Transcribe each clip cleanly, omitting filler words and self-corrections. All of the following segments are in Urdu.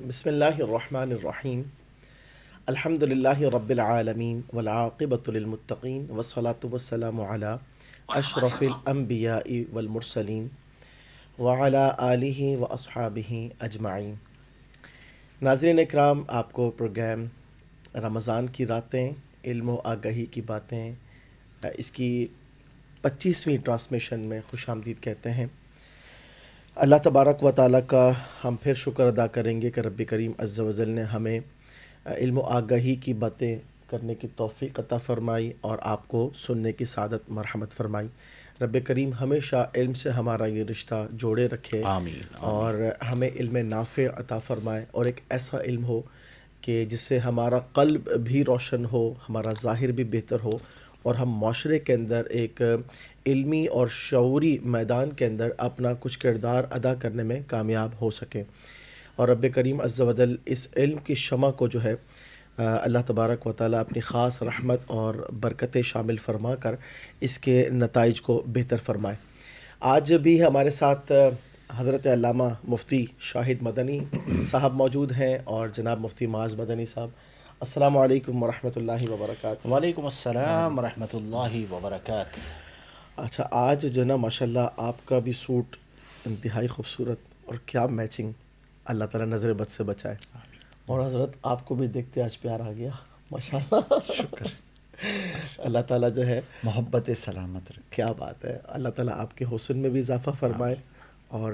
بسم اللہ الرحمن الرحیم الحمد للہ رب العالمین والعاقبۃ للمتقین والصلاة والسلام علی اشرف الانبیاء والمرسلین وعلی آلہ واصحابہ اجمعین۔ ناظرین اکرام، آپ کو پروگرام رمضان کی راتیں علم و آگہی کی باتیں اس کی 25ویں ٹرانسمیشن میں خوش آمدید کہتے ہیں۔ اللہ تبارک و تعالیٰ کا ہم پھر شکر ادا کریں گے کہ رب کریم عز و جل نے ہمیں علم و آگاہی کی باتیں کرنے کی توفیق عطا فرمائی اور آپ کو سننے کی سعادت مرحمت فرمائی۔ رب کریم ہمیشہ علم سے ہمارا یہ رشتہ جوڑے رکھے، آمین اور ہمیں علم نافع عطا فرمائے، اور ایک ایسا علم ہو کہ جس سے ہمارا قلب بھی روشن ہو، ہمارا ظاہر بھی بہتر ہو، اور ہم معاشرے کے اندر ایک علمی اور شعوری میدان کے اندر اپنا کچھ کردار ادا کرنے میں کامیاب ہو سکیں۔ اور رب کریم عز و جل اس علم کی شمع کو جو ہے اللہ تبارک و تعالیٰ اپنی خاص رحمت اور برکتیں شامل فرما کر اس کے نتائج کو بہتر فرمائے۔ آج بھی ہمارے ساتھ حضرت علامہ مفتی شاہد مدنی صاحب موجود ہیں اور جناب مفتی معاذ مدنی صاحب۔ السلام علیکم ورحمۃ اللہ وبرکاتہ۔ وعلیکم السلام ورحمۃ اللہ وبرکاتہ۔ اچھا، آج جو نا ماشاءاللہ آپ کا بھی سوٹ انتہائی خوبصورت، اور کیا میچنگ، اللہ تعالیٰ نظر بد سے بچائے۔ اور حضرت آپ کو بھی دیکھتے آج پیار آ گیا ماشاءاللہ، شکر، اللہ تعالیٰ جو ہے محبت سلامت رکھے۔ کیا بات ہے، اللہ تعالیٰ آپ کے حسن میں بھی اضافہ فرمائے اور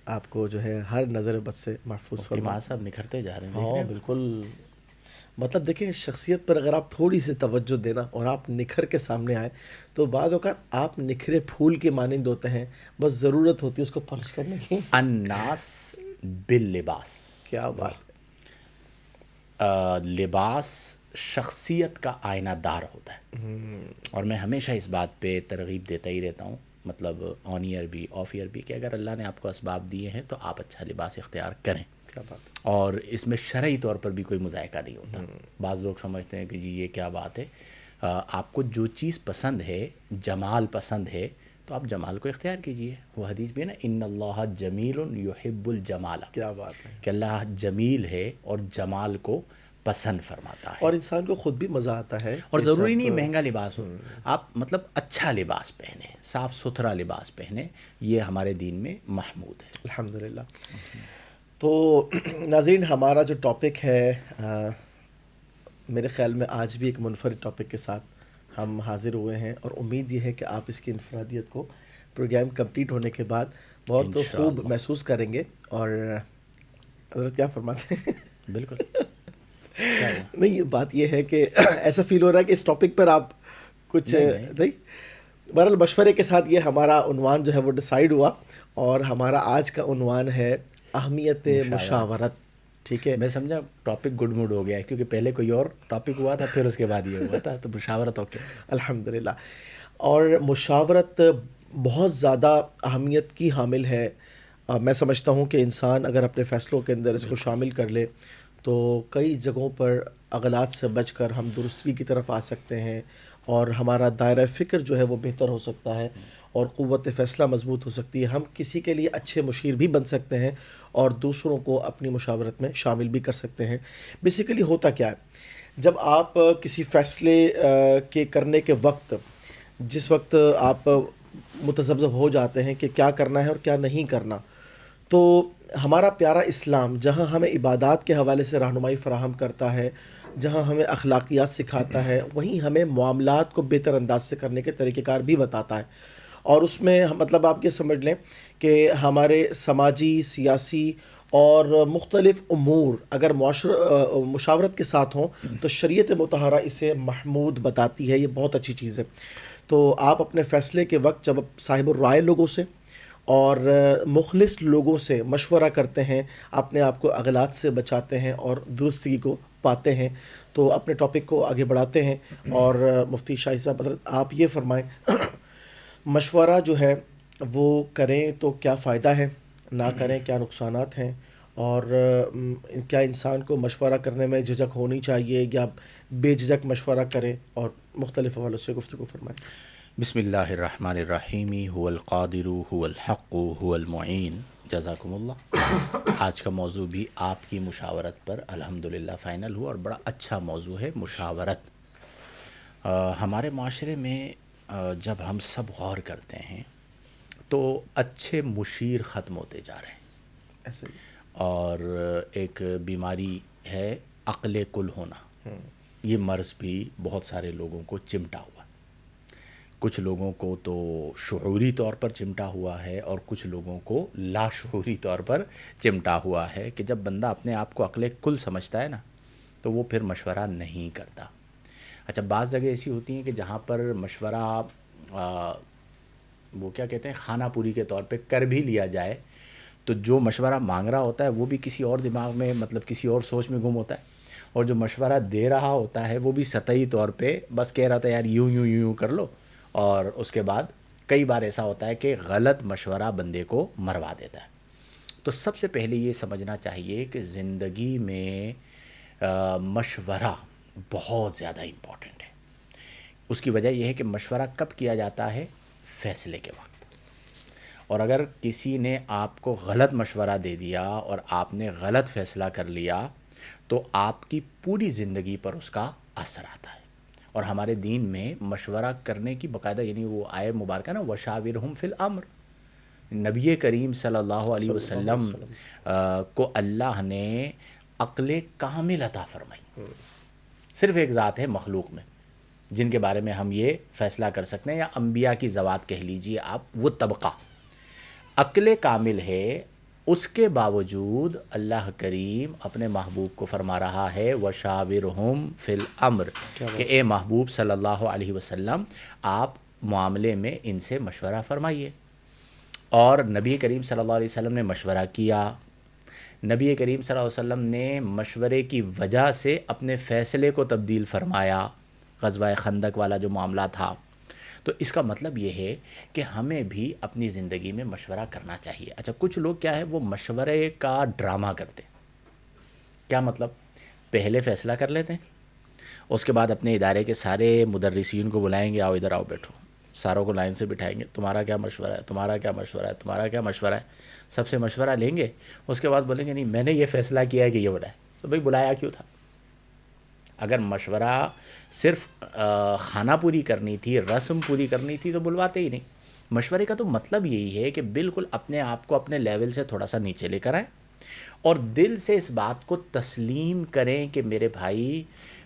آپ کو جو ہے ہر نظر بد سے محفوظ مفتی فرمائے۔ معاذ صاحب نکھرتے جا رہے ہیں، دیکھ ہاں رہے ہیں؟ بالکل، مطلب دیکھیں شخصیت پر اگر آپ تھوڑی سی توجہ دینا اور آپ نکھر کے سامنے آئے تو بعد اوقات آپ نکھرے پھول کے مانند ہوتے ہیں، بس ضرورت ہوتی ہے اس کو پالش کرنے کی۔ الناس باللباس، کیا بات لباس شخصیت کا آئینہ دار ہوتا ہے، اور میں ہمیشہ اس بات پہ ترغیب دیتا ہی رہتا ہوں، مطلب آن ایئر بھی آف ایئر بھی، کہ اگر اللہ نے آپ کو اسباب دیے ہیں تو آپ اچھا لباس اختیار کریں، کیا بات ہے۔ اور اس میں شرعی طور پر بھی کوئی مذائقہ نہیں ہوتا۔ بعض لوگ سمجھتے ہیں کہ جی یہ کیا بات ہے، آپ کو جو چیز پسند ہے، جمال پسند ہے، تو آپ جمال کو اختیار کیجئے۔ وہ حدیث بھی ہے نا، ان اللہ جمیل یحب الجمال، کیا بات ہے، کہ اللہ جمیل ہے اور جمال کو پسند فرماتا ہے۔ اور انسان کو خود بھی مزہ آتا ہے اور کہ ضروری جب نہیں مہنگا لباس ہو، آپ مطلب اچھا لباس پہنیں، صاف ستھرا لباس پہنیں، یہ ہمارے دین میں محمود ہے۔ الحمدللہ۔ تو ناظرین، ہمارا جو ٹاپک ہے میرے خیال میں آج بھی ایک منفرد ٹاپک کے ساتھ ہم حاضر ہوئے ہیں، اور امید یہ ہے کہ آپ اس کی انفرادیت کو پروگرام کمپلیٹ ہونے کے بعد بہت خوب انشاءاللہ۔ محسوس کریں گے۔ اور حضرت کیا فرماتے ہیں؟ بالکل۔ نہیں، یہ بات یہ ہے کہ ایسا فیل ہو رہا ہے کہ اس ٹاپک پر آپ کچھ نہیں، بہرحال مشورے کے ساتھ یہ ہمارا عنوان جو ہے وہ ڈیسائیڈ ہوا، اور ہمارا آج کا عنوان ہے اہمیت مشاورت۔ ٹھیک ہے، میں سمجھا ٹاپک گڈ موڈ ہو گیا ہے، کیونکہ پہلے کوئی اور ٹاپک ہوا تھا، پھر اس کے بعد یہ ہوا تھا، تو مشاورت اوکے۔ الحمدللہ۔ اور مشاورت بہت زیادہ اہمیت کی حامل ہے۔ میں سمجھتا ہوں کہ انسان اگر اپنے فیصلوں کے اندر اس کو شامل کر لے تو کئی جگہوں پر اغلاط سے بچ کر ہم درستگی کی طرف آ سکتے ہیں، اور ہمارا دائرہ فکر جو ہے وہ بہتر ہو سکتا ہے، اور قوت فیصلہ مضبوط ہو سکتی ہے۔ ہم کسی کے لیے اچھے مشیر بھی بن سکتے ہیں، اور دوسروں کو اپنی مشاورت میں شامل بھی کر سکتے ہیں۔ بیسیکلی ہوتا کیا ہے، جب آپ کسی فیصلے کے کرنے کے وقت، جس وقت آپ متذبذب ہو جاتے ہیں کہ کیا کرنا ہے اور کیا نہیں کرنا، تو ہمارا پیارا اسلام جہاں ہمیں عبادات کے حوالے سے رہنمائی فراہم کرتا ہے، جہاں ہمیں اخلاقیات سکھاتا ہے، وہیں ہمیں معاملات کو بہتر انداز سے کرنے کے طریقہ کار بھی بتاتا ہے۔ اور اس میں مطلب آپ یہ سمجھ لیں کہ ہمارے سماجی، سیاسی اور مختلف امور اگر مشاورت کے ساتھ ہوں تو شریعت مطہرہ اسے محمود بتاتی ہے، یہ بہت اچھی چیز ہے۔ تو آپ اپنے فیصلے کے وقت جب صاحب الرائے لوگوں سے اور مخلص لوگوں سے مشورہ کرتے ہیں، اپنے آپ کو اغلاط سے بچاتے ہیں اور درستگی کو پاتے ہیں۔ تو اپنے ٹاپک کو آگے بڑھاتے ہیں، اور مفتی شاہد صاحب حضرت آپ یہ فرمائیں، مشورہ جو ہے وہ کریں تو کیا فائدہ ہے، نہ کریں کیا نقصانات ہیں، اور کیا انسان کو مشورہ کرنے میں جھجک ہونی چاہیے یا بے جھجک مشورہ کرے، اور مختلف حوالوں سے گفتگو فرمائیں۔ بسم اللہ الرحمن الرحیم، هو القادر هو الحق هو المعین، جزاکم اللہ. آج کا موضوع بھی آپ کی مشاورت پر الحمدللہ فائنل ہوا اور بڑا اچھا موضوع ہے مشاورت. ہمارے معاشرے میں جب ہم سب غور کرتے ہیں تو اچھے مشیر ختم ہوتے جا رہے ہیں، ایسے ہی. اور ایک بیماری ہے عقل کل ہونا. یہ مرض بھی بہت سارے لوگوں کو چمٹا ہوا. کچھ لوگوں کو تو شعوری طور پر چمٹا ہوا ہے اور کچھ لوگوں کو لاشعوری طور پر چمٹا ہوا ہے کہ جب بندہ اپنے آپ کو عقل کل سمجھتا ہے نا تو وہ پھر مشورہ نہیں کرتا. اچھا، بعض جگہ ایسی ہوتی ہیں کہ جہاں پر مشورہ وہ کیا کہتے ہیں خانہ پوری کے طور پہ کر بھی لیا جائے تو جو مشورہ مانگ رہا ہوتا ہے وہ بھی کسی اور دماغ میں مطلب کسی اور سوچ میں گم ہوتا ہے، اور جو مشورہ دے رہا ہوتا ہے وہ بھی سطحی طور پہ بس کہہ رہا تھا یار یوں یوں یوں کر لو، اور اس کے بعد کئی بار ایسا ہوتا ہے کہ غلط مشورہ بندے کو مروا دیتا ہے. تو سب سے پہلے یہ سمجھنا چاہیے کہ زندگی میں مشورہ بہت زیادہ امپورٹنٹ ہے. اس کی وجہ یہ ہے کہ مشورہ کب کیا جاتا ہے؟ فیصلے کے وقت. اور اگر کسی نے آپ کو غلط مشورہ دے دیا اور آپ نے غلط فیصلہ کر لیا تو آپ کی پوری زندگی پر اس کا اثر آتا ہے. اور ہمارے دین میں مشورہ کرنے کی باقاعدہ یعنی وہ آئے مبارکہ نا وشاورہم فی الامر. نبی کریم صلی اللہ علیہ صلی اللہ علیہ وسلم وسلم. کو اللہ نے عقل کامل عطا فرمائی. صرف ایک ذات ہے مخلوق میں جن کے بارے میں ہم یہ فیصلہ کر سکتے ہیں، یا انبیاء کی ذوات کہہ لیجئے آپ، وہ طبقہ عقل کامل ہے. اس کے باوجود اللہ کریم اپنے محبوب کو فرما رہا ہے وشاورہم فی الامر کہ اے محبوب صلی اللہ علیہ وسلم آپ معاملے میں ان سے مشورہ فرمائیے. اور نبی کریم صلی اللہ علیہ وسلم نے مشورہ کیا. نبی کریم صلی اللہ علیہ وسلم نے مشورے کی وجہ سے اپنے فیصلے کو تبدیل فرمایا. غزوہ خندق والا جو معاملہ تھا. تو اس کا مطلب یہ ہے کہ ہمیں بھی اپنی زندگی میں مشورہ کرنا چاہیے. اچھا، کچھ لوگ کیا ہے وہ مشورے کا ڈرامہ کرتے ہیں. کیا مطلب؟ پہلے فیصلہ کر لیتے ہیں، اس کے بعد اپنے ادارے کے سارے مدرسین کو بلائیں گے، آؤ ادھر آؤ بیٹھو، ساروں کو لائن سے بٹھائیں گے، تمہارا کیا مشورہ ہے، تمہارا کیا مشورہ ہے، تمہارا کیا مشورہ ہے. سب سے مشورہ لیں گے، اس کے بعد بولیں گے نہیں میں نے یہ فیصلہ کیا ہے کہ یہ بلائے. تو بھئی بلایا کیوں تھا؟ اگر مشورہ صرف خانہ پوری کرنی تھی، رسم پوری کرنی تھی تو بلواتے ہی نہیں. مشورے کا تو مطلب یہی ہے کہ بالکل اپنے آپ کو اپنے لیول سے تھوڑا سا نیچے لے کر آئیں اور دل سے اس بات کو تسلیم کریں کہ میرے بھائی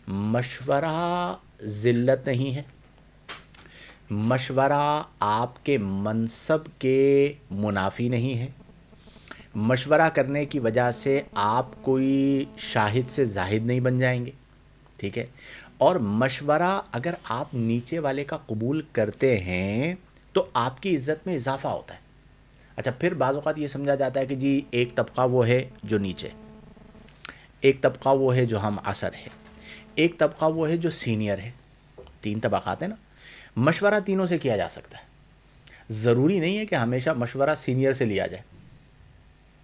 مشورہ ذلت نہیں ہے، مشورہ آپ کے منصب کے منافی نہیں ہے، مشورہ کرنے کی وجہ سے آپ کوئی شاہد سے زاہد نہیں بن جائیں گے. ٹھیک ہے؟ اور مشورہ اگر آپ نیچے والے کا قبول کرتے ہیں تو آپ کی عزت میں اضافہ ہوتا ہے. اچھا، پھر بعض اوقات یہ سمجھا جاتا ہے کہ جی ایک طبقہ وہ ہے جو نیچے، ایک طبقہ وہ ہے جو ہم عصر ہے، ایک طبقہ وہ ہے جو سینئر ہے. 3 طبقات ہیں نا. مشورہ تینوں سے کیا جا سکتا ہے. ضروری نہیں ہے کہ ہمیشہ مشورہ سینئر سے لیا جائے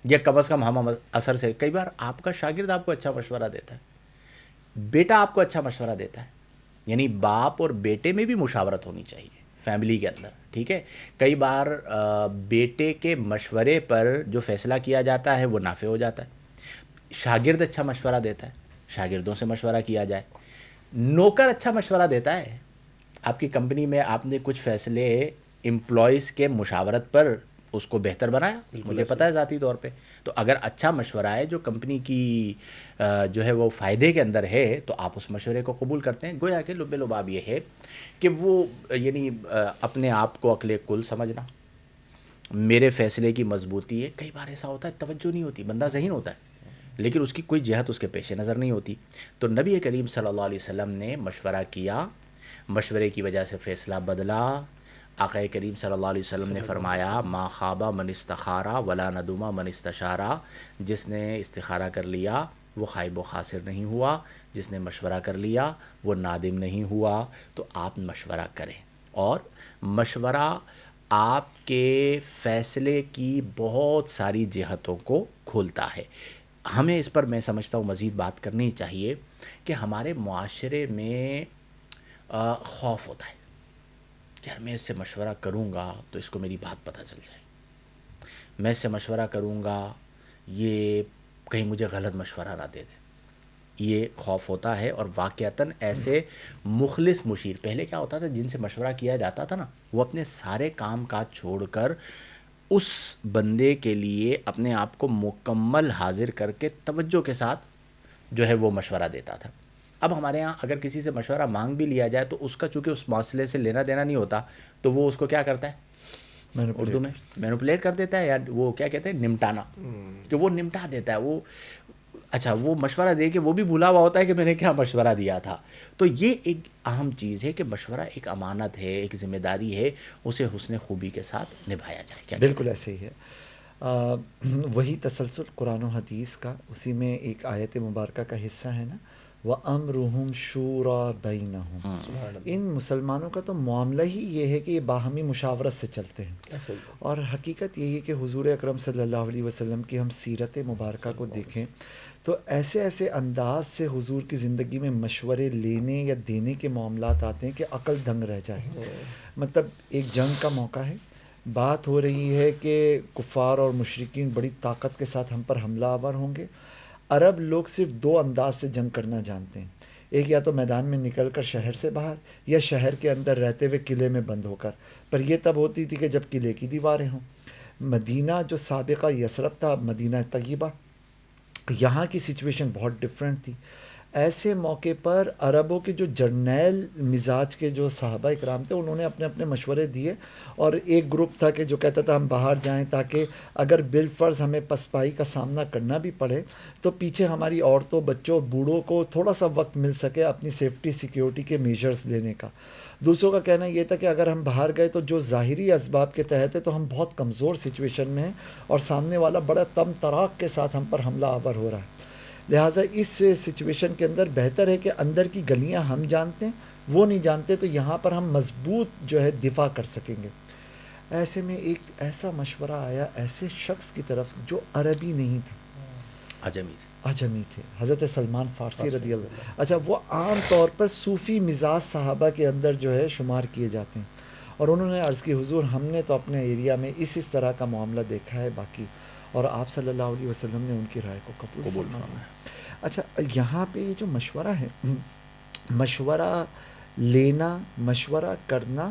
یا کم از کم ہم عصر سے. کئی بار آپ کا شاگرد آپ کو اچھا مشورہ دیتا ہے، بیٹا آپ کو اچھا مشورہ دیتا ہے. یعنی باپ اور بیٹے میں بھی مشاورت ہونی چاہیے فیملی کے اندر. ٹھیک ہے؟ کئی بار بیٹے کے مشورے پر جو فیصلہ کیا جاتا ہے وہ نافع ہو جاتا ہے. شاگرد اچھا مشورہ دیتا ہے، شاگردوں سے مشورہ کیا جائے. نوکر اچھا مشورہ دیتا ہے. آپ کی کمپنی میں آپ نے کچھ فیصلے امپلائیز کے مشاورت پر اس کو بہتر بنایا، مجھے پتہ ہے ذاتی طور پہ. تو اگر اچھا مشورہ ہے جو کمپنی کی جو ہے وہ فائدے کے اندر ہے تو آپ اس مشورے کو قبول کرتے ہیں. گویا کہ لب لباب یہ ہے کہ وہ یعنی اپنے آپ کو عقل کل سمجھنا، میرے فیصلے کی مضبوطی ہے. کئی بار ایسا ہوتا ہے توجہ نہیں ہوتی، بندہ ذہین ہوتا ہے لیکن اس کی کوئی جہت اس کے پیش نظر نہیں ہوتی. تو نبی کریم صلی اللہ علیہ وسلم نے مشورہ کیا، مشورے کی وجہ سے فیصلہ بدلا. آقا کریم صلی اللہ علیہ وسلم نے فرمایا ما خاب من استخارا ولا ندم من استشارا. جس نے استخارہ کر لیا وہ خائب و خاسر نہیں ہوا، جس نے مشورہ کر لیا وہ نادم نہیں ہوا. تو آپ مشورہ کریں، اور مشورہ آپ کے فیصلے کی بہت ساری جہتوں کو کھولتا ہے. ہمیں اس پر میں سمجھتا ہوں مزید بات کرنی چاہیے کہ ہمارے معاشرے میں خوف ہوتا ہے کہ یار میں اس سے مشورہ کروں گا تو اس کو میری بات پتہ چل جائے. میں اس سے مشورہ کروں گا یہ کہیں مجھے غلط مشورہ نہ دے دے، یہ خوف ہوتا ہے. اور واقعتاً ایسے مخلص مشیر، پہلے کیا ہوتا تھا جن سے مشورہ کیا جاتا تھا نا، وہ اپنے سارے کام کاج چھوڑ کر اس بندے کے لیے اپنے آپ کو مکمل حاضر کر کے توجہ کے ساتھ جو ہے وہ مشورہ دیتا تھا. اب ہمارے ہاں اگر کسی سے مشورہ مانگ بھی لیا جائے تو اس کا چونکہ اس مسئلے سے لینا دینا نہیں ہوتا، تو وہ اس کو کیا کرتا ہے، اردو میں مینوپولیٹ کر دیتا ہے، یا وہ کیا کہتے ہیں، نمٹانا، کہ وہ نمٹا دیتا ہے. وہ اچھا وہ مشورہ دے کے وہ بھی بھولا ہوا ہوتا ہے کہ میں نے کیا مشورہ دیا تھا. تو یہ ایک اہم چیز ہے کہ مشورہ ایک امانت ہے، ایک ذمہ داری ہے، اسے حسن خوبی کے ساتھ نبھایا جائے. کیا بالکل ایسے ہی ہے. وہی تسلسل قرآن و حدیث کا، اسی میں ایک آیت مبارکہ کا حصہ ہے نا، وَأَمْرُهُمْ شُورَى بَيْنَهُمْ. ان مسلمانوں کا تو معاملہ ہی یہ ہے کہ یہ باہمی مشاورت سے چلتے ہیں. اور حقیقت یہی ہے کہ حضور اکرم صلی اللہ علیہ وسلم کی ہم سیرت مبارکہ کو دیکھیں تو ایسے ایسے انداز سے حضور کی زندگی میں مشورے لینے یا دینے کے معاملات آتے ہیں کہ عقل دنگ رہ جائے. مطلب ایک جنگ کا موقع ہے، بات ہو رہی ہے کہ کفار اور مشرکین بڑی طاقت کے ساتھ ہم پر حملہ آور ہوں گے. عرب لوگ صرف دو انداز سے جنگ کرنا جانتے ہیں، ایک یا تو میدان میں نکل کر شہر سے باہر، یا شہر کے اندر رہتے ہوئے قلعے میں بند ہو کر. پر یہ تب ہوتی تھی کہ جب قلعے کی دیواریں ہوں. مدینہ جو سابقہ یثرب تھا، مدینہ طیبہ، یہاں کی سچویشن بہت ڈفرینٹ تھی. ایسے موقع پر عربوں کے جو جرنیل مزاج کے جو صحابہ اکرام تھے، انہوں نے اپنے اپنے مشورے دیے. اور ایک گروپ تھا کہ جو کہتا تھا ہم باہر جائیں تاکہ اگر بالفرض ہمیں پسپائی کا سامنا کرنا بھی پڑے تو پیچھے ہماری عورتوں، بچوں، بوڑھوں کو تھوڑا سا وقت مل سکے اپنی سیفٹی سیکیورٹی کے میجرز لینے کا. دوسروں کا کہنا یہ تھا کہ اگر ہم باہر گئے تو جو ظاہری اسباب کے تحت ہے تو ہم بہت کمزور سچویشن میں ہیں اور سامنے والا بڑا تم تراک کے ساتھ ہم پر حملہ آور ہو رہا ہے. لہٰذا اس سچویشن کے اندر بہتر ہے کہ اندر کی گلیاں ہم جانتے ہیں، وہ نہیں جانتے، تو یہاں پر ہم مضبوط جو ہے دفاع کر سکیں گے. ایسے میں ایک ایسا مشورہ آیا ایسے شخص کی طرف جو عربی نہیں تھا، اجمی تھے، حضرت سلمان فارسی رضی اللہ. اچھا، وہ عام طور پر صوفی مزاج صحابہ کے اندر جو ہے شمار کیے جاتے ہیں. اور انہوں نے عرض کی حضور ہم نے تو اپنے ایریا میں اس طرح کا معاملہ دیکھا ہے باقی، اور آپ صلی اللہ علیہ وسلم نے ان کی رائے کو قبول فرمایا. اچھا، یہاں پہ یہ جو مشورہ ہے، مشورہ لینا، مشورہ کرنا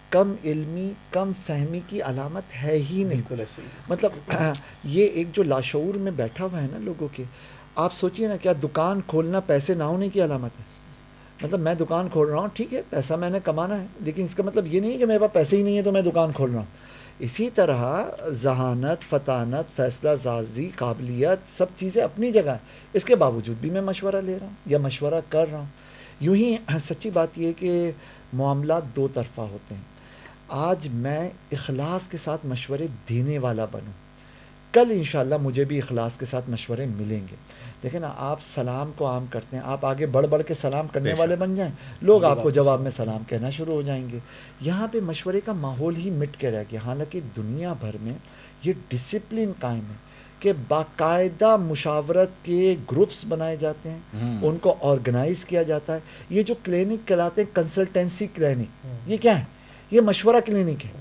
کم علمی، کم فہمی کی علامت ہے ہی نہیں. بالکل ایسے ہی. مطلب یہ ایک جو لاشعور میں بیٹھا ہوا ہے نا لوگوں کے، آپ سوچئے نا، کیا دکان کھولنا پیسے نہ ہونے کی علامت ہے؟ مطلب میں دکان کھول رہا ہوں، ٹھیک ہے، پیسہ میں نے کمانا ہے، لیکن اس کا مطلب یہ نہیں ہے کہ میرے پاس پیسے ہی نہیں ہے تو میں دکان کھول رہا ہوں. اسی طرح ذہانت، فطانت، فیصلہ سازی، قابلیت، سب چیزیں اپنی جگہ ہیں، اس کے باوجود بھی میں مشورہ لے رہا ہوں یا مشورہ کر رہا ہوں. یوں ہی سچی بات یہ ہے کہ معاملات دو طرفہ ہوتے ہیں. آج میں اخلاص کے ساتھ مشورے دینے والا بنوں، کل انشاءاللہ مجھے بھی اخلاص کے ساتھ مشورے ملیں گے. دیکھیں نا، آپ سلام کو عام کرتے ہیں، آپ آگے بڑھ بڑھ کے سلام کرنے والے بن جائیں، لوگ آپ کو جواب میں سلام کہنا شروع ہو جائیں گے. یہاں پہ مشورے کا ماحول ہی مٹ کے رہ گیا. حالانکہ دنیا بھر میں یہ ڈسپلن قائم ہے کہ باقاعدہ مشاورت کے گروپس بنائے جاتے ہیں، ان کو آرگنائز کیا جاتا ہے. یہ جو کلینک کہلاتے ہیں کنسلٹنسی کلینک، یہ کیا ہے؟ یہ مشورہ کلینک ہے.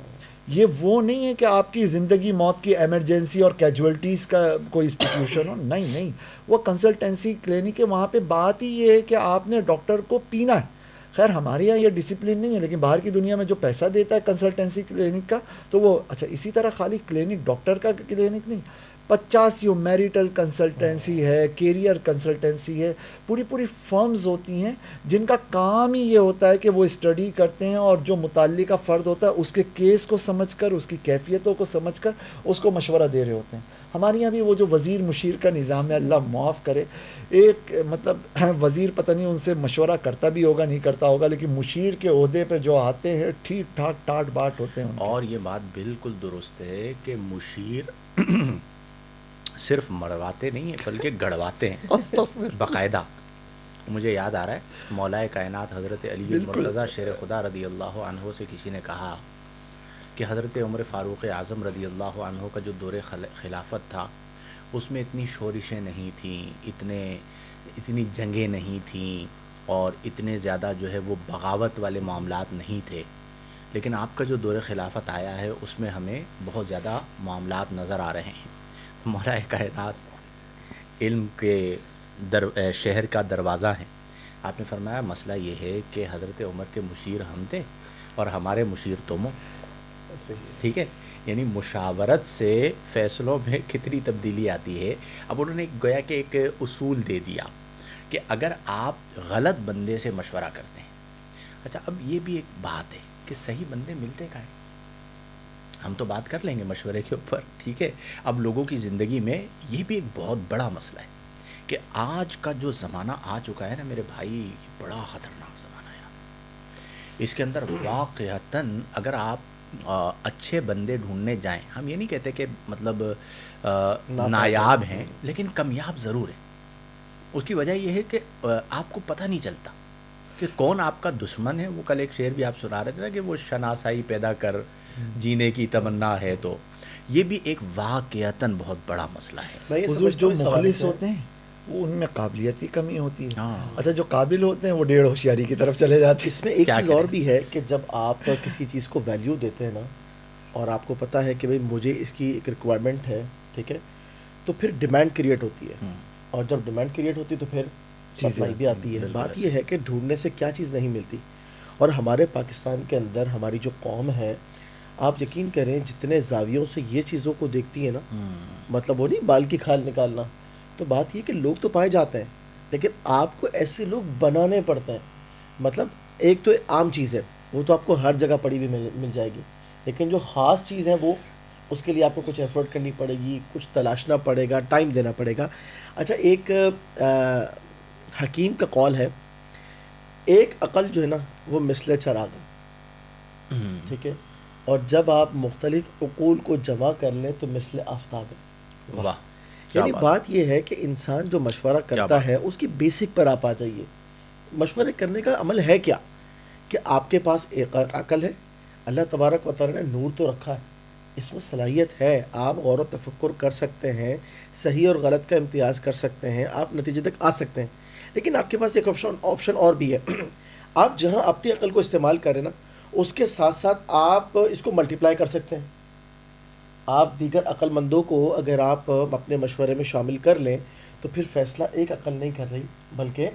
یہ وہ نہیں ہے کہ آپ کی زندگی موت کی ایمرجنسی اور کیجولٹیز کا کوئی انسٹیٹیوشن ہو. نہیں نہیں، وہ کنسلٹنسی کلینک ہے. وہاں پہ بات ہی یہ ہے کہ آپ نے ڈاکٹر کو پینا ہے. خیر ہمارے یہاں یہ ڈسپلن نہیں ہے، لیکن باہر کی دنیا میں جو پیسہ دیتا ہے کنسلٹنسی کلینک کا تو وہ اچھا. اسی طرح خالی کلینک ڈاکٹر کا کلینک نہیں، 50 میریٹل کنسلٹنسی ہے، کیریئر کنسلٹنسی ہے، پوری فرمز ہوتی ہیں جن کا کام ہی یہ ہوتا ہے کہ وہ اسٹڈی کرتے ہیں اور جو متعلقہ فرد ہوتا ہے اس کے کیس کو سمجھ کر، اس کی کیفیتوں کو سمجھ کر اس کو مشورہ دے رہے ہوتے ہیں. ہمارے یہاں بھی وہ جو وزیر مشیر کا نظام ہے، اللہ معاف کرے، ایک مطلب وزیر پتہ نہیں ان سے مشورہ کرتا بھی ہوگا نہیں کرتا ہوگا، لیکن مشیر کے عہدے پہ جو آتے ہیں ٹھیک ٹھاک ٹاٹ باٹ ہوتے ہیں ان کے. اور یہ بات بالکل درست ہے کہ مشیر صرف مرواتے نہیں ہیں بلکہ گڑواتے ہیں باقاعدہ. مجھے یاد آ رہا ہے مولا کائنات حضرت علی المرتضیٰ شیر خدا رضی اللہ عنہ سے کسی نے کہا کہ حضرت عمر فاروق اعظم رضی اللہ عنہ کا جو دور خلافت تھا اس میں اتنی شورشیں نہیں تھیں، اتنی جنگیں نہیں تھیں، اور اتنے زیادہ جو ہے وہ بغاوت والے معاملات نہیں تھے، لیکن آپ کا جو دور خلافت آیا ہے اس میں ہمیں بہت زیادہ معاملات نظر آ رہے ہیں. مولا کائنات علم کے شہر کا دروازہ ہیں. آپ نے فرمایا مسئلہ یہ ہے کہ حضرت عمر کے مشیر ہم تھے اور ہمارے مشیر تم ہو. ٹھیک ہے, یعنی مشاورت سے فیصلوں میں کتنی تبدیلی آتی ہے. اب انہوں نے گویا کہ ایک اصول دے دیا کہ اگر آپ غلط بندے سے مشورہ کرتے ہیں, اچھا اب یہ بھی ایک بات ہے کہ صحیح بندے ملتے کہاں ہیں. ہم تو بات کر لیں گے مشورے کے اوپر, ٹھیک ہے. اب لوگوں کی زندگی میں یہ بھی ایک بہت بڑا مسئلہ ہے کہ آج کا جو زمانہ آ چکا ہے نا میرے بھائی, یہ بڑا خطرناک زمانہ ہے. اس کے اندر واقعتاً اگر آپ اچھے بندے ڈھونڈنے جائیں, ہم یہ نہیں کہتے کہ مطلب نایاب ہیں, لیکن کامیاب ضرور ہیں. اس کی وجہ یہ ہے کہ آپ کو پتہ نہیں چلتا کہ کون آپ کا دشمن ہے. وہ کل ایک شعر بھی آپ سنا رہے تھے نا کہ وہ شناسائی پیدا کر جینے کی تمنا ہے. تو یہ بھی ایک واقعتاً بہت بڑا مسئلہ ہے. حضور جو مخلص ہوتے ہیں وہ ان میں قابلیت کی کمی ہوتی ہے. اچھا جو قابل ہوتے ہیں وہ ڈیڑھ ہوشیاری کی طرف چلے جاتے ہیں. اس میں ایک چیز اور بھی ہے کہ جب آپ کسی چیز کو ویلیو دیتے ہیں نا, اور آپ کو پتہ ہے کہ بھئی مجھے اس کی ایک ریکوائرمنٹ ہے, ٹھیک ہے, تو پھر ڈیمانڈ کریٹ ہوتی ہے. اور جب ڈیمانڈ کریٹ ہوتی ہے تو پھر سپلائی بھی آتی ہے. بات یہ ہے کہ ڈھونڈنے سے کیا چیز نہیں ملتی. اور ہمارے پاکستان کے اندر ہماری جو قوم ہے, آپ یقین کریں جتنے زاویوں سے یہ چیزوں کو دیکھتی ہے نا, مطلب وہ نہیں بال کی کھال نکالنا, تو بات یہ کہ لوگ تو پائے جاتے ہیں لیکن آپ کو ایسے لوگ بنانے پڑتے ہیں. مطلب ایک تو عام چیز ہے وہ تو آپ کو ہر جگہ پڑی ہوئی مل جائے گی, لیکن جو خاص چیز ہے وہ اس کے لیے آپ کو کچھ ایفرٹ کرنی پڑے گی, کچھ تلاشنا پڑے گا, ٹائم دینا پڑے گا. اچھا ایک حکیم کا قول ہے, ایک عقل جو ہے نا وہ مثل چراغ ہے, ٹھیک ہے, اور جب آپ مختلف عقول کو جمع کر لیں تو مثل آفتاب ہے. واہ, یعنی بات یہ ہے کہ انسان جو مشورہ کرتا ہے اس کی بیسک پر آپ آ جائیے. مشورے کرنے کا عمل ہے کیا کہ آپ کے پاس ایک عقل ہے, اللہ تبارک و تعالی نے نور تو رکھا ہے, اس میں صلاحیت ہے, آپ غور و تفکر کر سکتے ہیں, صحیح اور غلط کا امتیاز کر سکتے ہیں, آپ نتیجے تک آ سکتے ہیں. لیکن آپ کے پاس ایک آپشن اور بھی ہے. آپ جہاں اپنی عقل کو استعمال کریں نا, اس کے ساتھ ساتھ آپ اس کو ملٹیپلائی کر سکتے ہیں. آپ دیگر عقل مندوں کو اگر آپ اپنے مشورے میں شامل کر لیں تو پھر فیصلہ ایک عقل نہیں کر رہی بلکہ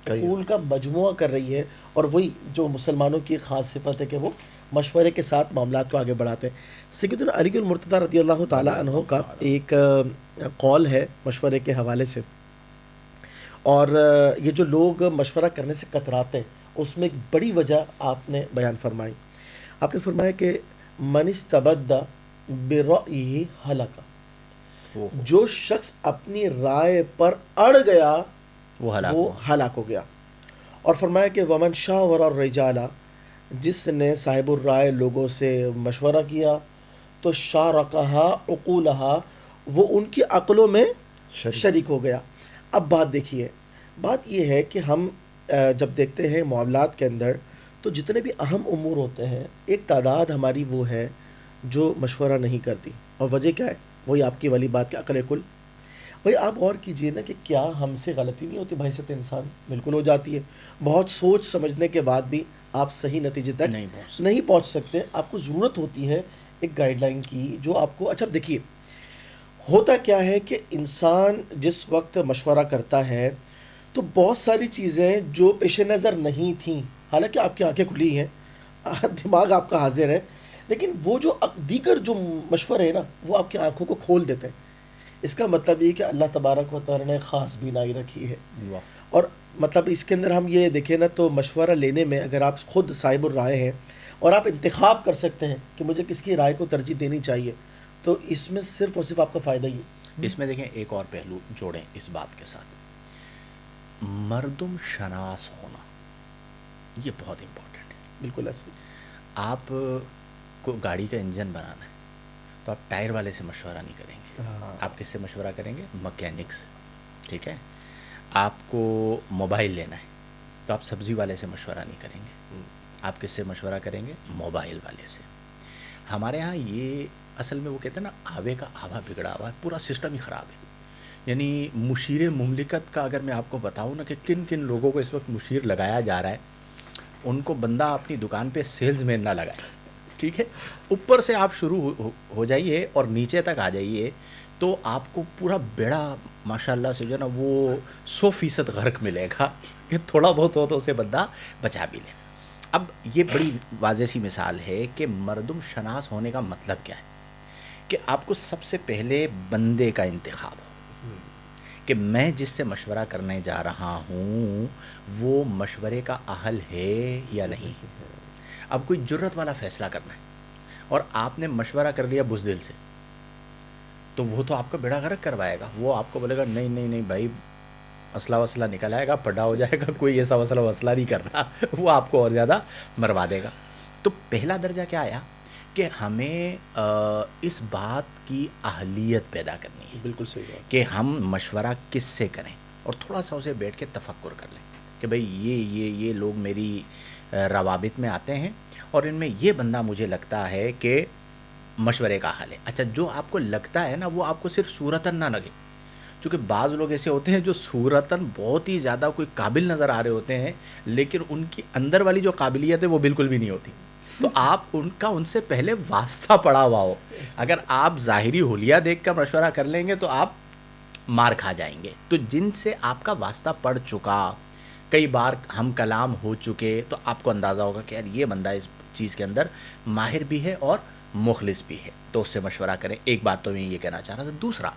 عقول کا مجموعہ کر رہی ہے. اور وہی جو مسلمانوں کی خاص صفت ہے کہ وہ مشورے کے ساتھ معاملات کو آگے بڑھاتے ہیں. سیدنا علی المرتضیٰ رضی اللہ تعالی عنہ کا ایک قول ہے مشورے کے حوالے سے, اور یہ جو لوگ مشورہ کرنے سے کتراتے ہیں اس میں ایک بڑی وجہ آپ نے بیان فرمائی. آپ نے فرمایا کہ من استبد برأیہ ہلک, جو شخص اپنی رائے پر اڑ گیا وہ ہلاک ہو گیا. اور فرمایا کہ ومن شاور الرجال, جس نے صاحب الرائے لوگوں سے مشورہ کیا تو شارکہا عقولہا, وہ ان کی عقلوں میں شریک ہو گیا. اب بات دیکھیے, بات یہ ہے کہ ہم جب دیکھتے ہیں معاملات کے اندر تو جتنے بھی اہم امور ہوتے ہیں ایک تعداد ہماری وہ ہے جو مشورہ نہیں کرتی. اور وجہ کیا ہے؟ وہی آپ کی والی بات کہ عقل کل. بھائی آپ غور کیجئے نا کہ کیا ہم سے غلطی نہیں ہوتی؟ بحیثیت انسان بالکل ہو جاتی ہے. بہت سوچ سمجھنے کے بعد بھی آپ صحیح نتیجے تک نہیں پہنچ سکتے. آپ کو ضرورت ہوتی ہے ایک گائیڈ لائن کی جو آپ کو, اچھا دیکھیے ہوتا کیا ہے کہ انسان جس وقت مشورہ کرتا ہے تو بہت ساری چیزیں جو پیش نظر نہیں تھیں, حالانکہ آپ کی آنکھیں کھلی ہیں, دماغ آپ کا حاضر ہے, لیکن وہ جو دیگر جو مشورے ہیں نا وہ آپ کی آنکھوں کو کھول دیتے ہیں. اس کا مطلب یہ کہ اللہ تبارک و تعالی نے خاص بینائی رکھی ہے. اور مطلب اس کے اندر ہم یہ دیکھیں نا تو مشورہ لینے میں اگر آپ خود صاحب الرائے ہیں اور آپ انتخاب کر سکتے ہیں کہ مجھے کس کی رائے کو ترجیح دینی چاہیے, تو اس میں صرف اور صرف آپ کا فائدہ ہی ہے. اس میں دیکھیں ایک اور پہلو جوڑیں اس بات کے ساتھ, مردم شناس ہونا یہ بہت امپورٹنٹ ہے. بالکل ایسے آپ کو گاڑی کا انجن بنانا ہے تو آپ ٹائر والے سے مشورہ نہیں کریں گے, آپ کس سے مشورہ کریں گے؟ مکینک سے. ٹھیک ہے, آپ کو موبائل لینا ہے تو آپ سبزی والے سے مشورہ نہیں کریں گے, آپ کس سے مشورہ کریں گے؟ موبائل والے سے. ہمارے ہاں یہ اصل میں وہ کہتے ہیں نا آوے کا آوا بگڑا ہوا ہے, پورا سسٹم ہی خراب ہے. یعنی مشیر مملکت کا اگر میں آپ کو بتاؤں نا کہ کن کن لوگوں کو اس وقت مشیر لگایا جا رہا ہے, ان کو بندہ اپنی دکان پہ سیلز مین نہ لگائے. ٹھیک ہے. اوپر سے آپ شروع ہو جائیے اور نیچے تک آ جائیے تو آپ کو پورا بیڑا ماشاء اللہ سے جو ہے نا وہ 100% غرق ملے گا کہ تھوڑا بہت ہو تو اسے بندہ بچا بھی لے. اب یہ بڑی واضح سی مثال ہے کہ مردم شناس ہونے کا مطلب کیا ہے کہ آپ کو سب سے پہلے بندے کا انتخاب ہو کہ میں جس سے مشورہ کرنے جا رہا ہوں وہ مشورے کا اہل ہے یا نہیں. اب کوئی جرت والا فیصلہ کرنا ہے اور آپ نے مشورہ کر لیا بزدل سے تو وہ تو آپ کا بیڑا غرق کروائے گا. وہ آپ کو بولے گا نہیں نہیں نہیں بھائی مسئلہ وسلہ نکل آئے گا, پڑا ہو جائے گا, کوئی ایسا وسلہ نہیں کر رہا, وہ آپ کو اور زیادہ مروا دے گا. تو پہلا درجہ کیا آیا کہ ہمیں اس بات کی اہلیت پیدا کرنی ہے بالکل صحیح بات. کہ ہم مشورہ کس سے کریں اور تھوڑا سا اسے بیٹھ کے تفکر کر لیں کہ بھئی یہ لوگ میری روابط میں آتے ہیں اور ان میں یہ بندہ مجھے لگتا ہے کہ مشورے کا حل ہے. اچھا جو آپ کو لگتا ہے نا وہ آپ کو صرف صورتاً نہ لگے, چونکہ بعض لوگ ایسے ہوتے ہیں جو صورتاً بہت ہی زیادہ کوئی قابل نظر آ رہے ہوتے ہیں لیکن ان کی اندر والی جو قابلیت ہے وہ بالکل بھی نہیں ہوتی. تو آپ ان سے پہلے واسطہ پڑا ہوا ہو. اگر آپ ظاہری حلیہ دیکھ کر مشورہ کر لیں گے تو آپ مار کھا جائیں گے. تو جن سے آپ کا واسطہ پڑ چکا, کئی بار ہم کلام ہو چکے, تو آپ کو اندازہ ہوگا کہ یار یہ بندہ اس چیز کے اندر ماہر بھی ہے اور مخلص بھی ہے, تو اس سے مشورہ کریں. ایک بات تو میں یہ کہنا چاہ رہا تھا. دوسرا,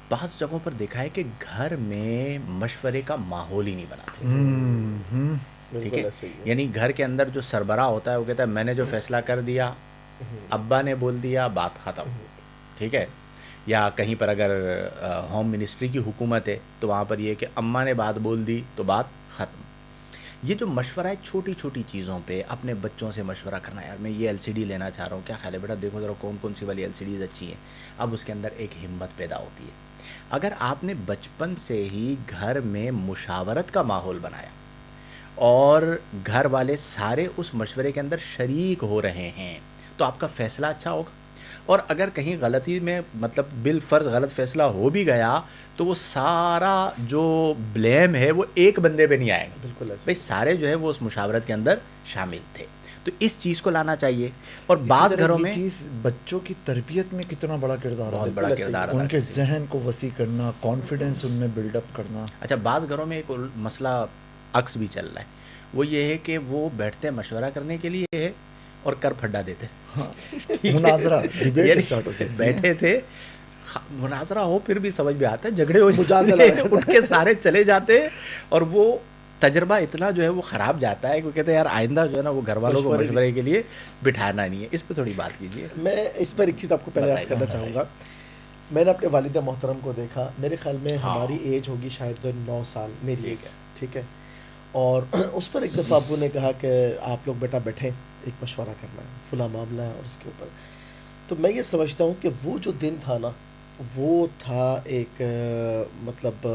بعض جگہوں پر دیکھا ہے کہ گھر میں مشورے کا ماحول ہی نہیں بناتے. ٹھیک ہے, یعنی گھر کے اندر جو سربراہ ہوتا ہے وہ کہتا ہے میں نے جو فیصلہ کر دیا, ابا نے بول دیا, بات ختم. ٹھیک ہے, یا کہیں پر اگر ہوم منسٹری کی حکومت ہے تو وہاں پر یہ کہ اماں نے بات بول دی تو بات ختم. یہ جو مشورہ ہے چھوٹی چھوٹی چیزوں پہ, اپنے بچوں سے مشورہ کرنا, یار میں یہ LCD لینا چاہ رہا ہوں, کیا خیال ہے بیٹا, دیکھو ذرا کون سی والی LCDs اچھی ہیں. اب اس کے اندر ایک ہمت پیدا ہوتی ہے. اگر آپ نے بچپن سے ہی گھر میں مشاورت کا ماحول بنایا اور گھر والے سارے اس مشورے کے اندر شریک ہو رہے ہیں تو آپ کا فیصلہ اچھا ہوگا. اور اگر کہیں غلطی میں مطلب بالفرض غلط فیصلہ ہو بھی گیا تو وہ سارا جو بلیم ہے وہ ایک بندے پہ نہیں آئے گا. بالکل ایسا. بھائی سارے جو ہے وہ اس مشاورت کے اندر شامل تھے. تو اس چیز کو لانا چاہیے. اور بعض گھروں میں چیز بچوں کی تربیت میں کتنا بڑا کردار بہت بڑا کردار ان کے ذہن کو وسیع کرنا, کانفیڈنس ان میں بلڈ اپ کرنا. اچھا بعض گھروں میں ایک مسئلہ عکس بھی چل رہا ہے, وہ یہ ہے کہ وہ بیٹھتے مشورہ کرنے کے لیے ہے اور کر پھڈا دیتے. مناظرہ ڈیبیٹ سٹارٹ ہوتے ہیں, بیٹھے تھے, مناظرہ ہو پھر بھی سمجھ میں آتا ہے, جھگڑے ہو جاتے ہیں, اٹھ کے سارے چلے جاتے ہیں اور وہ تجربہ اتنا جو ہے وہ خراب جاتا ہے کہ کہتے ہیں یار آئندہ جو ہے نا وہ گھر والوں کو مشورے کے لیے بٹھانا نہیں ہے. اس پہ تھوڑی بات کیجیے. میں اس پر ایک چیز آپ کو پہلے عرض کرنا چاہوں گا. میں نے اپنے والدہ محترم کو دیکھا, میرے خیال میں ہماری ایج ہوگی شاید 9 سال میری ایج, ٹھیک ہے, اور اس پر ایک دفعہ ابو نے کہا کہ آپ لوگ بیٹا بیٹھیں, ایک مشورہ کرنا ہے, فلاں معاملہ ہے اور اس کے اوپر. تو میں یہ سمجھتا ہوں کہ وہ جو دن تھا نا وہ تھا ایک مطلب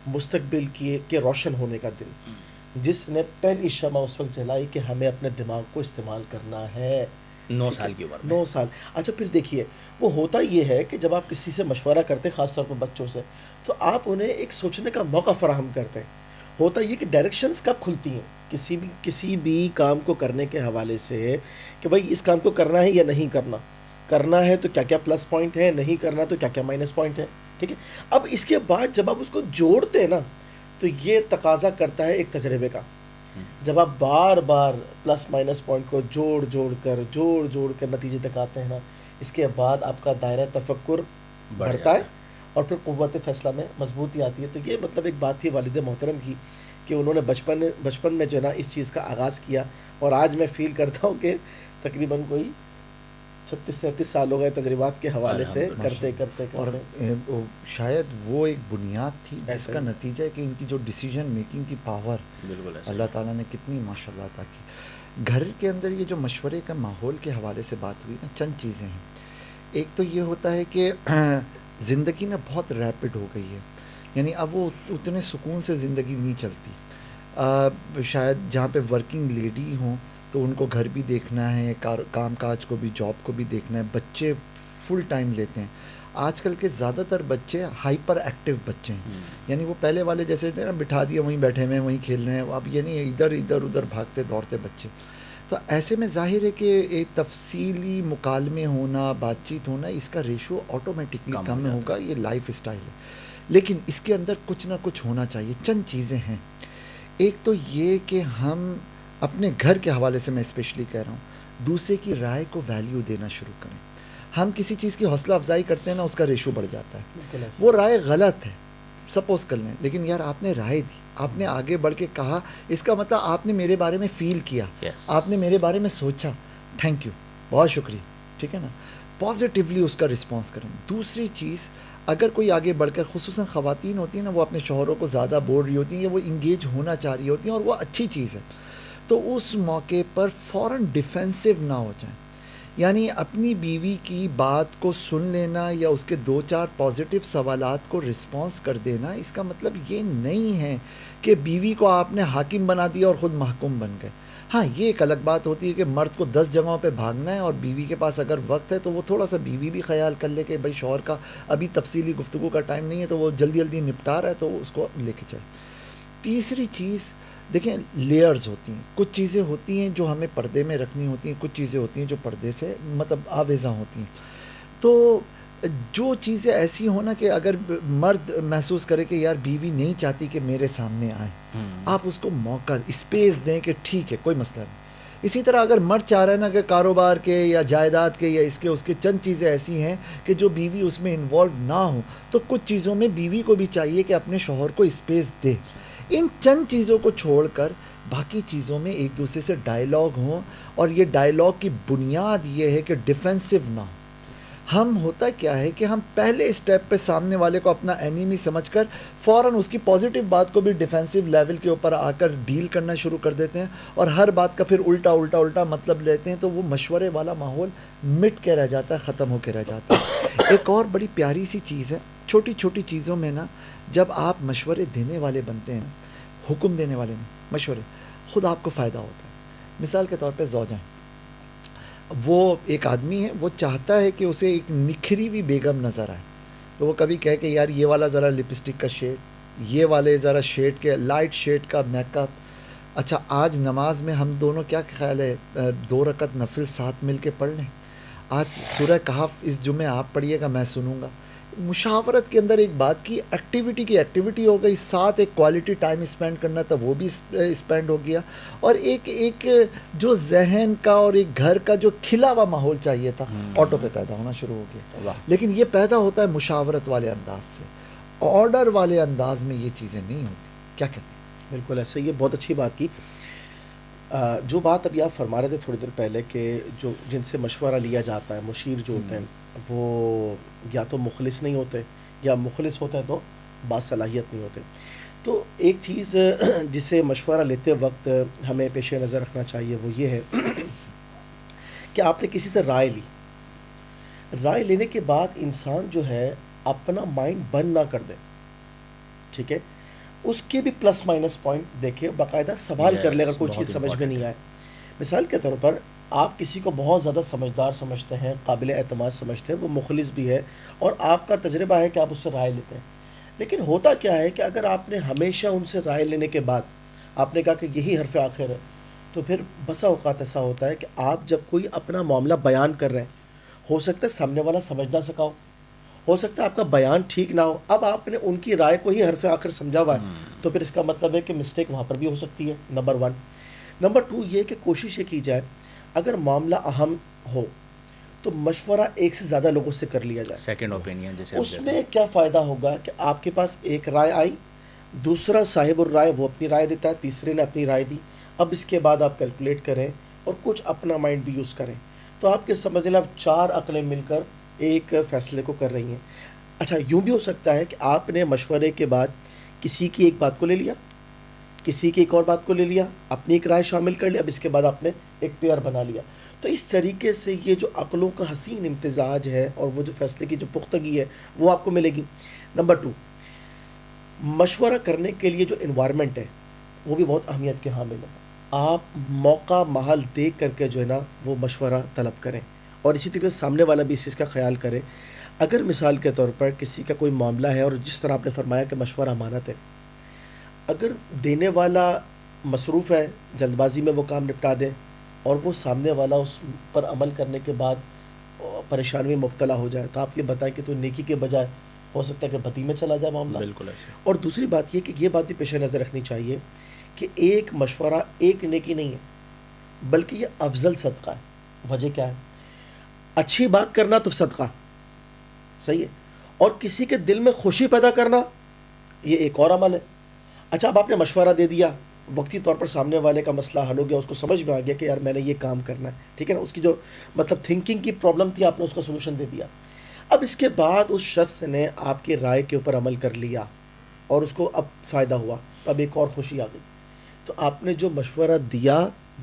مستقبل کے روشن ہونے کا دن, جس نے پہلی شمع اس وقت جلائی کہ ہمیں اپنے دماغ کو استعمال کرنا ہے. 9 سال کی عمر میں. 9 سال. اچھا پھر دیکھیے, وہ ہوتا یہ ہے کہ جب آپ کسی سے مشورہ کرتے, خاص طور پر بچوں سے, تو آپ انہیں ایک سوچنے کا موقع فراہم کرتے ہیں. ہوتا یہ کہ ڈائریکشنز کب کھلتی ہیں کسی بھی کام کو کرنے کے حوالے سے کہ بھائی اس کام کو کرنا ہے یا نہیں کرنا, کرنا ہے تو کیا کیا پلس پوائنٹ ہے, نہیں کرنا تو کیا کیا مائنس پوائنٹ ہے. ٹھیک ہے, اب اس کے بعد جب آپ اس کو جوڑتے ہیں نا تو یہ تقاضا کرتا ہے ایک تجربے کا. جب آپ بار بار پلس مائنس پوائنٹ کو جوڑ کر نتیجے تک آتے ہیں نا, اس کے بعد آپ کا دائرہ تفکر بڑھتا ہے اور پھر قوت فیصلہ میں مضبوطی آتی ہے. تو یہ مطلب ایک بات تھی والد محترم کی کہ انہوں نے بچپن میں جو ہے نا اس چیز کا آغاز کیا, اور آج میں فیل کرتا ہوں کہ تقریباً کوئی 36-37 سال ہو گئے تجربات کے حوالے سے کرتے. اور شاید وہ ایک بنیاد تھی جس کا نتیجہ ہے کہ ان کی جو ڈیسیجن میکنگ کی پاور اللہ تعالیٰ نے کتنی ماشاء اللہ عطا کی. گھر کے اندر یہ جو مشورے کا ماحول کے حوالے سے بات ہوئی نا, چند چیزیں ہیں. ایک تو یہ ہوتا ہے کہ زندگی نا بہت ریپڈ ہو گئی ہے, یعنی اب وہ اتنے سکون سے زندگی نہیں چلتی. شاید جہاں پہ ورکنگ لیڈی ہوں تو ان کو گھر بھی دیکھنا ہے, کام کاج کو بھی, جاب کو بھی دیکھنا ہے, بچے فل ٹائم لیتے ہیں. آج کل کے زیادہ تر بچے ہائپر ایکٹیو بچے ہیں, یعنی وہ پہلے والے جیسے تھے نا, بٹھا دیا وہیں بیٹھے ہوئے ہیں, وہیں کھیل رہے ہیں. اب یہ نہیں, ادھر ادھر بھاگتے دوڑتے بچے. تو ایسے میں ظاہر ہے کہ ایک تفصیلی مکالمے ہونا، بات چیت ہونا، اس کا ریشو آٹومیٹکلی کم ہوگا. یہ لائف اسٹائل ہے، لیکن اس کے اندر کچھ نہ کچھ ہونا چاہیے. چند چیزیں ہیں. ایک تو یہ کہ ہم اپنے گھر کے حوالے سے میں اسپیشلی کہہ رہا ہوں، دوسرے کی رائے کو ویلیو دینا شروع کریں. ہم کسی چیز کی حوصلہ افزائی کرتے ہیں نا، اس کا ریشو بڑھ جاتا ہے. وہ رائے غلط ہے سپوز کر لیں، لیکن یار آپ نے رائے دی، آپ نے آگے بڑھ کے کہا، اس کا مطلب آپ نے میرے بارے میں فیل کیا، آپ نے میرے بارے میں سوچا. تھینک یو، بہت شکریہ. ٹھیک ہے نا، پازیٹیولی اس کا رسپانس کریں. دوسری چیز، اگر کوئی آگے بڑھ کر، خصوصاً خواتین ہوتی ہیں نا، وہ اپنے شوہروں کو زیادہ بول رہی ہوتی ہیں یا وہ انگیج ہونا چاہ رہی ہوتی ہیں اور وہ اچھی چیز ہے، تو اس موقع پر فوراً ڈیفینسو نہ ہو جائیں. یعنی اپنی بیوی کی بات کو سن لینا یا اس کے 2-4 پازیٹیو سوالات کو رسپانس کر دینا، اس کا مطلب یہ نہیں ہے کہ بیوی کو آپ نے حاکم بنا دیا اور خود محکوم بن گئے. ہاں، یہ ایک الگ بات ہوتی ہے کہ مرد کو 10 جگہوں پہ بھاگنا ہے اور بیوی کے پاس اگر وقت ہے تو وہ تھوڑا سا بیوی بھی خیال کر لے کہ بھائی شوہر کا ابھی تفصیلی گفتگو کا ٹائم نہیں ہے، تو وہ جلدی جلدی نپٹا رہا ہے تو اس کو لے کے چلے. تیسری چیز دیکھیں، لیئرز ہوتی ہیں. کچھ چیزیں ہوتی ہیں جو ہمیں پردے میں رکھنی ہوتی ہیں، کچھ چیزیں ہوتی ہیں جو پردے سے مطلب آویزاں ہوتی ہیں. تو جو چیزیں ایسی ہوں نا کہ اگر مرد محسوس کرے کہ یار بیوی نہیں چاہتی کہ میرے سامنے آئے، آپ اس کو موقع اسپیس دیں کہ ٹھیک ہے کوئی مسئلہ نہیں. اسی طرح اگر مرد چاہ رہا ہے نا کہ کاروبار کے یا جائیداد کے یا اس کے چند چیزیں ایسی ہیں کہ جو بیوی اس میں انوالو نہ ہو، تو کچھ چیزوں میں بیوی کو بھی چاہیے کہ اپنے شوہر کو اسپیس دے. ان چند چیزوں کو چھوڑ کر باقی چیزوں میں ایک دوسرے سے ڈائیلاگ ہوں، اور یہ ڈائیلاگ کی بنیاد یہ ہے کہ ڈیفینسو نہ ہو. ہم ہوتا کیا ہے کہ ہم پہلے اسٹیپ پہ سامنے والے کو اپنا اینیمی سمجھ کر فوراً اس کی پازیٹیو بات کو بھی ڈیفینسو لیول کے اوپر آ کر ڈیل کرنا شروع کر دیتے ہیں، اور ہر بات کا پھر الٹا مطلب لیتے ہیں، تو وہ مشورے والا ماحول مٹ کے رہ جاتا ہے، ختم ہو کے رہ جاتا ہے. ایک اور بڑی پیاری سی چیز ہے، چھوٹی چھوٹی چیزوں میں نا جب آپ مشورے دینے والے بنتے ہیں، حکم دینے والے نہیں، مشورے، خود آپ کو فائدہ ہوتا ہے. مثال کے طور پہ زوجہ، وہ ایک آدمی ہے، وہ چاہتا ہے کہ اسے ایک نکھری ہوئی بیگم نظر آئے، تو وہ کبھی کہے کہ یار یہ والا ذرا لپسٹک کا شیڈ، یہ والے ذرا شیڈ کے لائٹ شیڈ کا میک اپ. اچھا آج نماز میں ہم دونوں کیا خیال ہے 2 رکعت نفل ساتھ مل کے پڑھ لیں، آج سورہ کہف اس جمعے آپ پڑھیے گا میں سنوں گا. مشاورت کے اندر ایک بات کی ایکٹیویٹی ہو گئی، ساتھ ایک کوالٹی ٹائم اسپینڈ کرنا تھا وہ بھی اسپینڈ ہو گیا، اور ایک جو ذہن کا اور ایک گھر کا جو کھلا ہوا ماحول چاہیے تھا آٹو پہ پیدا ہونا شروع ہو گیا. لیکن یہ پیدا ہوتا ہے مشاورت والے انداز سے، آرڈر والے انداز میں یہ چیزیں نہیں ہوتی. کیا کہتے ہیں؟ بالکل ایسا، یہ بہت اچھی بات کی. جو بات ابھی آپ فرما رہے تھے تھوڑی دیر پہلے کہ جو جن سے مشورہ لیا جاتا ہے، مشیر جو ہوتے ہیں، وہ یا تو مخلص نہیں ہوتے، یا مخلص ہوتے ہیں تو باصلاحیت نہیں ہوتے. تو ایک چیز جسے مشورہ لیتے وقت ہمیں پیش نظر رکھنا چاہیے وہ یہ ہے کہ آپ نے کسی سے رائے لی، رائے لینے کے بعد انسان جو ہے اپنا مائنڈ بند نہ کر دے. ٹھیک ہے، اس کے بھی پلس مائنس پوائنٹ دیکھے، باقاعدہ سوال کر لے اگر کوئی چیز سمجھ میں نہیں آئے. مثال کے طور پر آپ کسی کو بہت زیادہ سمجھدار سمجھتے ہیں، قابل اعتماد سمجھتے ہیں، وہ مخلص بھی ہے اور آپ کا تجربہ ہے کہ آپ اس سے رائے لیتے ہیں. لیکن ہوتا کیا ہے کہ اگر آپ نے ہمیشہ ان سے رائے لینے کے بعد آپ نے کہا کہ یہی حرف آخر ہے، تو پھر بسا اوقات ایسا ہوتا ہے کہ آپ جب کوئی اپنا معاملہ بیان کر رہے ہیں، ہو سکتا ہے سامنے والا سمجھ نہ سکا ہو سکتا ہے آپ کا بیان ٹھیک نہ ہو، اب آپ نے ان کی رائے کو ہی حرف آخر سمجھا ہوا ہے، تو پھر اس کا مطلب ہے کہ مسٹیک وہاں پر بھی ہو سکتی ہے. نمبر 1. نمبر 2 یہ کہ کوشش یہ کی جائے اگر معاملہ اہم ہو تو مشورہ ایک سے زیادہ لوگوں سے کر لیا جائے. سیکنڈ اوپینین جیسے اس میں کیا فائدہ ہوگا کہ آپ کے پاس ایک رائے آئی، دوسرا صاحب الرائے وہ اپنی رائے دیتا ہے، تیسرے نے اپنی رائے دی. اب اس کے بعد آپ کیلکولیٹ کریں اور کچھ اپنا مائنڈ بھی یوز کریں، تو آپ کے سمجھ لیں اب 4 عقلیں مل کر ایک فیصلے کو کر رہی ہیں. اچھا یوں بھی ہو سکتا ہے کہ آپ نے مشورے کے بعد کسی کی ایک بات کو لے لیا، کسی کی ایک اور بات کو لے لیا، اپنی ایک رائے شامل کر لی، اب اس کے بعد آپ نے ایک پیئر بنا لیا. تو اس طریقے سے یہ جو عقلوں کا حسین امتزاج ہے اور وہ جو فیصلے کی جو پختگی ہے وہ آپ کو ملے گی. نمبر 2، مشورہ کرنے کے لیے جو انوائرمنٹ ہے وہ بھی بہت اہمیت کے حامل ہے. آپ موقع محل دیکھ کر کے جو ہے نا وہ مشورہ طلب کریں، اور اسی طریقے سے سامنے والا بھی اس چیز کا خیال کرے. اگر مثال کے طور پر کسی کا کوئی معاملہ ہے اور جس طرح آپ نے فرمایا کہ مشورہ امانت ہے، اگر دینے والا مصروف ہے، جلد بازی میں وہ کام نپٹا دے، اور وہ سامنے والا اس پر عمل کرنے کے بعد پریشانی میں مبتلا ہو جائے، تو آپ یہ بتائیں کہ تو نیکی کے بجائے ہو سکتا ہے کہ بدی میں چلا جائے معاملہ. بالکل ایسے. اور دوسری بات یہ کہ یہ بات بھی پیش نظر رکھنی چاہیے کہ ایک مشورہ ایک نیکی نہیں ہے، بلکہ یہ افضل صدقہ ہے. وجہ کیا ہے؟ اچھی بات کرنا تو صدقہ صحیح ہے، اور کسی کے دل میں خوشی پیدا کرنا یہ ایک اور عمل ہے. اچھا اب آپ نے مشورہ دے دیا، وقتی طور پر سامنے والے کا مسئلہ حل ہو گیا، اس کو سمجھ میں آ گیا کہ یار میں نے یہ کام کرنا ہے، ٹھیک ہے نا، اس کی جو مطلب تھنکنگ کی پرابلم تھی آپ نے اس کا سولوشن دے دیا. اب اس کے بعد اس شخص نے آپ کی رائے کے اوپر عمل کر لیا اور اس کو اب فائدہ ہوا، اب ایک اور خوشی آ گئی. تو آپ نے جو مشورہ دیا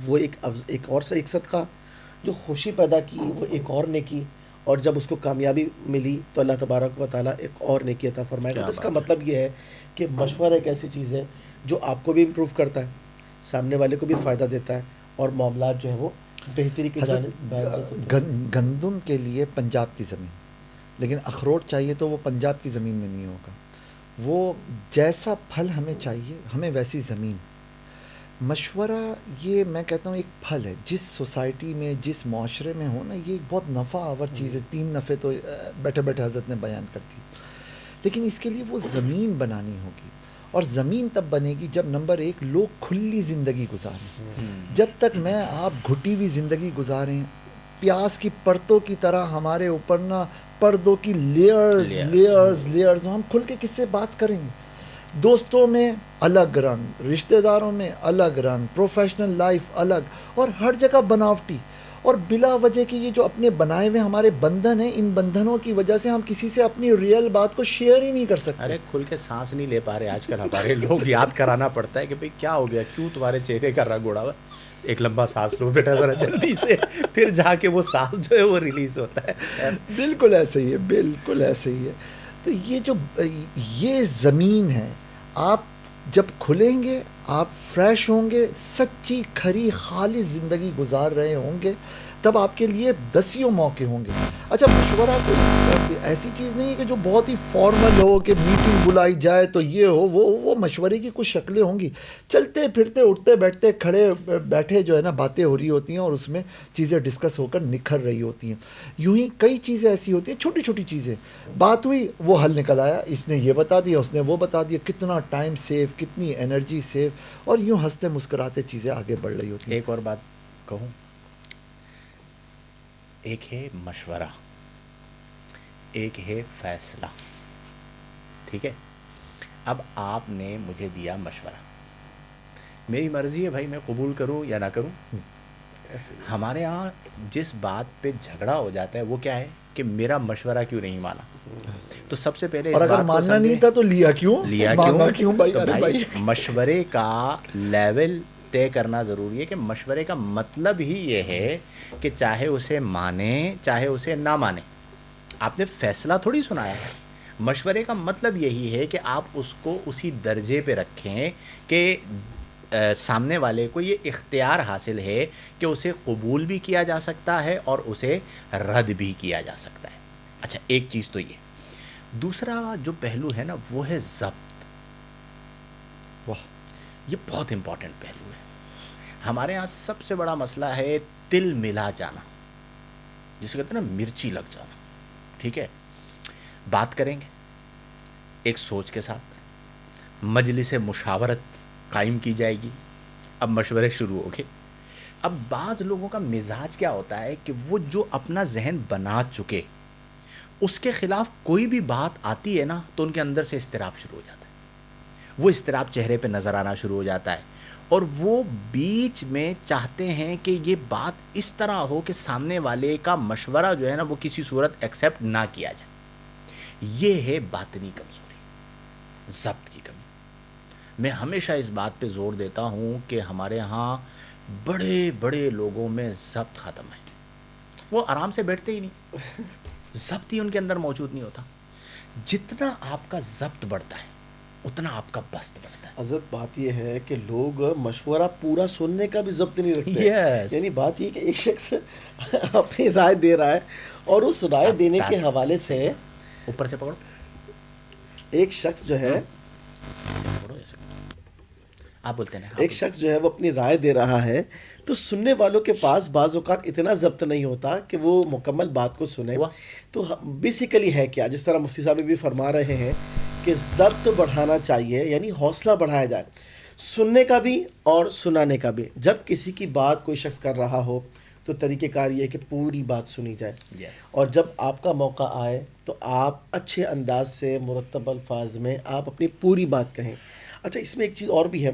وہ ایک اور سے ایک صدقہ، جو خوشی پیدا کی وہ ایک اور نیکی، اور جب اس کو کامیابی ملی تو اللہ تبارک و تعالیٰ ایک اور نیکی عطا فرمائے گا. اس کا مطلب یہ ہے کہ مشورہ ایک ایسی چیز ہے جو آپ کو بھی امپروو کرتا ہے، سامنے والے کو بھی فائدہ دیتا ہے، اور معاملات جو ہے وہ بہتری کی جانب گندم کے لیے پنجاب کی زمین، لیکن اخروٹ چاہیے تو وہ پنجاب کی زمین میں نہیں ہوگا. وہ جیسا پھل ہمیں چاہیے ہمیں ویسی زمین. مشورہ یہ میں کہتا ہوں ایک پھل ہے، جس سوسائٹی میں جس معاشرے میں ہو نا، یہ ایک بہت نفع آور چیز ہے. 3 نفع تو بیٹھے بیٹھے حضرت نے بیان کر دی، لیکن اس کے لیے وہ زمین بنانی ہوگی. اور زمین تب بنے گی جب نمبر 1 لوگ کھلی زندگی گزاریں. جب تک میں آپ گھٹی ہوئی زندگی گزاریں، پیاز کی پرتوں کی طرح ہمارے اوپر نا پردوں کی لیئرز ہم کھل کے کس سے بات کریں گے؟ دوستوں میں الگ رنگ، رشتہ داروں میں الگ رنگ، پروفیشنل لائف الگ، اور ہر جگہ بناوٹی. اور بلا وجہ کی یہ جو اپنے بنائے ہوئے ہمارے بندھن ہیں، ان بندھنوں کی وجہ سے ہم کسی سے اپنی ریئل بات کو شیئر ہی نہیں کر سکتے. ارے کھل کے سانس نہیں لے پا رہے آج کل ہمارے لوگ. یاد کرانا پڑتا ہے کہ بھئی کیا ہو گیا، کیوں تمہارے چہرے کا رنگ اڑا ہوا. ایک لمبا سانس لو بیٹا ذرا جلدی سے، پھر جا کے وہ سانس جو ہے وہ ریلیز ہوتا ہے. بالکل ایسے ہی ہے، بالکل ایسے ہی ہے. تو یہ زمین ہے، آپ جب کھلیں گے آپ فریش ہوں گے، سچی کھری خالص زندگی گزار رہے ہوں گے، تب آپ کے لیے دسیوں موقع ہوں گے. اچھا مشورہ کوئی ایسی چیز نہیں ہے کہ جو بہت ہی فارمل ہو کہ میٹنگ بلائی جائے تو یہ ہو وہ مشورے کی کچھ شکلیں ہوں گی. چلتے پھرتے اٹھتے بیٹھتے کھڑے بیٹھے جو ہے نا باتیں ہو رہی ہوتی ہیں، اور اس میں چیزیں ڈسکس ہو کر نکھر رہی ہوتی ہیں. یوں ہی کئی چیزیں ایسی ہوتی ہیں، چھوٹی چھوٹی چیزیں، بات ہوئی وہ حل نکل آیا، اس نے یہ بتا دیا اس نے وہ بتا دیا، کتنا ٹائم سیو، کتنی انرجی سیو، اور یوں ہنستے مسکراتے چیزیں آگے بڑھ رہی ہوتی ہیں. ایک اور بات کہوں، ایک ہے مشورہ، ایک ہے فیصلہ. ٹھیک ہے، اب آپ نے مجھے دیا مشورہ، میری مرضی ہے بھائی میں قبول کروں یا نہ کروں. ہمارے ہاں جس بات پہ جھگڑا ہو جاتا ہے وہ کیا ہے کہ میرا مشورہ کیوں نہیں مانا. تو سب سے پہلے اور اگر ماننا نہیں تھا تو لیا کیوں بھائی. تو بھائی مشورے کا لیول طے کرنا ضروری ہے کہ مشورے کا مطلب ہی یہ ہے کہ چاہے اسے مانے چاہے اسے نہ مانے. آپ نے فیصلہ تھوڑی سنایا ہے. مشورے کا مطلب یہی ہے کہ آپ اس کو اسی درجے پہ رکھیں کہ سامنے والے کو یہ اختیار حاصل ہے کہ اسے قبول بھی کیا جا سکتا ہے اور اسے رد بھی کیا جا سکتا ہے. اچھا ایک چیز تو یہ. دوسرا جو پہلو ہے نا وہ ہے ضبط. واہ، یہ بہت امپورٹنٹ پہلو ہے. ہمارے ہاں سب سے بڑا مسئلہ ہے تل ملا جانا، جسے کہتے ہیں نا مرچی لگ جانا. ٹھیک ہے، بات کریں گے ایک سوچ کے ساتھ، مجلس مشاورت قائم کی جائے گی. اب مشورے شروع ہو گئے. اب بعض لوگوں کا مزاج کیا ہوتا ہے کہ وہ جو اپنا ذہن بنا چکے اس کے خلاف کوئی بھی بات آتی ہے نا تو ان کے اندر سے اضطراب شروع ہو جاتا ہے. وہ اضطراب چہرے پہ نظر آنا شروع ہو جاتا ہے، اور وہ بیچ میں چاہتے ہیں کہ یہ بات اس طرح ہو کہ سامنے والے کا مشورہ جو ہے نا وہ کسی صورت ایکسیپٹ نہ کیا جائے. یہ ہے باطنی کمزوری، ضبط کی کمی. میں ہمیشہ اس بات پہ زور دیتا ہوں کہ ہمارے ہاں بڑے بڑے لوگوں میں ضبط ختم ہے. وہ آرام سے بیٹھتے ہی نہیں، ضبط ہی ان کے اندر موجود نہیں ہوتا. جتنا آپ کا ضبط بڑھتا ہے اتنا آپ کا بست بڑھتا ہے. حضرت بات یہ ہے کہ لوگ مشورہ پورا سننے کا بھی ضبط نہیں رکھتے. Yes. یعنی بات یہ کہ ایک شخص اپنی رائے دے رہا ہے اور اس رائے دینے کے حوالے سے اوپر سے پکڑو، ایک شخص جو ہے ایسے پکڑو، ایسے پکڑو. آپ بولتے ہیں ایک شخص جو ہے وہ اپنی رائے دے رہا ہے تو سننے والوں کے پاس بعض اوقات اتنا ضبط نہیں ہوتا کہ وہ مکمل بات کو سنیں. تو بیسیکلی ہے کیا، جس طرح مفتی صاحب بھی فرما رہے ہیں کہ ضبط بڑھانا چاہیے، یعنی حوصلہ بڑھایا جائے سننے کا بھی اور سنانے کا بھی. جب کسی کی بات کوئی شخص کر رہا ہو تو طریقہ کار یہ ہے کہ پوری بات سنی جائے، اور جب آپ کا موقع آئے تو آپ اچھے انداز سے مرتب الفاظ میں آپ اپنی پوری بات کہیں. اچھا اس میں ایک چیز اور بھی ہے.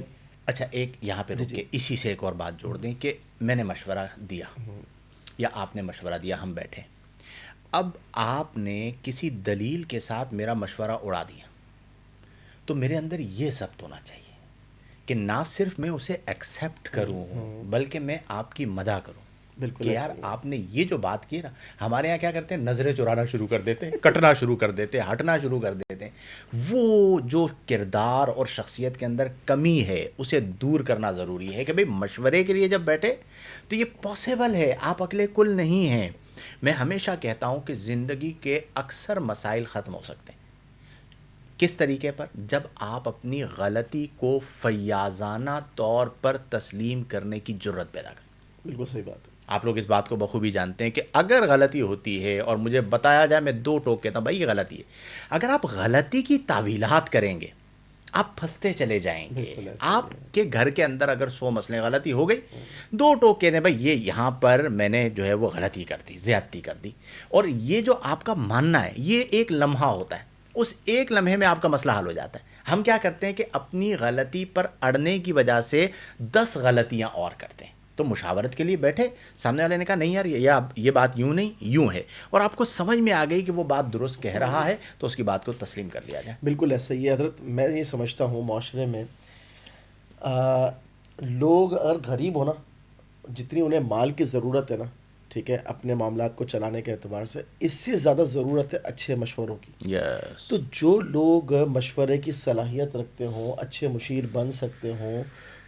اچھا ایک یہاں پہ رک کے اسی سے ایک اور بات جوڑ دیں کہ میں نے مشورہ دیا یا آپ نے مشورہ دیا، ہم بیٹھے، اب آپ نے کسی دلیل کے ساتھ میرا مشورہ اڑا دیا، تو میرے اندر یہ ضبط ہونا چاہیے کہ نہ صرف میں اسے ایکسیپٹ کروں بلکہ میں آپ کی مدح کروں. بالکل کہ یار آپ نے یہ جو بات کی نا، ہمارے یہاں کیا کرتے ہیں، نظریں چرانا شروع کر دیتے ہیں، کٹنا شروع کر دیتے ہیں، ہٹنا شروع کر دیتے ہیں. وہ جو کردار اور شخصیت کے اندر کمی ہے اسے دور کرنا ضروری ہے کہ بھئی مشورے کے لیے جب بیٹھے تو یہ پاسبل ہے، آپ اکیلے کل نہیں ہیں. میں ہمیشہ کہتا ہوں کہ زندگی کے اکثر مسائل ختم ہو سکتے ہیں. کس طریقے پر؟ جب آپ اپنی غلطی کو فیاضانہ طور پر تسلیم کرنے کی جرت پیدا کریں. بالکل صحیح بات ہے. آپ لوگ اس بات کو بخوبی جانتے ہیں کہ اگر غلطی ہوتی ہے اور مجھے بتایا جائے، میں 2 ٹوک کہتا ہوں بھائی یہ غلطی ہے. اگر آپ غلطی کی تعویلات کریں گے آپ پھنستے چلے جائیں گے. آپ کے گھر کے اندر اگر 100 مسئلے غلطی ہو گئی، 2 ٹوک کہتے ہیں بھائی یہ یہاں پر میں نے جو ہے وہ غلطی کر دی، زیادتی کر دی. اور یہ جو آپ کا ماننا ہے یہ ایک لمحہ ہوتا ہے، اس ایک لمحے میں آپ کا مسئلہ حل ہو جاتا ہے. ہم کیا کرتے ہیں کہ اپنی غلطی پر اڑنے کی وجہ سے 10 غلطیاں اور کرتے ہیں. تو مشاورت کے لیے بیٹھے، سامنے والے نے کہا نہیں یار یہ بات یوں نہیں یوں ہے، اور آپ کو سمجھ میں آ گئی کہ وہ بات درست کہہ رہا ہے، تو اس کی بات کو تسلیم کر لیا جائے. بالکل ایسا ہی ہے حضرت. میں یہ سمجھتا ہوں معاشرے میں لوگ اگر غریب ہونا، جتنی انہیں مال کی ضرورت ہے نا، ٹھیک ہے، اپنے معاملات کو چلانے کے اعتبار سے، اس سے زیادہ ضرورت ہے اچھے مشوروں کی. یس. تو جو لوگ مشورے کی صلاحیت رکھتے ہوں، اچھے مشیر بن سکتے ہوں،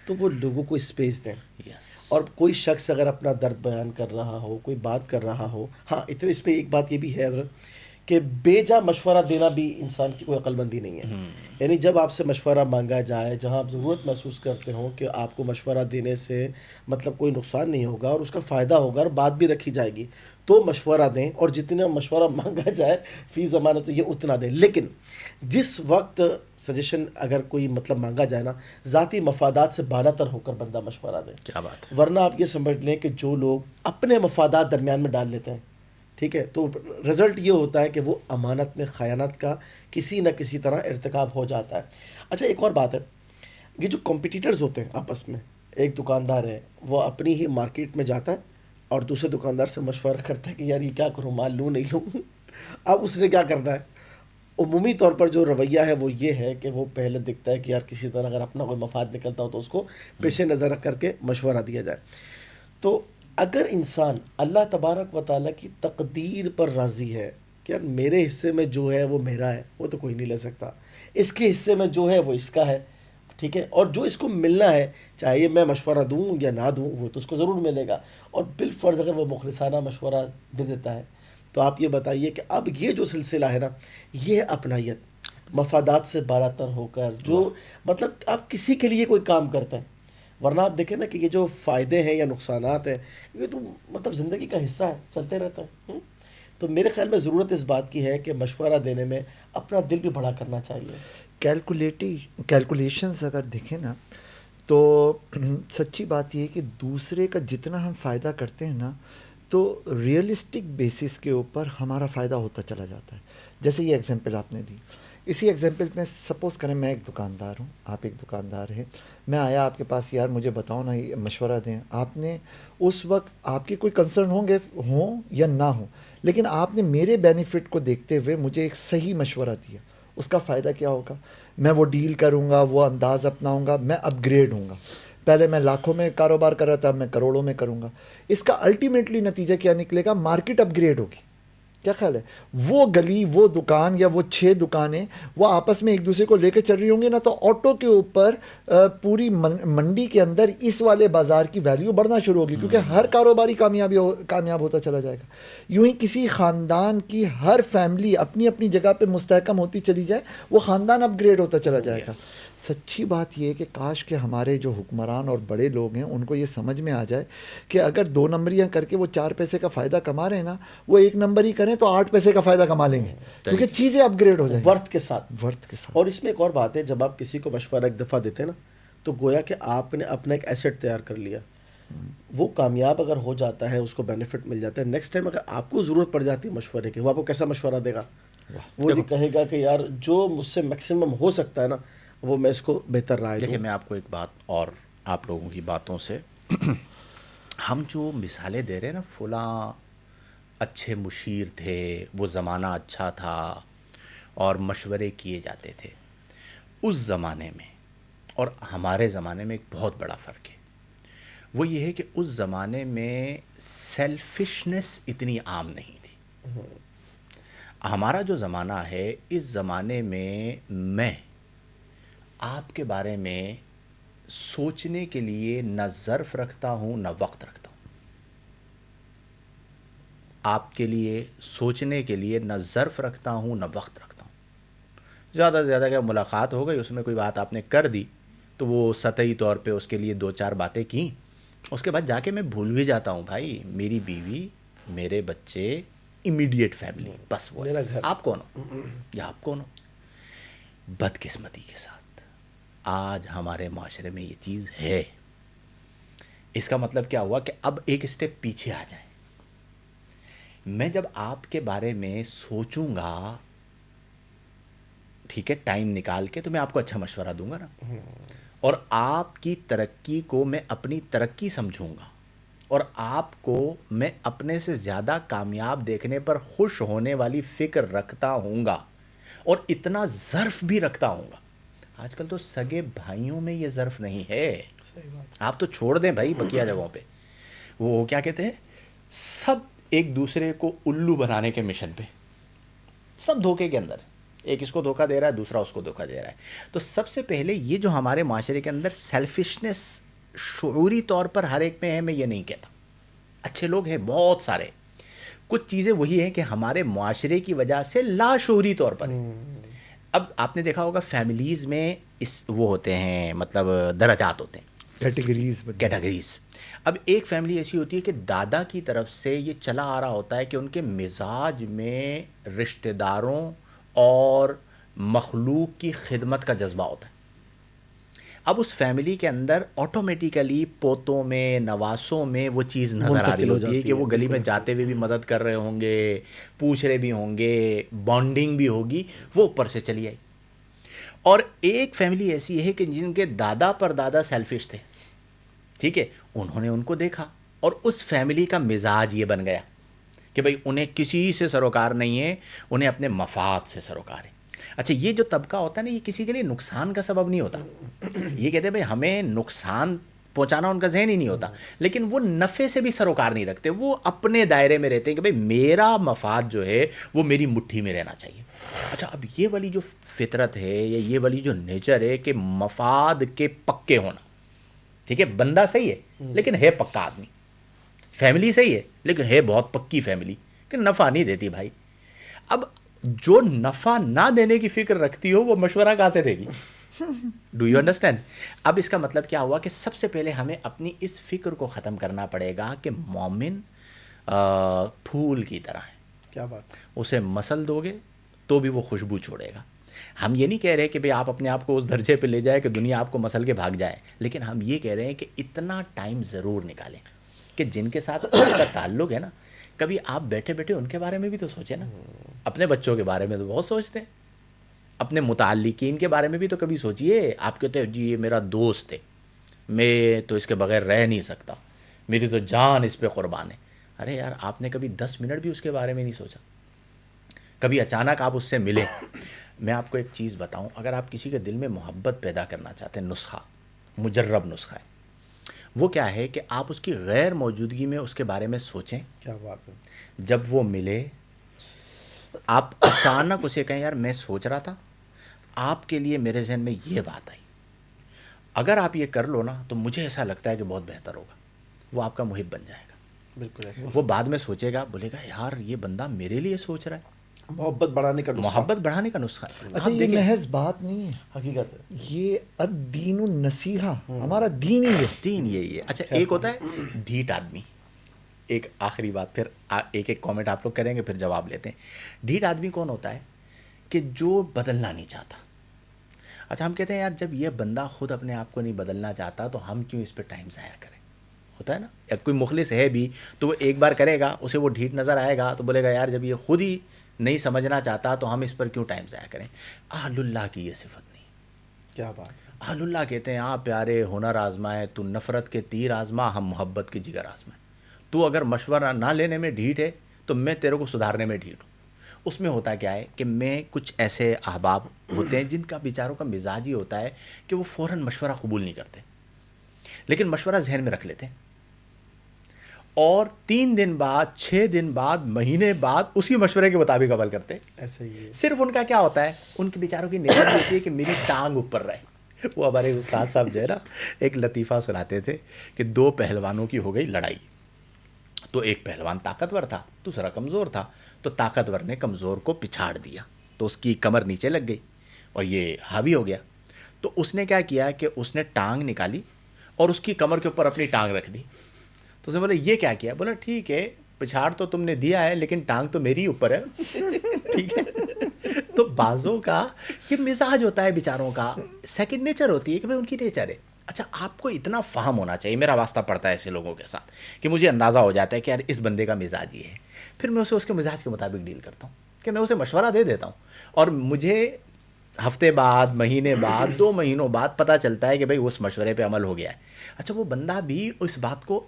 تو وہ لوگوں کو اسپیس دیں. یس. اور کوئی شخص اگر اپنا درد بیان کر رہا ہو، کوئی بات کر رہا ہو، ہاں اتنے اس میں ایک بات یہ بھی ہے حضرت کہ بے جا مشورہ دینا بھی انسان کی کوئی عقل مندی نہیں ہے. یعنی جب آپ سے مشورہ مانگا جائے، جہاں آپ ضرورت محسوس کرتے ہوں کہ آپ کو مشورہ دینے سے مطلب کوئی نقصان نہیں ہوگا اور اس کا فائدہ ہوگا اور بات بھی رکھی جائے گی، تو مشورہ دیں. اور جتنا مشورہ مانگا جائے فی زمانہ تو یہ اتنا دیں. لیکن جس وقت سجیشن اگر کوئی مطلب مانگا جائے نا، ذاتی مفادات سے بالا تر ہو کر بندہ مشورہ دے. کیا بات ہے. ورنہ آپ یہ سمجھ لیں کہ جو لوگ اپنے مفادات درمیان میں ڈال لیتے ہیں، ٹھیک ہے، تو رزلٹ یہ ہوتا ہے کہ وہ امانت میں خیانت کا کسی نہ کسی طرح ارتکاب ہو جاتا ہے. اچھا ایک اور بات ہے، یہ جو کمپٹیٹرز ہوتے ہیں آپس میں، ایک دکاندار ہے وہ اپنی ہی مارکیٹ میں جاتا ہے اور دوسرے دکاندار سے مشورہ کرتا ہے کہ یار یہ کیا کروں، مال لوں نہیں لوں. اب اس نے کیا کرنا ہے؟ عمومی طور پر جو رویہ ہے وہ یہ ہے کہ وہ پہلے دکھتا ہے کہ یار کسی طرح اگر اپنا کوئی مفاد نکلتا ہو تو اس کو پیش نظر رکھ کر کے مشورہ دیا جائے. تو اگر انسان اللہ تبارک و تعالیٰ کی تقدیر پر راضی ہے کہ یار میرے حصے میں جو ہے وہ میرا ہے، وہ تو کوئی نہیں لے سکتا، اس کے حصے میں جو ہے وہ اس کا ہے، ٹھیک ہے، اور جو اس کو ملنا ہے چاہے میں مشورہ دوں یا نہ دوں وہ تو اس کو ضرور ملے گا. اور بالفرض اگر وہ مخلصانہ مشورہ دے دیتا ہے تو آپ یہ بتائیے کہ اب یہ جو سلسلہ ہے نا، یہ اپنائیت مفادات سے بالا تر ہو کر جو مطلب آپ کسی کے لیے کوئی کام کرتے ہیں. ورنہ آپ دیکھیں نا کہ یہ جو فائدے ہیں یا نقصانات ہیں یہ تو مطلب زندگی کا حصہ ہے، چلتے رہتا ہے. تو میرے خیال میں ضرورت اس بات کی ہے کہ مشورہ دینے میں اپنا دل بھی بڑا کرنا چاہیے. کیلکولیشنز اگر دیکھیں نا تو سچی بات یہ ہے کہ دوسرے کا جتنا ہم فائدہ کرتے ہیں نا تو ریئلسٹک بیسس کے اوپر ہمارا فائدہ ہوتا چلا جاتا ہے. جیسے یہ ایگزامپل آپ نے دی، اسی ایگزامپل میں سپوز کریں میں ایک دکاندار ہوں، آپ ایک دکاندار ہیں، میں آیا آپ کے پاس، یار مجھے بتاؤ نا یہ مشورہ دیں. آپ نے اس وقت آپ کے کوئی کنسرن ہوں یا نہ ہوں، لیکن آپ نے میرے بینیفٹ کو دیکھتے ہوئے مجھے ایک صحیح مشورہ دیا. اس کا فائدہ کیا ہوگا؟ میں وہ ڈیل کروں گا، وہ انداز اپناؤں گا، میں اپ گریڈ ہوں گا. پہلے میں لاکھوں میں کاروبار کر رہا تھا، میں کروڑوں میں کروں گا. اس کا الٹیمیٹلی نتیجہ کیا نکلے گا؟ مارکیٹ اپ گریڈ ہوگی. کیا خیال ہے؟ وہ گلی، وہ دکان یا وہ 6 دکانیں وہ آپس میں ایک دوسرے کو لے کے چل رہی ہوں گی نا، تو آٹو کے اوپر پوری منڈی کے اندر اس والے بازار کی ویلیو بڑھنا شروع ہوگی، کیونکہ ہر کاروباری کامیاب ہوتا چلا جائے گا. یوں ہی کسی خاندان کی ہر فیملی اپنی اپنی جگہ پہ مستحکم ہوتی چلی جائے، وہ خاندان اپ گریڈ ہوتا چلا جائے گا. سچی بات یہ ہے کہ کاش کہ ہمارے جو حکمران اور بڑے لوگ ہیں ان کو یہ سمجھ میں آ جائے کہ اگر 2 نمبریاں کر کے وہ 4 پیسے کا فائدہ کما رہے ہیں نا، وہ 1 نمبر ہی کریں تو 8 پیسے کا فائدہ کما لیں گے، کیونکہ چیزیں اپ گریڈ ہو جائیں گی ورتھ کے ساتھ. ورتھ کے ساتھ. اور اس میں ایک اور بات ہے، جب آپ کسی کو مشورہ ایک دفعہ دیتے ہیں نا، تو گویا کہ آپ نے اپنا ایک ایسٹ تیار کر لیا. وہ کامیاب اگر ہو جاتا ہے، اس کو بینیفٹ مل جاتا ہے، نیکسٹ ٹائم اگر آپ کو ضرورت پڑ جاتی ہے مشورے کی، وہ آپ کو کیسا مشورہ دے گا؟ وہ یہ کہے گا کہ یار جو مجھ سے میکسیمم ہو سکتا ہے نا، وہ میں اس کو بہتر رائے دوں. دیکھیں میں آپ کو ایک بات اور آپ لوگوں کی باتوں سے ہم جو مثالیں دے رہے ہیں نا، فلاں اچھے مشیر تھے، وہ زمانہ اچھا تھا اور مشورے کیے جاتے تھے، اس زمانے میں اور ہمارے زمانے میں ایک بہت بڑا فرق ہے. وہ یہ ہے کہ اس زمانے میں سیلفشنس اتنی عام نہیں تھی. ہمارا جو زمانہ ہے، اس زمانے میں میں آپ کے بارے میں سوچنے کے لیے نہ ظرف رکھتا ہوں نہ وقت رکھتا ہوں. آپ کے لیے سوچنے کے لیے نہ ظرف رکھتا ہوں نہ وقت رکھتا ہوں. زیادہ سے زیادہ کہ ملاقات ہو گئی، اس میں کوئی بات آپ نے کر دی تو وہ سطحی طور پہ اس کے لیے 2-4 باتیں کیں، اس کے بعد جا کے میں بھول بھی جاتا ہوں. بھائی میری بیوی، میرے بچے، امیڈیٹ فیملی، بس وہ میرا گھر. آپ کون ہو یا آپ کون ہو؟ بدقسمتی کے ساتھ آج ہمارے معاشرے میں یہ چیز ہے. اس کا مطلب کیا ہوا کہ اب ایک اسٹیپ پیچھے آ جائیں. میں جب آپ کے بارے میں سوچوں گا، ٹھیک ہے، ٹائم نکال کے، تو میں آپ کو اچھا مشورہ دوں گا نا، اور آپ کی ترقی کو میں اپنی ترقی سمجھوں گا، اور آپ کو میں اپنے سے زیادہ کامیاب دیکھنے پر خوش ہونے والی فکر رکھتا ہوں گا، اور اتنا ظرف بھی رکھتا ہوں گا. آج کل تو سگے بھائیوں میں یہ ظرف نہیں ہے. آپ تو چھوڑ دیں بھائی بقیہ جگہوں پہ، وہ کیا کہتے ہیں، سب ایک دوسرے کو الو بنانے کے مشن پہ، سب دھوکے کے اندر. ایک اس کو دھوکہ دے رہا ہے، دوسرا اس کو دھوکہ دے رہا ہے. تو سب سے پہلے یہ جو ہمارے معاشرے کے اندر سیلفشنس شعوری طور پر ہر ایک میں ہے، میں یہ نہیں کہتا، اچھے لوگ ہیں بہت سارے، کچھ چیزیں وہی ہیں کہ ہمارے معاشرے کی وجہ سے لاشعوری طور پر ہیں. اب آپ نے دیکھا ہوگا فیملیز میں وہ ہوتے ہیں، مطلب درجات ہوتے ہیں، کیٹیگریز. اب ایک فیملی ایسی ہوتی ہے کہ دادا کی طرف سے یہ چلا آ رہا ہوتا ہے کہ ان کے مزاج میں رشتہ داروں اور مخلوق کی خدمت کا جذبہ ہوتا ہے. اب اس فیملی کے اندر آٹومیٹیکلی پوتوں میں، نواسوں میں وہ چیز نظر آ رہی ہوتی ہے کہ وہ گلی میں جاتے ہوئے بھی مدد کر رہے ہوں گے، پوچھ رہے بھی ہوں گے، بانڈنگ بھی ہوگی، وہ اوپر سے چلی آئی. اور ایک فیملی ایسی ہے کہ جن کے دادا پر دادا سیلفش تھے، ٹھیک ہے، انہوں نے ان کو دیکھا اور اس فیملی کا مزاج یہ بن گیا کہ بھئی انہیں کسی سے سروکار نہیں ہے، انہیں اپنے مفاد سے سروکار ہے. اچھا، یہ جو طبقہ ہوتا ہے نا، یہ کسی کے لیے نقصان کا سبب نہیں ہوتا. یہ کہتے ہیں بھئی ہمیں نقصان پہنچانا ان کا ذہن ہی نہیں ہوتا، لیکن وہ نفع سے بھی سروکار نہیں رکھتے، وہ اپنے دائرے میں رہتے ہیں کہ بھئی میرا مفاد جو ہے وہ میری مٹھی میں رہنا چاہیے. اچھا، اب یہ والی جو فطرت ہے یا یہ والی جو نیچر ہے کہ مفاد کے پکے ہونا، ٹھیک ہے، بندہ صحیح ہے لیکن ہے پکا آدمی، فیملی صحیح ہے لیکن ہے بہت پکی فیملی کہ نفع نہیں دیتی بھائی. اب جو نفع نہ دینے کی فکر رکھتی ہو وہ مشورہ کہاں سے دے گی؟ Do you understand? اب اس کا مطلب کیا ہوا کہ سب سے پہلے ہمیں اپنی اس فکر کو ختم کرنا پڑے گا کہ مومن پھول کی طرح ہے. کیا بات، اسے مسل دو گے تو بھی وہ خوشبو چھوڑے گا. ہم یہ نہیں کہہ رہے کہ بھئی آپ اپنے آپ کو اس درجے پہ لے جائے کہ دنیا آپ کو مسل کے بھاگ جائے، لیکن ہم یہ کہہ رہے ہیں کہ اتنا ٹائم ضرور نکالیں کہ جن کے ساتھ آپ کا تعلق ہے نا، کبھی آپ بیٹھے بیٹھے ان کے بارے میں بھی تو سوچیں نا. اپنے بچوں کے بارے میں تو بہت سوچتے ہیں، اپنے متعلقین کے بارے میں بھی تو کبھی سوچئے. آپ کہتے ہیں جی یہ میرا دوست ہے، میں تو اس کے بغیر رہ نہیں سکتا، میری تو جان اس پہ قربان ہے. ارے یار، آپ نے کبھی 10 منٹ بھی اس کے بارے میں نہیں سوچا؟ کبھی اچانک آپ اس سے ملیں. میں آپ کو ایک چیز بتاؤں، اگر آپ کسی کے دل میں محبت پیدا کرنا چاہتے ہیں، نسخہ، مجرب نسخہ ہے، وہ کیا ہے کہ آپ اس کی غیر موجودگی میں اس کے بارے میں سوچیں. کیا بات ہے. جب وہ ملے آپ اچانک اسے کہیں یار میں سوچ رہا تھا آپ کے لیے میرے ذہن میں یہ بات آئی، اگر آپ یہ کر لو نا تو مجھے ایسا لگتا ہے کہ بہت بہتر ہوگا، وہ آپ کا محب بن جائے گا. بالکل ایسا. وہ بعد میں سوچے گا، بولے گا یار یہ بندہ میرے لیے سوچ رہا ہے. محبت بڑھانے کا نسخہ. محبت بڑھانے کا نسخہ. اچھا یہ محض بات نہیں ہے، حقیقت ہے. یہ الدین النصیحہ، ہمارا دین ہی ہے. دین یہی ہے. اچھا ایک ہوتا ہے ڈھیٹ آدمی. ایک آخری بات، پھر ایک ایک کامنٹ آپ لوگ کریں گے پھر جواب لیتے ہیں. ڈھیٹ آدمی کون ہوتا ہے؟ کہ جو بدلنا نہیں چاہتا. اچھا ہم کہتے ہیں یار جب یہ بندہ خود اپنے آپ کو نہیں بدلنا چاہتا تو ہم کیوں اس پہ ٹائم ضائع کریں. ہوتا ہے نا، یا کوئی مخلص ہے بھی تو وہ ایک بار کرے گا، اسے وہ ڈھیٹ نظر آئے گا تو بولے گا یار جب یہ خود ہی نہیں سمجھنا چاہتا تو ہم اس پر کیوں ٹائم ضائع کریں. اہل اللہ کی یہ صفت نہیں. کیا بات ہے. اہل اللہ کہتے ہیں ہاں پیارے ہنر آزمائے تو نفرت کے تیر آزما، ہم محبت کی جگر آزمائے. تو اگر مشورہ نہ لینے میں ڈھیٹ ہے تو میں تیرے کو سدھارنے میں ڈھیٹ ہوں. اس میں ہوتا کیا ہے کہ میں کچھ ایسے احباب ہوتے ہیں جن کا بیچاروں کا مزاج یہ ہوتا ہے کہ وہ فوراً مشورہ قبول نہیں کرتے، لیکن مشورہ ذہن میں رکھ لیتے ہیں اور 3 دن بعد 6 دن بعد مہینے بعد اسی مشورے کے مطابق عمل کرتے ہیں. ایسا ہی ہے. صرف ان کا کیا ہوتا ہے، ان کے بیچاروں کی نیت ہوتی ہے کہ میری ٹانگ اوپر رہے. وہ ہمارے استاد صاحب جو ہے نا ایک لطیفہ سناتے تھے کہ 2 پہلوانوں کی ہو گئی لڑائی. تو ایک پہلوان طاقتور تھا، دوسرا کمزور تھا. تو طاقتور نے کمزور کو پچھاڑ دیا تو اس کی کمر نیچے لگ گئی اور یہ حاوی ہو گیا. تو اس نے کیا کیا کہ اس نے ٹانگ نکالی اور اس کی کمر کے اوپر اپنی ٹانگ رکھ دی. تو اس نے بولا یہ کیا کیا؟ بولا ٹھیک ہے پچھاڑ تو تم نے دیا ہے لیکن ٹانگ تو میری اوپر ہے. ٹھیک ہے. تو بعضوں کا یہ مزاج ہوتا ہے بیچاروں کا، سیکنڈ نیچر ہوتی ہے کہ بھائی ان کی نیچر ہے. اچھا آپ کو اتنا فہم ہونا چاہیے، میرا واسطہ پڑتا ہے ایسے لوگوں کے ساتھ کہ مجھے اندازہ ہو جاتا ہے کہ یار اس بندے کا مزاج یہ ہے. پھر میں اسے اس کے مزاج کے مطابق ڈیل کرتا ہوں کہ میں اسے مشورہ دے دیتا ہوں اور مجھے ہفتے بعد مہینے بعد 2 مہینوں بعد پتہ چلتا ہے کہ بھائی اس مشورے پہ عمل ہو گیا ہے. اچھا وہ بندہ بھی اس بات کو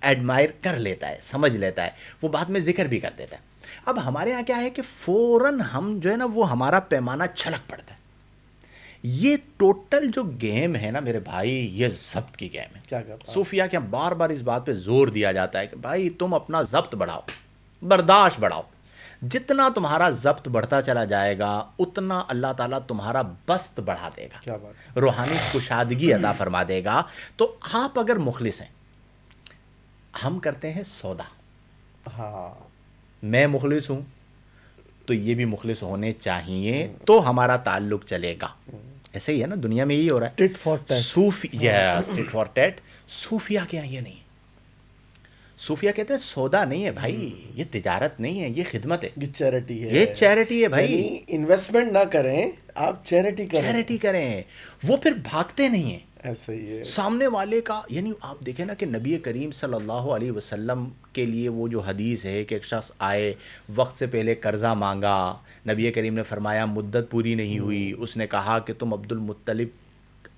ایڈمائر کر لیتا ہے، سمجھ لیتا ہے، وہ بعد میں ذکر بھی کر دیتا ہے. اب ہمارے یہاں کیا ہے کہ فوراً ہم جو ہے نا وہ ہمارا پیمانہ چھلک پڑتا ہے. یہ ٹوٹل جو گیم ہے نا میرے بھائی، یہ ضبط کی گیم ہے. کیا کہتا صوفیہ کے بار بار اس بات پہ زور دیا جاتا ہے کہ بھائی تم اپنا ضبط بڑھاؤ، برداشت بڑھاؤ. جتنا تمہارا ضبط بڑھتا چلا جائے گا اتنا اللہ تعالیٰ تمہارا بست بڑھا دے گا، کیا بات ہے. روحانی کشادگی عطا فرما دے گا. تو آپ اگر مخلص ہیں، ہم کرتے ہیں سودا. ہاں میں مخلص ہوں تو یہ بھی مخلص ہونے چاہیے تو ہمارا تعلق چلے گا. ایسے ہی ہے نا، دنیا میں یہی ہو رہا ہے. Tit for tat. Yes tit for tat. Sofia کے یہاں یہ نہیں. صوفیہ کہتے ہیں سودا نہیں ہے بھائی، یہ تجارت نہیں ہے، یہ خدمت ہے، یہ چیریٹی ہے. یہ چیریٹی ہے بھائی. یعنی انویسٹمنٹ نہ کریں، آپ چیریٹی کریں. چیریٹی کریں. وہ پھر بھاگتے نہیں ہیں ایسا ہی ہے. سامنے والے کا. یعنی آپ دیکھیں نا کہ نبی کریم صلی اللہ علیہ وسلم کے لیے وہ جو حدیث ہے کہ ایک شخص آئے وقت سے پہلے قرضہ مانگا، نبی کریم نے فرمایا مدت پوری نہیں ہوئی. اس نے کہا کہ تم عبد المطلب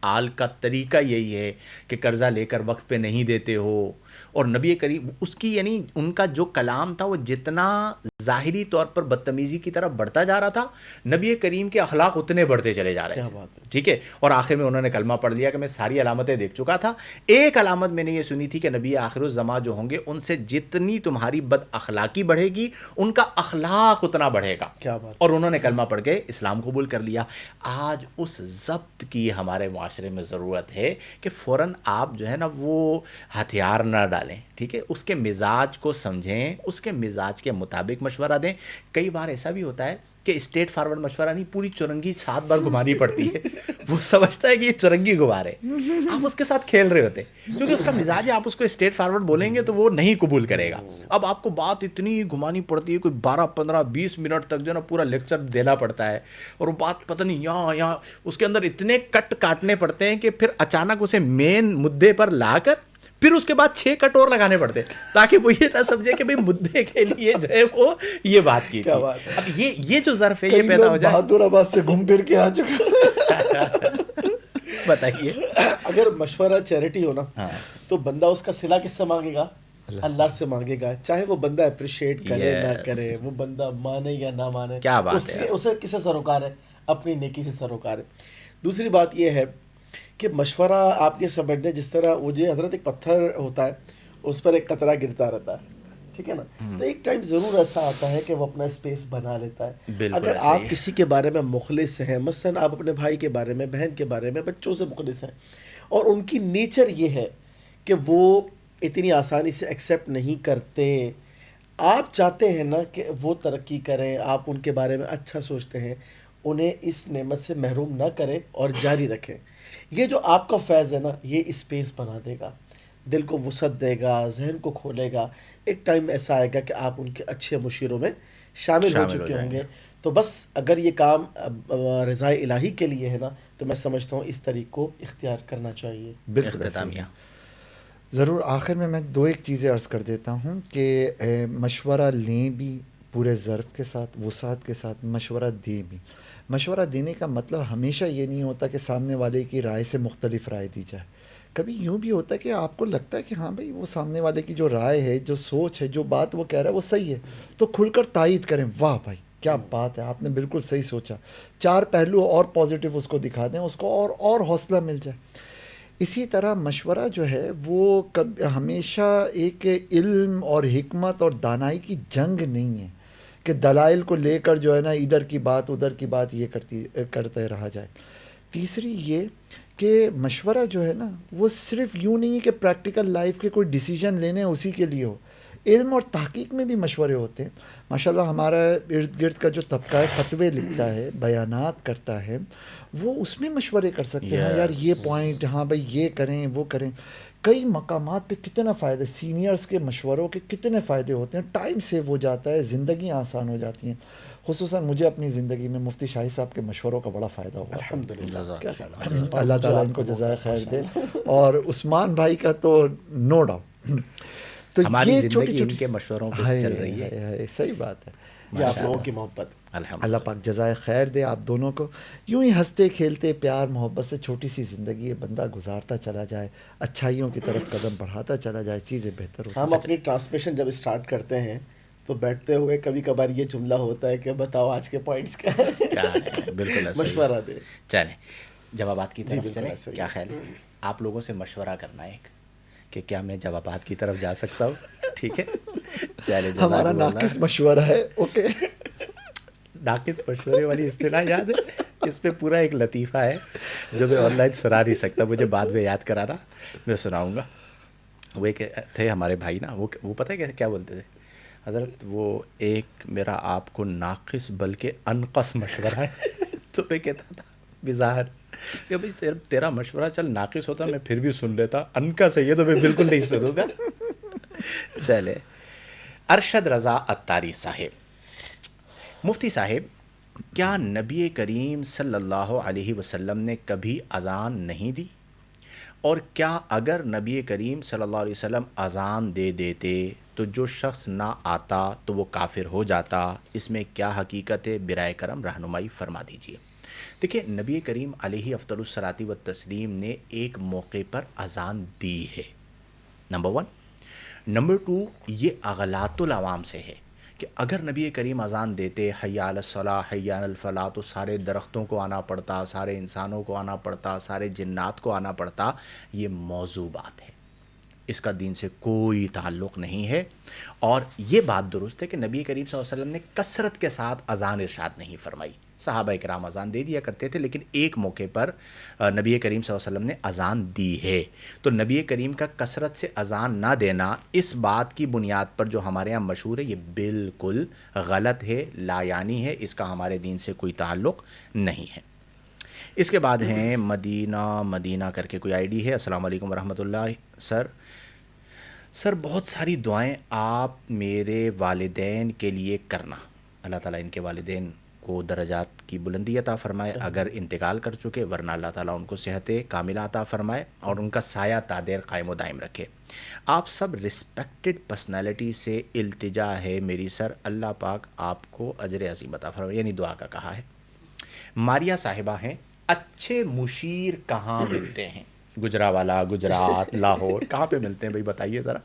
آل کا طریقہ یہی ہے کہ قرضہ لے کر وقت پہ نہیں دیتے ہو. اور نبی کریم اس کی یعنی ان کا جو کلام تھا وہ جتنا ظاہری طور پر بدتمیزی کی طرف بڑھتا جا رہا تھا، نبی کریم کے اخلاق اتنے بڑھتے چلے جا رہے کیا تھے. بات ہے. ٹھیک ہے. اور آخر میں انہوں نے کلمہ پڑھ لیا کہ میں ساری علامتیں دیکھ چکا تھا، ایک علامت میں نے یہ سنی تھی کہ نبی آخر الزماں جو ہوں گے ان سے جتنی تمہاری بد اخلاقی بڑھے گی ان کا اخلاق اتنا بڑھے گا. کیا بات. اور انہوں نے کلمہ پڑھ کے اسلام قبول کر لیا. آج اس ضبط کی ہمارے معاشرے میں ضرورت ہے کہ فوراً آپ جو ہے نا وہ ہتھیار نہ ڈالیں. ٹھیک ہے. اس کے مزاج کو سمجھیں، اس کے مزاج کے مطابق مشورہ دیں. کئی بار ایسا بھی ہوتا ہے کہ اسٹریٹ فارورڈ مشورہ نہیں، پوری چرنگی 7 بار گھمانی پڑتی ہے. وہ سمجھتا ہے کہ یہ چرنگی گھما رہے، آپ اس کے ساتھ کھیل رہے ہوتے کیونکہ اس کا مزاج ہے. آپ اس کو اسٹریٹ فارورڈ بولیں گے تو وہ نہیں قبول کرے گا. اب آپ کو بات اتنی گھمانی پڑتی ہے، کوئی 12 15 20 منٹ تک جو ہے نا پورا لیکچر دینا پڑتا ہے اور وہ بات پتہ نہیں یہاں اس کے اندر اتنے کٹ کاٹنے پڑتے ہیں کہ پھر اچانک اسے مین مدعے پر لا کر پھر اس کے بعد 6 کٹ اور لگانے پڑتے تاکہ وہ یہ نہ سمجھے کہ بھئی مدعے کے لیے جو ہے وہ یہ بات کی تھی. اب یہ جو ظرف ہے یہ پیدا ہو جائے. بہادر آباد سے گھوم پھر کے آ چکا. بتائیے. اگر مشورہ چیریٹی ہو نا تو بندہ اس کا صلہ کس سے مانگے گا؟ اللہ سے مانگے گا. چاہے وہ بندہ اپریشیٹ کرے نہ کرے، وہ بندہ مانے یا نہ مانے، کیا بات ہے. اسے کس سے سروکار ہے؟ اپنی نیکی سے سروکار ہے. دوسری بات یہ ہے کہ مشورہ آپ کے سمجھنے جس طرح وہ جو حضرت ایک پتھر ہوتا ہے اس پر ایک قطرہ گرتا رہتا ہے، ٹھیک ہے نا. تو ایک ٹائم ضرور ایسا آتا ہے کہ وہ اپنا اسپیس بنا لیتا ہے. بالکل اگر ایسا ہی آپ ہے. کسی کے بارے میں مخلص ہیں، مثلا آپ اپنے بھائی کے بارے میں، بہن کے بارے میں، بچوں سے مخلص ہیں، اور ان کی نیچر یہ ہے کہ وہ اتنی آسانی سے ایکسیپٹ نہیں کرتے، آپ چاہتے ہیں نا کہ وہ ترقی کریں، آپ ان کے بارے میں اچھا سوچتے ہیں، انہیں اس نعمت سے محروم نہ کریں اور جاری رکھیں. یہ جو آپ کا فیض ہے نا، یہ اسپیس بنا دے گا، دل کو وسعت دے گا، ذہن کو کھولے گا. ایک ٹائم ایسا آئے گا کہ آپ ان کے اچھے مشیروں میں شامل ہو چکے جائیں ہوں گے. گے. تو بس اگر یہ کام رضا الہی کے لیے ہے نا، تو میں سمجھتا ہوں اس طریق کو اختیار کرنا چاہیے. بالکل ایسے ہی اختتامیہ. ہے. ضرور آخر میں دو ایک چیزیں عرض کر دیتا ہوں کہ مشورہ لیں بھی پورے ظرف کے ساتھ، وسعت کے ساتھ، مشورہ دیں بھی. مشورہ دینے کا مطلب ہمیشہ یہ نہیں ہوتا کہ سامنے والے کی رائے سے مختلف رائے دی جائے. کبھی یوں بھی ہوتا ہے کہ آپ کو لگتا ہے کہ ہاں بھائی وہ سامنے والے کی جو رائے ہے، جو سوچ ہے، جو بات وہ کہہ رہا ہے وہ صحیح ہے، تو کھل کر تائید کریں. واہ بھائی کیا بات ہے، آپ نے بالکل صحیح سوچا. 4 پہلو اور پازیٹیو اس کو دکھا دیں، اس کو اور حوصلہ مل جائے. اسی طرح مشورہ جو ہے وہ ہمیشہ ایک علم اور حکمت اور دانائی کی جنگ نہیں ہے کہ دلائل کو لے کر جو ہے نا ادھر کی بات ادھر کی بات یہ کرتے رہا جائے. تیسری یہ کہ مشورہ جو ہے نا وہ صرف یوں نہیں ہے کہ پریکٹیکل لائف کے کوئی ڈیسیجن لینے اسی کے لیے ہو. علم اور تحقیق میں بھی مشورے ہوتے ہیں. ماشاءاللہ ہمارا ارد گرد کا جو طبقہ ہے فتوے لکھتا ہے، بیانات کرتا ہے، وہ اس میں مشورے کر سکتے ہیں. ہاں یار یہ پوائنٹ، ہاں بھائی یہ کریں وہ کریں. کئی مقامات پہ کتنا فائدہ، سینئرز کے مشوروں کے کتنے فائدے ہوتے ہیں. ٹائم سیو ہو جاتا ہے، زندگیاں آسان ہو جاتی ہیں. خصوصاً مجھے اپنی زندگی میں مفتی شاہی صاحب کے مشوروں کا بڑا فائدہ ہوا. الحمدللہ. اللہ تعالیٰ ان کو جزائے خیر دے. اور عثمان بھائی کا تو نو ڈاؤٹ. تو ہماری یہ زندگی چھوٹی ان چھوٹی کے مشوروں پہ چل رہی ہے. صحیح بات ہے. یہ آپ لوگوں کی محبت. اللہ پاک جزائے خیر دے آپ دونوں کو. یوں ہی ہنستے کھیلتے پیار محبت سے چھوٹی سی زندگی بندہ گزارتا چلا جائے، اچھائیوں کی طرف قدم بڑھاتا چلا جائے، چیزیں بہتر ہوتی. ہم اپنی ٹرانسمیشن جب اسٹارٹ کرتے ہیں تو بیٹھتے ہوئے کبھی کبھار یہ جملہ ہوتا ہے کہ بتاؤ آج کے پوائنٹس کیا ہے. بالکل مشورہ دے. چلیں جوابات کی طرف چلیں. ایسا ہی کیا خیال ہے؟ آپ لوگوں سے مشورہ کرنا ہے کہ کیا میں جوابات کی طرف جا سکتا ہوں؟ ٹھیک ہے چلے. ہمارا ناقص مشورہ ہے. اوکے. ناقص مشورے والی اصطلاح یاد ہے؟ اس پہ پورا ایک لطیفہ ہے جو میں آن لائن سنا نہیں سکتا، مجھے بعد میں یاد کرانا، میں سناؤں گا. وہ ایک تھے ہمارے بھائی نا، وہ پتہ ہے کیا بولتے تھے؟ حضرت وہ ایک میرا آپ کو ناقص بلکہ انقص مشورہ ہے. تو میں کہتا تھا بظاہر کہ بھائی تیرا مشورہ چل ناقص ہوتا میں پھر بھی سن لیتا، انقص ہے یہ تو میں بالکل نہیں سنوں گا. چلے. ارشد رضا اتاری صاحب. مفتی صاحب، کیا نبی کریم صلی اللہ علیہ وسلم نے کبھی اذان نہیں دی؟ اور کیا اگر نبی کریم صلی اللہ علیہ وسلم اذان دے دیتے تو جو شخص نہ آتا تو وہ کافر ہو جاتا؟ اس میں کیا حقیقت ہے؟ برائے کرم رہنمائی فرما دیجیے. دیکھیں، نبی کریم علیہ افضل الصلاۃ والتسلیم نے ایک موقع پر اذان دی ہے، نمبر 1. نمبر 2، یہ اغلاط العوام سے ہے کہ اگر نبی کریم اذان دیتے حی علی الصلاۃ حی علی الفلاح تو سارے درختوں کو آنا پڑتا، سارے انسانوں کو آنا پڑتا، سارے جنات کو آنا پڑتا. یہ موضوع بات ہے، اس کا دین سے کوئی تعلق نہیں ہے. اور یہ بات درست ہے کہ نبی کریم صلی اللہ علیہ وسلم نے کثرت کے ساتھ اذان ارشاد نہیں فرمائی. صحابہ کرام اذان دے دیا کرتے تھے، لیکن ایک موقع پر نبی کریم صلی اللہ علیہ وسلم نے اذان دی ہے. تو نبی کریم کا کثرت سے اذان نہ دینا اس بات کی بنیاد پر جو ہمارے یہاں مشہور ہے، یہ بالکل غلط ہے، لا یعنی ہے، اس کا ہمارے دین سے کوئی تعلق نہیں ہے. اس کے بعد ہیں مدینہ کر کے کوئی آئی ڈی ہے. السلام علیکم ورحمۃ اللہ. سر بہت ساری دعائیں آپ میرے والدین کے لیے کرنا. اللہ تعالیٰ ان کے والدین کو درجات کی بلندی عطا فرمائے اگر انتقال کر چکے، ورنہ اللہ تعالیٰ ان کو صحت کاملہ عطا فرمائے اور ان کا سایہ تا دیر قائم و دائم رکھے. آپ سب رسپیکٹڈ پرسنالٹی سے التجا ہے میری سر، اللہ پاک آپ کو اجر عظیم عطا فرمائے. یعنی دعا کا کہا ہے. ماریا صاحبہ ہیں، اچھے مشیر کہاں ملتے ہیں؟ گجراوالا، گجرات، لاہور، کہاں پہ ملتے ہیں بھائی بتائیے ذرا.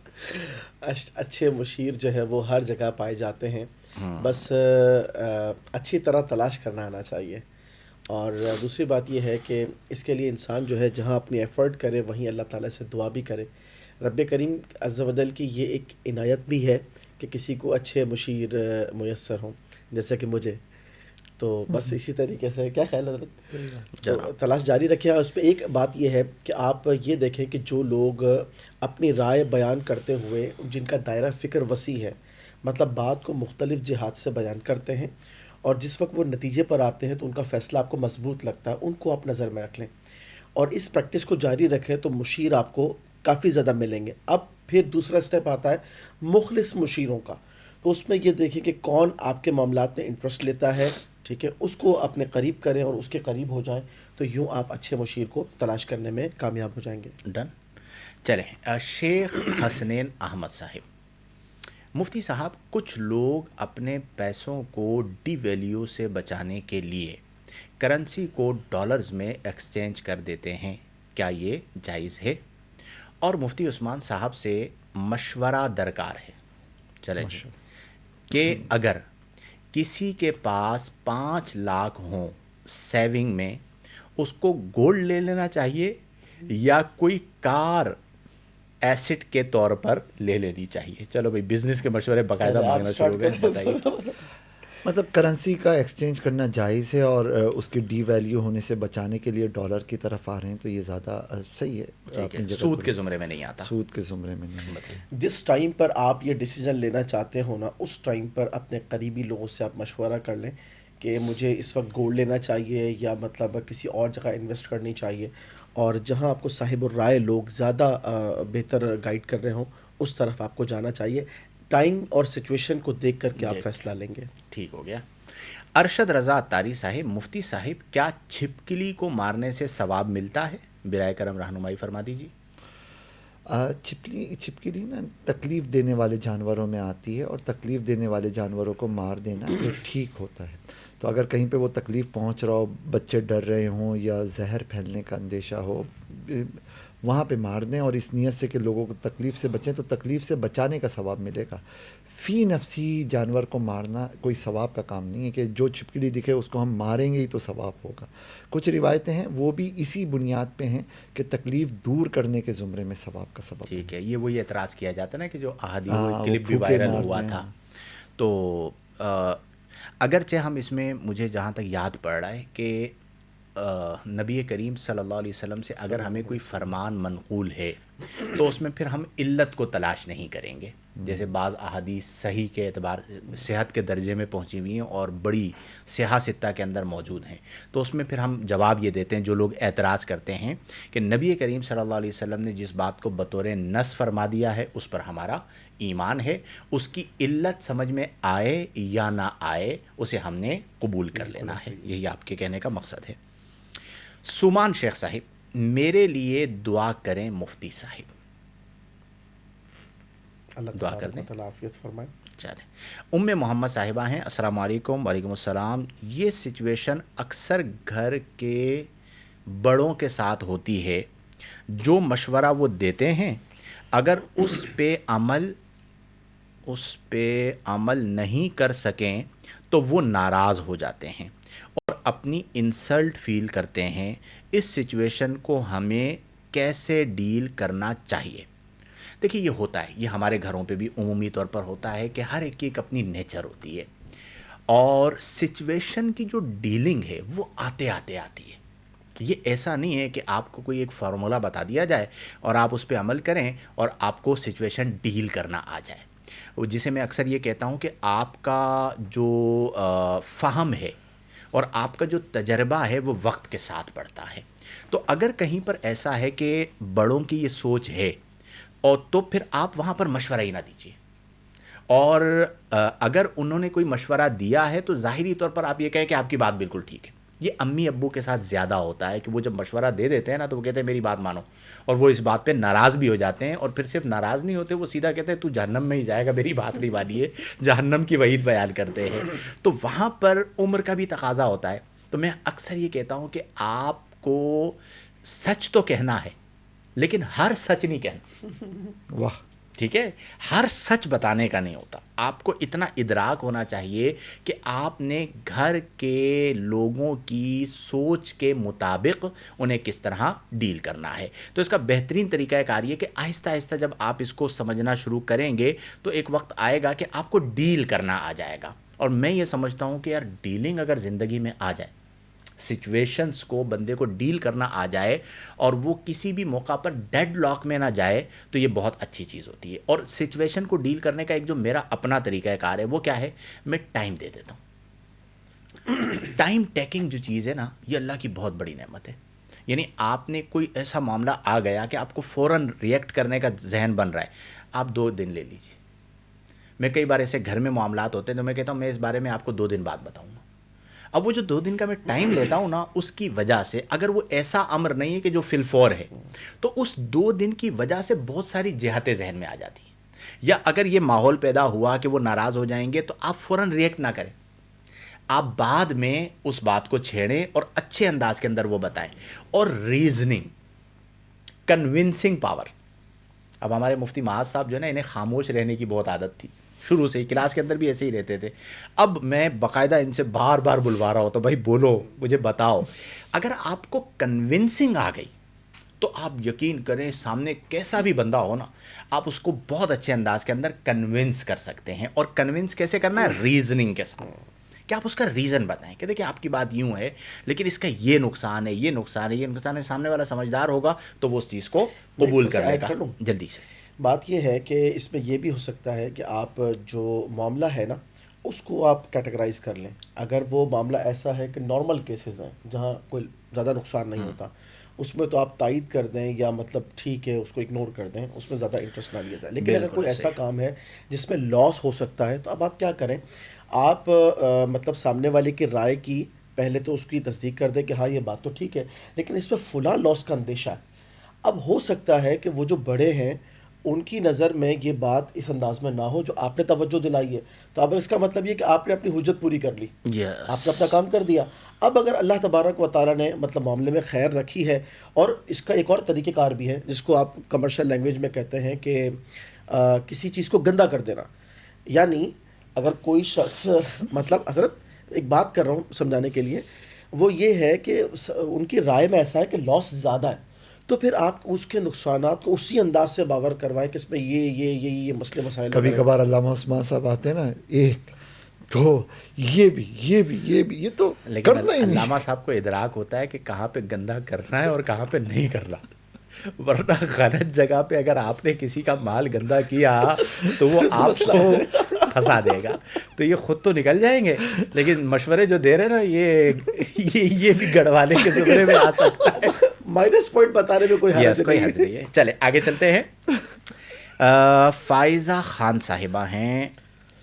اچھے مشیر جو ہے وہ ہر جگہ پائے جاتے ہیں، بس اچھی طرح تلاش کرنا آنا چاہیے. اور دوسری بات یہ ہے کہ اس کے لیے انسان جو ہے جہاں اپنی ایفرٹ کرے وہیں اللہ تعالیٰ سے دعا بھی کرے. رب کریم عز و جل کی یہ ایک عنایت بھی ہے کہ کسی کو اچھے مشیر میسر ہوں جیسے کہ مجھے. تو بس اسی طریقے سے کیا خیال ہے حضرت؟ تو تلاش جاری رکھیں. اور اس پہ ایک بات یہ ہے کہ آپ یہ دیکھیں کہ جو لوگ اپنی رائے بیان کرتے ہوئے جن کا دائرہ فکر وسیع ہے، مطلب بات کو مختلف جہات سے بیان کرتے ہیں، اور جس وقت وہ نتیجے پر آتے ہیں تو ان کا فیصلہ آپ کو مضبوط لگتا ہے، ان کو آپ نظر میں رکھ لیں اور اس پریکٹس کو جاری رکھیں تو مشیر آپ کو کافی زیادہ ملیں گے. اب پھر دوسرا اسٹیپ آتا ہے مخلص مشیروں کا. تو اس میں یہ دیکھیں کہ کون آپ کے معاملات میں انٹرسٹ لیتا ہے، ٹھیک ہے، اس کو اپنے قریب کریں اور اس کے قریب ہو جائیں، تو یوں آپ اچھے مشیر کو تلاش کرنے میں کامیاب ہو جائیں گے. ڈن. چلیں شیخ حسنین احمد صاحب. مفتی صاحب، کچھ لوگ اپنے پیسوں کو ڈی ویلیو سے بچانے کے لیے کرنسی کو ڈالرز میں ایکسچینج کر دیتے ہیں، کیا یہ جائز ہے؟ اور مفتی عثمان صاحب سے مشورہ درکار ہے. چلیں جی، کہ اگر کسی کے پاس 5 لاکھ ہوں سیونگ میں، اس کو گولڈ لے لینا چاہیے یا کوئی کار ایسٹ کے طور پر لے لینی چاہیے؟ چلو بھائی، بزنس کے مشورے باقاعدہ مانگنا شروع ہو گئے، بتائیے. مطلب کرنسی کا ایکسچینج کرنا جائز ہے اور اس کی ڈی ویلیو ہونے سے بچانے کے لیے ڈالر کی طرف آ رہے ہیں تو یہ زیادہ صحیح ہے. ٹھیک ہے، اپنی جگہ سود پر کے زمرے میں نہیں آتا. سود کے زمرے میں نہیں آتا. جس ٹائم پر آپ یہ ڈیسیجن لینا چاہتے ہو نا، اس ٹائم پر اپنے قریبی لوگوں سے آپ مشورہ کر لیں کہ مجھے اس وقت گولڈ لینا چاہیے یا مطلب کسی اور جگہ انویسٹ کرنی چاہیے، اور جہاں آپ کو صاحب الرائے لوگ زیادہ بہتر گائیڈ کر رہے ہوں اس طرف آپ کو جانا چاہیے. ٹائم اور سچویشن کو دیکھ کر کے آپ فیصلہ لیں گے. ٹھیک ہو گیا. ارشد رضا اتاری صاحب، مفتی صاحب کیا چھپکلی کو مارنے سے ثواب ملتا ہے؟ برائے کرم رہنمائی فرما دیجیے. چھپکلی نا تکلیف دینے والے جانوروں میں آتی ہے، اور تکلیف دینے والے جانوروں کو مار دینا یہ ٹھیک ہوتا ہے. تو اگر کہیں پہ وہ تکلیف پہنچ رہا ہو، بچے ڈر رہے ہوں یا زہر پھیلنے کا اندیشہ ہو، وہاں پہ مار دیں، اور اس نیت سے کہ لوگوں کو تکلیف سے بچیں، تو تکلیف سے بچانے کا ثواب ملے گا. فی نفسی جانور کو مارنا کوئی ثواب کا کام نہیں ہے کہ جو چھپکلی دکھے اس کو ہم ماریں گے ہی تو ثواب ہوگا. کچھ روایتیں ہیں وہ بھی اسی بنیاد پہ ہیں کہ تکلیف دور کرنے کے زمرے میں ثواب کا سبب. ٹھیک ہے. یہ وہی اعتراض کیا جاتا ہے نا کہ جو احادیث کلپ بھی وائرل ہوا تھا. تو اگرچہ ہم اس میں، مجھے جہاں تک یاد پڑ رہا ہے کہ نبی کریم صلی اللہ علیہ وسلم سے اگر ہمیں کوئی فرمان منقول ہے تو اس میں پھر ہم علت کو تلاش نہیں کریں گے. جیسے بعض احادیث صحیح کے اعتبار صحت کے درجے میں پہنچی ہوئی ہیں اور بڑی صحیحہ ستہ کے اندر موجود ہیں، تو اس میں پھر ہم جواب یہ دیتے ہیں جو لوگ اعتراض کرتے ہیں کہ نبی کریم صلی اللہ علیہ وسلم نے جس بات کو بطور نص فرما دیا ہے اس پر ہمارا ایمان ہے، اس کی علت سمجھ میں آئے یا نہ آئے اسے ہم نے قبول کر لینا ہے. یہی آپ کے کہنے کا مقصد ہے. سومان شیخ صاحب، میرے لیے دعا کریں مفتی صاحب. اللہ دعا کر دیں. تعالیٰ عافیت فرمائے. چلیں. ام محمد صاحبہ ہیں. السلام علیکم. وعلیکم السلام. یہ سچویشن اکثر گھر کے بڑوں کے ساتھ ہوتی ہے، جو مشورہ وہ دیتے ہیں اگر اس پہ عمل نہیں کر سکیں تو وہ ناراض ہو جاتے ہیں اور اپنی انسلٹ فیل کرتے ہیں. اس سچویشن کو ہمیں کیسے ڈیل کرنا چاہیے؟ دیکھیے، یہ ہوتا ہے، یہ ہمارے گھروں پہ بھی عمومی طور پر ہوتا ہے کہ ہر ایک کی ایک اپنی نیچر ہوتی ہے، اور سچویشن کی جو ڈیلنگ ہے وہ آتے آتی ہے. یہ ایسا نہیں ہے کہ آپ کو کوئی ایک فارمولا بتا دیا جائے اور آپ اس پہ عمل کریں اور آپ کو سچویشن ڈیل کرنا آ جائے. جسے میں اکثر یہ کہتا ہوں کہ آپ کا جو فہم ہے اور آپ کا جو تجربہ ہے وہ وقت کے ساتھ بڑھتا ہے. تو اگر کہیں پر ایسا ہے کہ بڑوں کی یہ سوچ ہے، اور تو پھر آپ وہاں پر مشورہ ہی نہ دیجیے. اور اگر انہوں نے کوئی مشورہ دیا ہے تو ظاہری طور پر آپ یہ کہیں کہ آپ کی بات بالکل ٹھیک ہے. یہ امی ابو کے ساتھ زیادہ ہوتا ہے کہ وہ جب مشورہ دے دیتے ہیں نا تو وہ کہتے ہیں میری بات مانو، اور وہ اس بات پہ ناراض بھی ہو جاتے ہیں، اور پھر صرف ناراض نہیں ہوتے، وہ سیدھا کہتے ہیں تو جہنم میں ہی جائے گا، میری بات نہیں مانی ہے، جہنم کی وعید بیان کرتے ہیں. تو وہاں پر عمر کا بھی تقاضا ہوتا ہے. تو میں اکثر یہ کہتا ہوں کہ آپ کو سچ تو کہنا ہے لیکن ہر سچ نہیں کہنا. واہ. ٹھیک ہے، ہر سچ بتانے کا نہیں ہوتا. آپ کو اتنا ادراک ہونا چاہیے کہ آپ نے گھر کے لوگوں کی سوچ کے مطابق انہیں کس طرح ڈیل کرنا ہے. تو اس کا بہترین طریقہ کار یہ کہ آہستہ آہستہ جب آپ اس کو سمجھنا شروع کریں گے تو ایک وقت آئے گا کہ آپ کو ڈیل کرنا آ جائے گا. اور میں یہ سمجھتا ہوں کہ یار ڈیلنگ اگر زندگی میں آ جائے، سچویشنز کو بندے کو ڈیل کرنا آ جائے اور وہ کسی بھی موقع پر ڈیڈ لاک میں نہ جائے، تو یہ بہت اچھی چیز ہوتی ہے. اور سچویشن کو ڈیل کرنے کا ایک جو میرا اپنا طریقہ کار ہے وہ کیا ہے، میں ٹائم دے دیتا ہوں. ٹائم ٹیکنگ جو چیز ہے نا، یہ اللہ کی بہت بڑی نعمت ہے. یعنی آپ نے کوئی ایسا معاملہ آ گیا کہ آپ کو فوراً ریئیکٹ کرنے کا ذہن بن رہا ہے، آپ 2 دن لے لیجیے. میں کئی بار ایسے گھر میں معاملات ہوتے ہیں تو میں کہتا ہوں میں اس بارے میں آپ کو 2 دن بعد بتاؤں گا. اب وہ جو 2 دن کا میں ٹائم لیتا ہوں نا، اس کی وجہ سے اگر وہ ایسا امر نہیں ہے کہ جو فی الفور ہے، تو اس 2 دن کی وجہ سے بہت ساری جہتیں ذہن میں آ جاتی ہیں. یا اگر یہ ماحول پیدا ہوا کہ وہ ناراض ہو جائیں گے تو آپ فوراً ریئیکٹ نہ کریں، آپ بعد میں اس بات کو چھیڑیں اور اچھے انداز کے اندر وہ بتائیں. اور ریزننگ، کنونسنگ پاور. اب ہمارے مفتی معاذ صاحب جو ہے نا، انہیں خاموش رہنے کی بہت عادت تھی شروع سے ہی، کلاس کے اندر بھی ایسے ہی رہتے تھے. اب میں باقاعدہ ان سے بار بار بلوا رہا ہوتا ہوں، بھائی بولو، مجھے بتاؤ. اگر آپ کو کنونسنگ آ گئی تو آپ یقین کریں سامنے کیسا بھی بندہ ہو نا، آپ اس کو بہت اچھے انداز کے اندر کنونس کر سکتے ہیں. اور کنونس کیسے کرنا ہے؟ ریزننگ کے ساتھ، کہ آپ اس کا ریزن بتائیں کہ دیکھیں آپ کی بات یوں ہے لیکن اس کا یہ نقصان ہے، یہ نقصان ہے، یہ نقصان ہے. سامنے والا سمجھدار ہوگا تو وہ اس چیز کو قبول کر لے گا. جلدی سے بات یہ ہے کہ اس میں یہ بھی ہو سکتا ہے کہ آپ جو معاملہ ہے نا اس کو آپ کیٹیگرائز کر لیں. اگر وہ معاملہ ایسا ہے کہ نارمل کیسز ہیں جہاں کوئی زیادہ نقصان نہیں ہوتا، اس میں تو آپ تائید کر دیں یا مطلب ٹھیک ہے اس کو اگنور کر دیں، اس میں زیادہ انٹرسٹ نہ لیا جائے. لیکن اگر کوئی ایسا کام ہے جس میں لاس ہو سکتا ہے تو اب آپ کیا کریں، آپ مطلب سامنے والے کی رائے کی پہلے تو اس کی تصدیق کر دیں کہ ہاں یہ بات تو ٹھیک ہے لیکن اس میں فلاں لاس کا اندیشہ ہے. اب ہو سکتا ہے کہ وہ جو بڑے ہیں ان کی نظر میں یہ بات اس انداز میں نہ ہو جو آپ نے توجہ دلائی ہے، تو اب اس کا مطلب یہ کہ آپ نے اپنی حجت پوری کر لی، آپ نے اپنا کام کر دیا. اب اگر اللہ تبارک و تعالیٰ نے مطلب معاملے میں خیر رکھی ہے، اور اس کا ایک اور طریقہ کار بھی ہے جس کو آپ کمرشل لینگویج میں کہتے ہیں کہ کسی چیز کو گندا کر دینا. یعنی اگر کوئی شخص مطلب حضرت ایک بات کر رہا ہوں سمجھانے کے لیے، وہ یہ ہے کہ ان کی رائے میں ایسا ہے کہ لاس زیادہ ہے، تو پھر آپ اس کے نقصانات کو اسی انداز سے باور کروائیں کہ اس میں یہ مسئلے مسائل. کبھی کبھار علامہ عثمان صاحب آتے ہیں نا، ایک تو یہ تو لیکن کرنا ہی نہیں. علامہ صاحب کو ادراک ہوتا ہے کہ کہاں پہ گندا کرنا ہے اور کہاں پہ نہیں کرنا، ورنہ غلط جگہ پہ اگر آپ نے کسی کا مال گندا کیا تو وہ آپ کو پھنسا دے گا. تو یہ خود تو نکل جائیں گے لیکن مشورے جو دے رہے ہیں نا یہ بھی گڑوانے کے زمرے میں آ سکتا ہے. مائنس پوائنٹ بتانے میں کوئی حرج نہیں ہے. چلے آگے چلتے ہیں. فائزہ خان صاحبہ ہیں،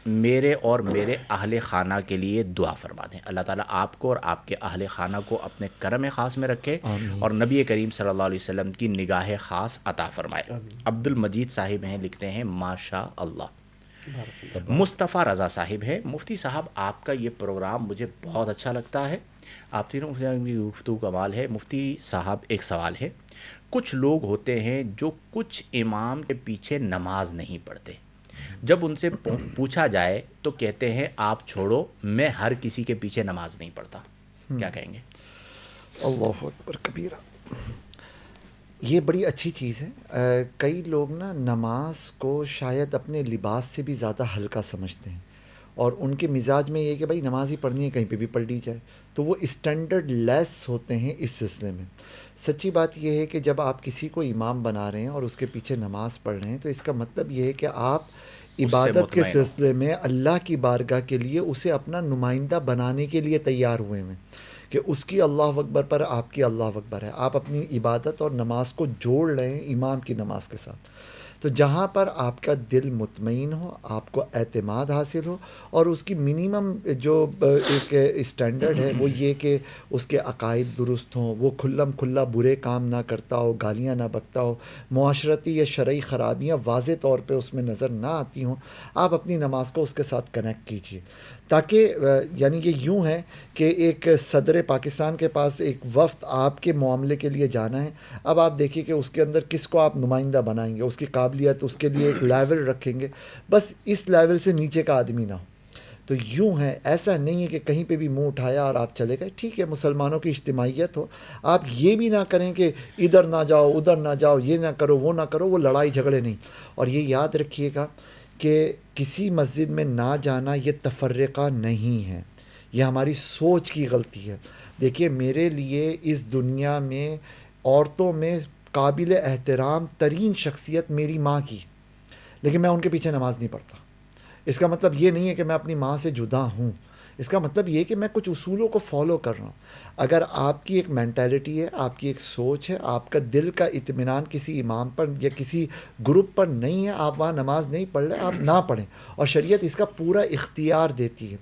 میرے اور میرے اہل خانہ کے لیے دعا فرما دیں. اللہ تعالیٰ آپ کو اور آپ کے اہل خانہ کو اپنے کرم خاص میں رکھے اور نبی کریم صلی اللہ علیہ وسلم کی نگاہ خاص عطا فرمائے. عبد المجید صاحب ہیں، لکھتے ہیں ماشاء اللہ. مصطفیٰ رضا صاحب ہے، مفتی صاحب آپ کا یہ پروگرام مجھے بہت اچھا لگتا ہے، آپ تینوں کی گفتگو کمال ہے. مفتی صاحب ایک سوال ہے، کچھ لوگ ہوتے ہیں جو کچھ امام کے پیچھے نماز نہیں پڑھتے، جب ان سے پوچھا جائے تو کہتے ہیں آپ چھوڑو میں ہر کسی کے پیچھے نماز نہیں پڑھتا، کیا کہیں گے؟ اللہ اکبر کبیرہ. یہ بڑی اچھی چیز ہے. کئی لوگ نا نماز کو شاید اپنے لباس سے بھی زیادہ ہلکا سمجھتے ہیں، اور ان کے مزاج میں یہ کہ بھائی نماز ہی پڑھنی ہے، کہیں پہ بھی پڑھ لی جائے، تو وہ اسٹینڈرڈ لیس ہوتے ہیں اس سلسلے میں. سچی بات یہ ہے کہ جب آپ کسی کو امام بنا رہے ہیں اور اس کے پیچھے نماز پڑھ رہے ہیں تو اس کا مطلب یہ ہے کہ آپ عبادت کے سلسلے میں اللہ کی بارگاہ کے لیے اسے اپنا نمائندہ بنانے کے لیے تیار ہوئے ہیں کہ اس کی اللہ اکبر پر آپ کی اللہ اکبر ہے. آپ اپنی عبادت اور نماز کو جوڑ رہے ہیں امام کی نماز کے ساتھ. تو جہاں پر آپ کا دل مطمئن ہو، آپ کو اعتماد حاصل ہو، اور اس کی منیمم جو ایک اسٹینڈرڈ ہے وہ یہ کہ اس کے عقائد درست ہوں، وہ کھلم کھلا برے کام نہ کرتا ہو، گالیاں نہ بکتا ہو، معاشرتی یا شرعی خرابیاں واضح طور پہ اس میں نظر نہ آتی ہوں، آپ اپنی نماز کو اس کے ساتھ کنیکٹ کیجیے. تاکہ یعنی یہ یوں ہے کہ ایک صدر پاکستان کے پاس ایک وفد آپ کے معاملے کے لیے جانا ہے. اب آپ دیکھیے کہ اس کے اندر کس کو آپ نمائندہ بنائیں گے، اس کی قابل قابلیت، اس کے لیے ایک لیول رکھیں گے، بس اس لیول سے نیچے کا آدمی نہ ہو. تو یوں ہے، ایسا نہیں ہے کہ کہیں پہ بھی منہ اٹھایا اور آپ چلے گئے. ٹھیک ہے مسلمانوں کی اجتماعیت ہو، آپ یہ بھی نہ کریں کہ ادھر نہ جاؤ ادھر نہ جاؤ، یہ نہ کرو وہ نہ کرو، وہ لڑائی جھگڑے نہیں. اور یہ یاد رکھیے گا کہ کسی مسجد میں نہ جانا یہ تفرقہ نہیں ہے، یہ ہماری سوچ کی غلطی ہے. دیکھیے میرے لیے اس دنیا میں عورتوں میں قابل احترام ترین شخصیت میری ماں کی، لیکن میں ان کے پیچھے نماز نہیں پڑھتا. اس کا مطلب یہ نہیں ہے کہ میں اپنی ماں سے جدا ہوں، اس کا مطلب یہ کہ میں کچھ اصولوں کو فالو کر رہا ہوں. اگر آپ کی ایک مینٹیلٹی ہے، آپ کی ایک سوچ ہے، آپ کا دل کا اطمینان کسی امام پر یا کسی گروپ پر نہیں ہے، آپ وہاں نماز نہیں پڑھ رہے، آپ نہ پڑھیں. اور شریعت اس کا پورا اختیار دیتی ہے.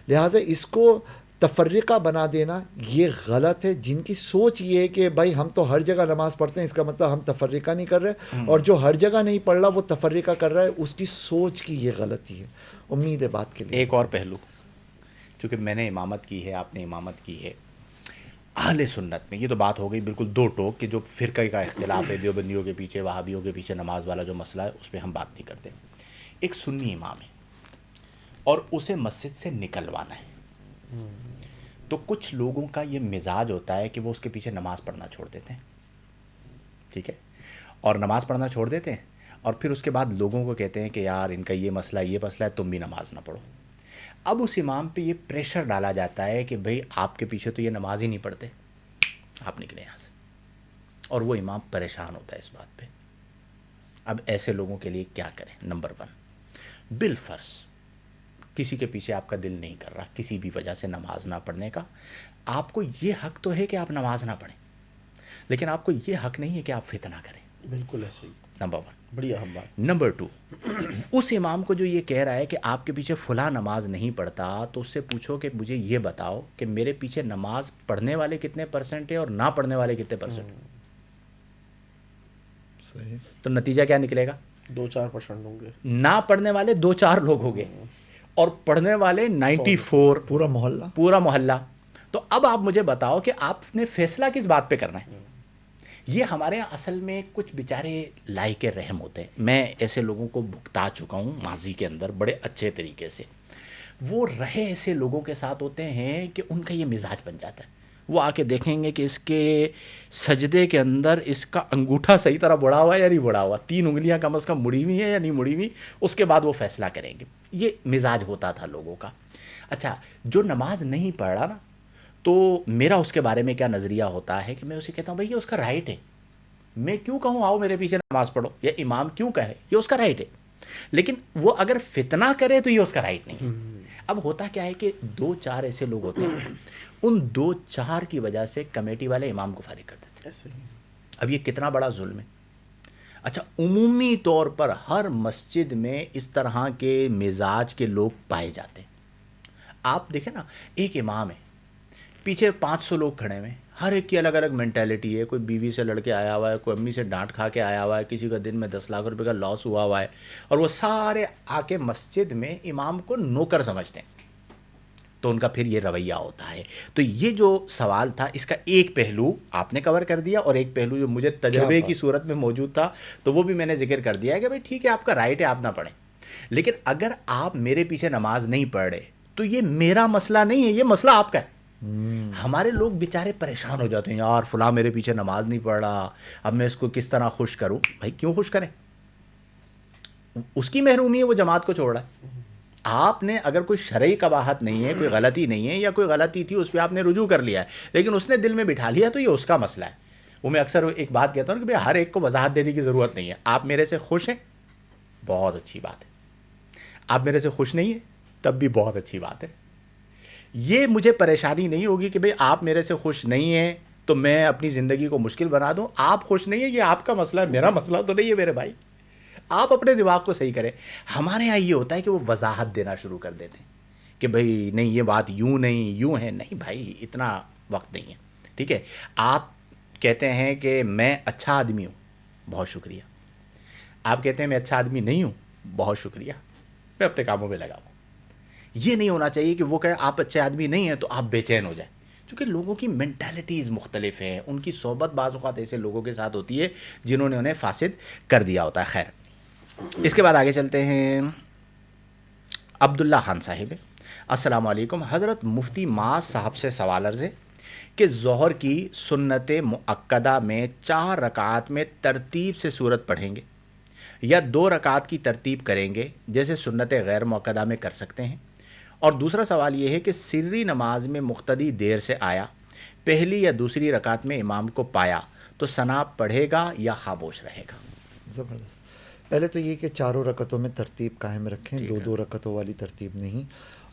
لہٰذا اس کو تفرقہ بنا دینا یہ غلط ہے. جن کی سوچ یہ ہے کہ بھائی ہم تو ہر جگہ نماز پڑھتے ہیں، اس کا مطلب ہم تفرقہ نہیں کر رہے، اور جو ہر جگہ نہیں پڑھ رہا وہ تفرقہ کر رہا ہے، اس کی سوچ کی یہ غلطی ہے. امید ہے بات کے لیے. ایک اور پہلو، چونکہ میں نے امامت کی ہے، آپ نے امامت کی ہے، اہل سنت میں یہ تو بات ہو گئی بالکل دو ٹوک کہ جو فرقے کا اختلاف ہے، دیوبندیوں کے پیچھے وہابیوں کے پیچھے نماز والا جو مسئلہ ہے اس پہ ہم بات نہیں کرتے. ایک سنی امام ہے اور اسے مسجد سے نکلوانا ہے، تو کچھ لوگوں کا یہ مزاج ہوتا ہے کہ وہ اس کے پیچھے نماز پڑھنا چھوڑ دیتے ہیں. ٹھیک ہے، اور نماز پڑھنا چھوڑ دیتے ہیں اور پھر اس کے بعد لوگوں کو کہتے ہیں کہ یار ان کا یہ مسئلہ ہے، تم بھی نماز نہ پڑھو. اب اس امام پہ یہ پریشر ڈالا جاتا ہے کہ بھئی آپ کے پیچھے تو یہ نماز ہی نہیں پڑھتے، آپ نکلیں یہاں سے. اور وہ امام پریشان ہوتا ہے اس بات پہ. اب ایسے لوگوں کے لیے کیا کریں؟ نمبر 1، بالفرض کسی کے پیچھے آپ کا دل نہیں کر رہا کسی بھی وجہ سے نماز نہ پڑھنے کا، آپ کو یہ حق تو ہے کہ آپ نماز نہ پڑھیں، لیکن آپ کو یہ حق نہیں ہے کہ آپ فتنہ کریں. بالکل ایسے ہی. نمبر 1. بڑی اہم بات. نمبر 2، اس امام کو جو یہ کہہ رہا ہے کہ آپ کے پیچھے فلاں نماز نہیں پڑھتا، تو اس سے پوچھو کہ مجھے یہ بتاؤ کہ میرے پیچھے نماز پڑھنے والے کتنے پرسنٹ ہیں اور نہ پڑھنے والے کتنے پرسنٹ ہیں. صحیح. تو نتیجہ کیا نکلے گا؟ 2-4% ہوں گے. نہ پڑھنے والے 2-4 لوگ ہو گئے اور پڑھنے والے 94، پورا محلہ. پورا محلہ. تو اب آپ مجھے بتاؤ کہ آپ نے فیصلہ کس بات پہ کرنا ہے؟ یہ ہمارے یہاں اصل میں کچھ بیچارے لائق رحم ہوتے ہیں. میں ایسے لوگوں کو بھگتا چکا ہوں ماضی کے اندر بڑے اچھے طریقے سے. وہ رہے ایسے لوگوں کے ساتھ ہوتے ہیں کہ ان کا یہ مزاج بن جاتا ہے. وہ آ کے دیکھیں گے کہ اس کے سجدے کے اندر اس کا انگوٹھا صحیح طرح بڑھا ہوا ہے یا نہیں بڑھا ہوا، 3 انگلیاں کم از کم مڑی ہوئی ہیں یا نہیں مڑی ہوئی، اس کے بعد وہ فیصلہ کریں گے. یہ مزاج ہوتا تھا لوگوں کا. اچھا، جو نماز نہیں پڑھ رہا نا، تو میرا اس کے بارے میں کیا نظریہ ہوتا ہے کہ میں اسے کہتا ہوں بھائی یہ اس کا رائٹ ہے. میں کیوں کہوں آؤ میرے پیچھے نماز پڑھو، یا امام کیوں کہے، یہ اس کا رائٹ ہے. لیکن وہ اگر فتنہ کرے تو یہ اس کا رائٹ نہیں ہے. اب ہوتا کیا ہے کہ 2-4 ایسے لوگ ہوتے ہیں، ان 2-4 کی وجہ سے کمیٹی والے امام کو فارغ کر دیتے ہیں. ایسے ہی. اب یہ کتنا بڑا ظلم ہے. اچھا، عمومی طور پر ہر مسجد میں اس طرح کے مزاج کے لوگ پائے جاتے ہیں. آپ دیکھیں نا، ایک امام ہے، پیچھے 500 لوگ کھڑے ہوئے ہیں، ہر ایک کی الگ الگ مینٹیلٹی ہے. کوئی بیوی سے لڑ کے آیا ہوا ہے، کوئی امی سے ڈانٹ کھا کے آیا ہوا ہے، کسی کا دن میں 10 لاکھ روپے کا لاس ہوا ہوا ہے، اور وہ سارے آ کے مسجد میں امام کو نوکر سمجھتے ہیں. تو ان کا پھر یہ رویہ ہوتا ہے. تو یہ جو سوال تھا اس کا ایک پہلو آپ نے کور کر دیا، اور ایک پہلو جو مجھے تجربے کی صورت میں موجود تھا تو وہ بھی میں نے ذکر کر دیا ہے کہ بھائی ٹھیک ہے آپ کا رائٹ ہے آپ نہ پڑھیں، لیکن اگر آپ میرے پیچھے نماز نہیں پڑھ رہے تو یہ میرا مسئلہ نہیں ہے، یہ مسئلہ آپ کا ہے. ہمارے لوگ بیچارے پریشان ہو جاتے ہیں، یار فلاں میرے پیچھے نماز نہیں پڑھ رہا، اب میں اس کو کس طرح خوش کروں. بھائی کیوں خوش کریں؟ اس کی محرومی ہے، وہ جماعت کو چھوڑ رہا ہے. آپ نے اگر کوئی شرعی قباحت نہیں ہے، کوئی غلطی نہیں ہے، یا کوئی غلطی تھی اس پہ آپ نے رجوع کر لیا ہے لیکن اس نے دل میں بٹھا لیا، تو یہ اس کا مسئلہ ہے. وہ میں اکثر ایک بات کہتا ہوں کہ بھائی ہر ایک کو وضاحت دینے کی ضرورت نہیں ہے. آپ میرے سے خوش ہیں، بہت اچھی بات ہے. آپ میرے سے خوش نہیں ہیں، تب بھی بہت اچھی بات ہے. یہ مجھے پریشانی نہیں ہوگی کہ بھئی آپ میرے سے خوش نہیں ہیں تو میں اپنی زندگی کو مشکل بنا دوں. آپ خوش نہیں ہیں، یہ آپ کا مسئلہ ہے، میرا مسئلہ تو نہیں ہے میرے بھائی. آپ اپنے دماغ کو صحیح کریں. ہمارے یہاں یہ ہوتا ہے کہ وہ وضاحت دینا شروع کر دیتے ہیں کہ بھئی نہیں یہ بات یوں نہیں یوں ہے. نہیں بھائی، اتنا وقت نہیں ہے. ٹھیک ہے، آپ کہتے ہیں کہ میں اچھا آدمی ہوں، بہت شکریہ. آپ کہتے ہیں میں اچھا آدمی نہیں ہوں، بہت شکریہ، میں اپنے کاموں میں لگا ہوں. یہ نہیں ہونا چاہیے کہ وہ کہے آپ اچھے آدمی نہیں ہیں تو آپ بے چین ہو جائیں. چونکہ لوگوں کی مینٹیلٹیز مختلف ہیں، ان کی صحبت بعض اوقات ایسے لوگوں کے ساتھ ہوتی ہے جنہوں نے انہیں فاسد کر دیا ہوتا ہے. خیر، اس کے بعد آگے چلتے ہیں. عبداللہ خان صاحب. السلام علیکم حضرت مفتی معاذ صاحب سے سوال عرض ہے کہ ظہر کی سنت مؤکدہ میں 4 رکعات میں ترتیب سے سورت پڑھیں گے یا 2 رکعات کی ترتیب کریں گے جیسے سنت غیر مؤکدہ میں کر سکتے ہیں؟ اور دوسرا سوال یہ ہے کہ سری نماز میں مقتدی دیر سے آیا، پہلی یا دوسری رکعت میں امام کو پایا تو ثنا پڑھے گا یا خاموش رہے گا؟ زبردست. پہلے تو یہ کہ چاروں رکعتوں میں ترتیب قائم رکھیں، دو رکعتوں والی ترتیب نہیں.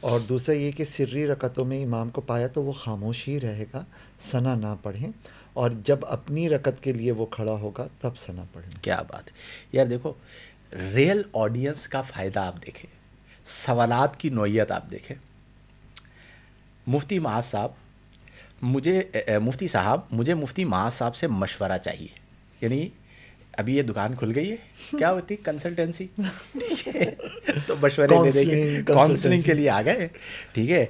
اور دوسرا یہ کہ سری رکعتوں میں امام کو پایا تو وہ خاموش ہی رہے گا، ثنا نہ پڑھیں، اور جب اپنی رکعت کے لیے وہ کھڑا ہوگا تب ثنا پڑھیں. کیا بات ہے یار. دیکھو ریئل آڈینس کا فائدہ آپ دیکھیں، سوالات کی نوعیت آپ دیکھیں. مفتی معاذ صاحب مجھے مفتی معاذ صاحب سے مشورہ چاہیے. یعنی ابھی یہ دکان کھل گئی ہے، کیا ہوتی کنسلٹنسی، ٹھیک ہے، تو مشورے لینے کے کاؤنسلنگ کے لیے آ گئے، ٹھیک ہے.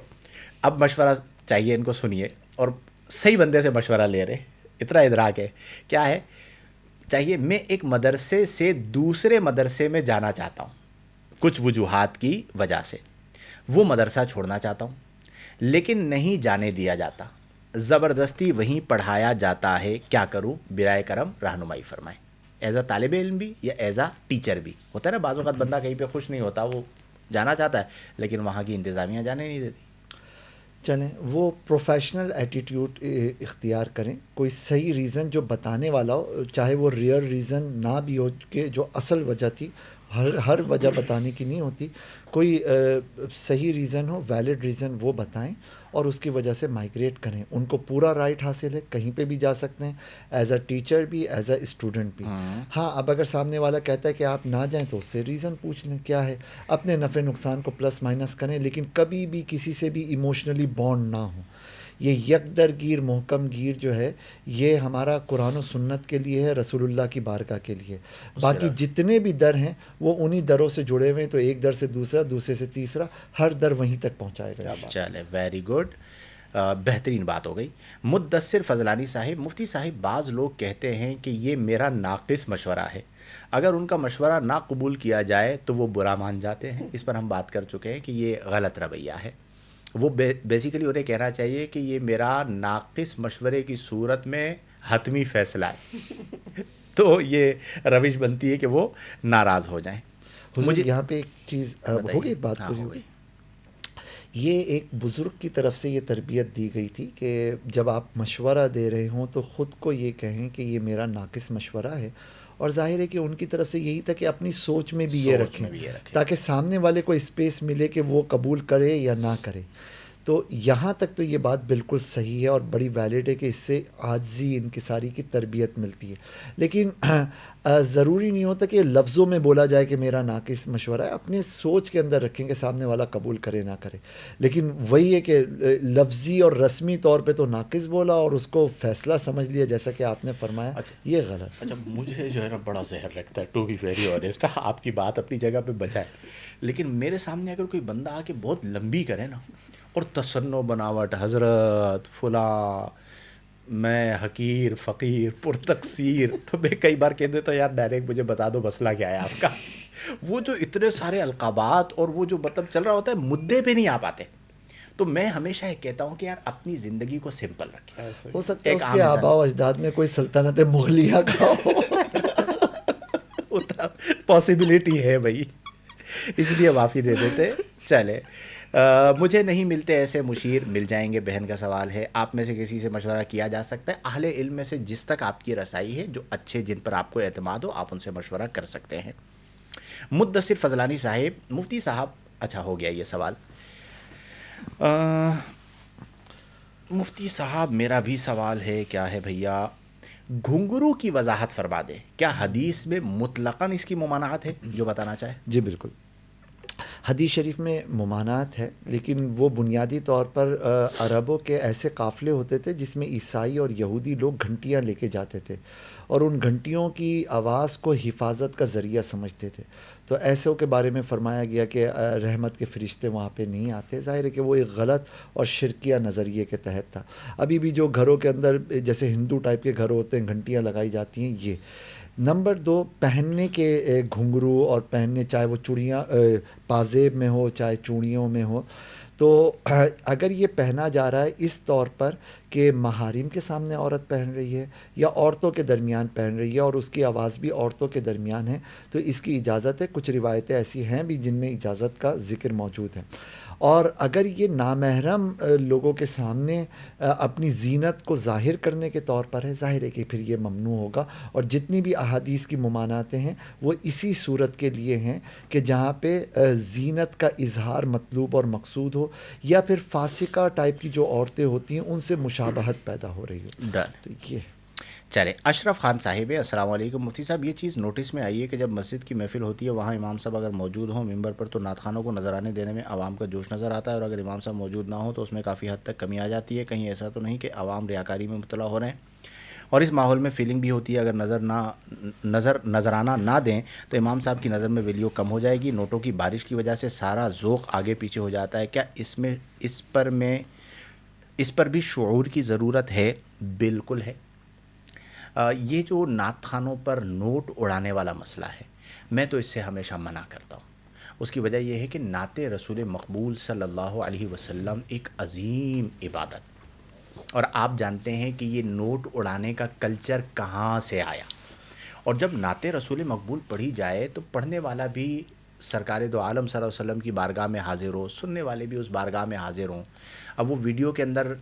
اب مشورہ چاہیے ان کو، سنیے، اور صحیح بندے سے مشورہ لے رہے. اتنا ادراک ہے کیا ہے چاہیے. میں ایک مدرسے سے دوسرے مدرسے میں جانا چاہتا ہوں کچھ وجوہات کی وجہ سے. وہ مدرسہ چھوڑنا چاہتا ہوں لیکن نہیں جانے دیا جاتا، زبردستی وہیں پڑھایا جاتا ہے. کیا کروں؟ برائے کرم رہنمائی فرمائیں. ایز اے طالب علم بھی یا ایز اے ٹیچر بھی. ہوتا ہے نا بعض اوقات بندہ کہیں پہ خوش نہیں ہوتا، وہ جانا چاہتا ہے لیکن وہاں کی انتظامیہ جانے نہیں دیتی. چلیں وہ پروفیشنل ایٹیٹیوڈ اختیار کریں. کوئی صحیح ریزن جو بتانے والا ہو، چاہے وہ ریئل ریزن نہ بھی ہو کہ جو اصل وجہ تھی، ہر وجہ بتانے کی نہیں ہوتی. کوئی صحیح ریزن ہو، ویلڈ ریزن، وہ بتائیں اور اس کی وجہ سے مائگریٹ کریں. ان کو پورا رائٹ حاصل ہے، کہیں پہ بھی جا سکتے ہیں، ایز اے ٹیچر بھی، ایز اے اسٹوڈنٹ بھی. ہاں اب اگر سامنے والا کہتا ہے کہ آپ نہ جائیں تو اس سے ریزن پوچھ لیں کیا ہے. اپنے نفع نقصان کو پلس مائنس کریں، لیکن کبھی بھی کسی سے بھی ایموشنلی بانڈ نہ ہو. یہ یکدر گیر محکم گیر جو ہے یہ ہمارا قرآن و سنت کے لیے ہے، رسول اللہ کی بارگاہ کے لیے. باقی جتنے بھی در ہیں وہ انہی دروں سے جڑے ہوئے ہیں، تو ایک در سے دوسرا، دوسرے سے تیسرا، ہر در وہیں تک پہنچائے گا. چلے ویری گڈ، بہترین بات ہو گئی. مدثر فضلانی صاحب. مفتی صاحب بعض لوگ کہتے ہیں کہ یہ میرا ناقص مشورہ ہے، اگر ان کا مشورہ نہ قبول کیا جائے تو وہ برا مان جاتے ہیں. اس پر ہم بات کر چکے ہیں کہ یہ غلط رویہ ہے. وہ بیسیکلی انہیں کہنا چاہیے کہ یہ میرا ناقص مشورے کی صورت میں حتمی فیصلہ ہے. تو یہ روش بنتی ہے کہ وہ ناراض ہو جائیں. مجھے یہاں پہ ایک چیز ہو گئی، بات پوری ہو گئی. یہ ایک بزرگ کی طرف سے یہ تربیت دی گئی تھی کہ جب آپ مشورہ دے رہے ہوں تو خود کو یہ کہیں کہ یہ میرا ناقص مشورہ ہے. اور ظاہر ہے کہ ان کی طرف سے یہی تھا کہ اپنی سوچ میں بھی یہ رکھیں تاکہ سامنے والے کو اسپیس ملے کہ وہ قبول کرے یا نہ کرے. تو یہاں تک تو یہ بات بالکل صحیح ہے اور بڑی ویلڈ ہے کہ اس سے عاجزی انکساری کی تربیت ملتی ہے. لیکن ضروری نہیں ہوتا کہ لفظوں میں بولا جائے کہ میرا ناقص مشورہ ہے. اپنے سوچ کے اندر رکھیں کہ سامنے والا قبول کرے نہ کرے. لیکن وہی ہے کہ لفظی اور رسمی طور پہ تو ناقص بولا اور اس کو فیصلہ سمجھ لیا جیسا کہ آپ نے فرمایا. یہ غلط. اچھا مجھے جو ہے نا بڑا زہر لگتا ہے، ٹو بی ویری آنیسٹ. آپ کی بات اپنی جگہ پہ بچا ہے، لیکن میرے سامنے اگر کوئی بندہ آ کے بہت لمبی کرے نا اور تصنع بناوٹ، حضرت فلاں میں حقیر فقیر پرتقصیر، تو میں کئی بار کہہ دیتا یار ڈائریکٹ مجھے بتا دو مسئلہ کیا ہے آپ کا. وہ جو اتنے سارے القابات اور وہ جو مطلب چل رہا ہوتا ہے مدعے پہ نہیں آ پاتے. تو میں ہمیشہ یہ کہتا ہوں کہ یار اپنی زندگی کو سمپل رکھیں. ہو سکتا ہے اس کے آباء و اجداد میں کوئی سلطنت مغلیہ کا ہو، پاسبلٹی ہے بھائی، اس لیے معافی دے دیتے. چلے مجھے نہیں ملتے ایسے مشیر، مل جائیں گے. بہن کا سوال ہے آپ میں سے کسی سے مشورہ کیا جا سکتا ہے؟ اہل علم میں سے جس تک آپ کی رسائی ہے، جو اچھے جن پر آپ کو اعتماد ہو، آپ ان سے مشورہ کر سکتے ہیں. مدثر فضلانی صاحب. مفتی صاحب، اچھا ہو گیا یہ سوال. مفتی صاحب میرا بھی سوال ہے، کیا ہے بھیا، گھنگرو کی وضاحت فرما دیں. کیا حدیث میں مطلقاً اس کی ممانعت ہے جو بتانا چاہے؟ جی بالکل. حدیث شریف میں ممانعت ہے، لیکن وہ بنیادی طور پر عربوں کے ایسے قافلے ہوتے تھے جس میں عیسائی اور یہودی لوگ گھنٹیاں لے کے جاتے تھے اور ان گھنٹیوں کی آواز کو حفاظت کا ذریعہ سمجھتے تھے. تو ایسوں کے بارے میں فرمایا گیا کہ رحمت کے فرشتے وہاں پہ نہیں آتے. ظاہر ہے کہ وہ ایک غلط اور شرکیہ نظریے کے تحت تھا. ابھی بھی جو گھروں کے اندر جیسے ہندو ٹائپ کے گھر ہوتے ہیں گھنٹیاں لگائی جاتی ہیں یہ، نمبر 2 پہننے کے گھنگرو اور پہننے، چاہے وہ چوڑیاں پازیب میں ہو چاہے چوڑیوں میں ہو، تو اگر یہ پہنا جا رہا ہے اس طور پر کہ محارم کے سامنے عورت پہن رہی ہے یا عورتوں کے درمیان پہن رہی ہے اور اس کی آواز بھی عورتوں کے درمیان ہے، تو اس کی اجازت ہے. کچھ روایتیں ایسی ہیں بھی جن میں اجازت کا ذکر موجود ہے. اور اگر یہ نامحرم لوگوں کے سامنے اپنی زینت کو ظاہر کرنے کے طور پر ہے، ظاہر ہے کہ پھر یہ ممنوع ہوگا. اور جتنی بھی احادیث کی ممانعتیں ہیں وہ اسی صورت کے لیے ہیں کہ جہاں پہ زینت کا اظہار مطلوب اور مقصود ہو، یا پھر فاسقہ ٹائپ کی جو عورتیں ہوتی ہیں ان سے مشابہت پیدا ہو رہی ہو. ڈن. تو یہ چلے. اشرف خان صاحب، السلام علیکم. مفتی صاحب، یہ چیز نوٹس میں آئی ہے کہ جب مسجد کی محفل ہوتی ہے وہاں امام صاحب اگر موجود ہوں ممبر پر تو نعت خوانوں کو نظرانے دینے میں عوام کا جوش نظر آتا ہے، اور اگر امام صاحب موجود نہ ہوں تو اس میں کافی حد تک کمی آ جاتی ہے. کہیں ایسا تو نہیں کہ عوام ریاکاری میں مبتلا ہو رہے ہیں؟ اور اس ماحول میں فیلنگ بھی ہوتی ہے اگر نظرانہ نہ دیں تو امام صاحب کی نظر میں ویلیو کم ہو جائے گی. نوٹوں کی بارش کی وجہ سے سارا ذوق آگے پیچھے ہو جاتا ہے. کیا اس پر بھی شعور کی ضرورت ہے؟ بالکل ہے. یہ جو نعت خوانوں پر نوٹ اڑانے والا مسئلہ ہے، میں تو اس سے ہمیشہ منع کرتا ہوں. اس کی وجہ یہ ہے کہ نعت رسول مقبول صلی اللہ علیہ وسلم ایک عظیم عبادت، اور آپ جانتے ہیں کہ یہ نوٹ اڑانے کا کلچر کہاں سے آیا. اور جب نعت رسول مقبول پڑھی جائے تو پڑھنے والا بھی سرکار دو عالم صلی اللہ علیہ وسلم کی بارگاہ میں حاضر ہو، سننے والے بھی اس بارگاہ میں حاضر ہوں. اب وہ ویڈیو کے اندر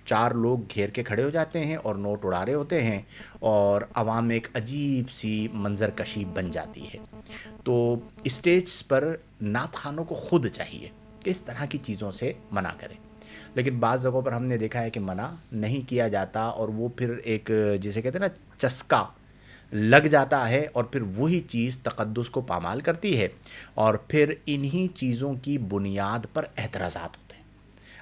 4 لوگ گھیر کے کھڑے ہو جاتے ہیں اور نوٹ اڑا رہے ہوتے ہیں، اور عوام میں ایک عجیب سی منظر کشی بن جاتی ہے. تو اسٹیج پر نعت خوانوں کو خود چاہیے کہ اس طرح کی چیزوں سے منع کریں. لیکن بعض جگہوں پر ہم نے دیکھا ہے کہ منع نہیں کیا جاتا، اور وہ پھر ایک جسے کہتے ہیں نا چسکا لگ جاتا ہے، اور پھر وہی چیز تقدس کو پامال کرتی ہے، اور پھر انہی چیزوں کی بنیاد پر اعتراضات ہوتے ہیں.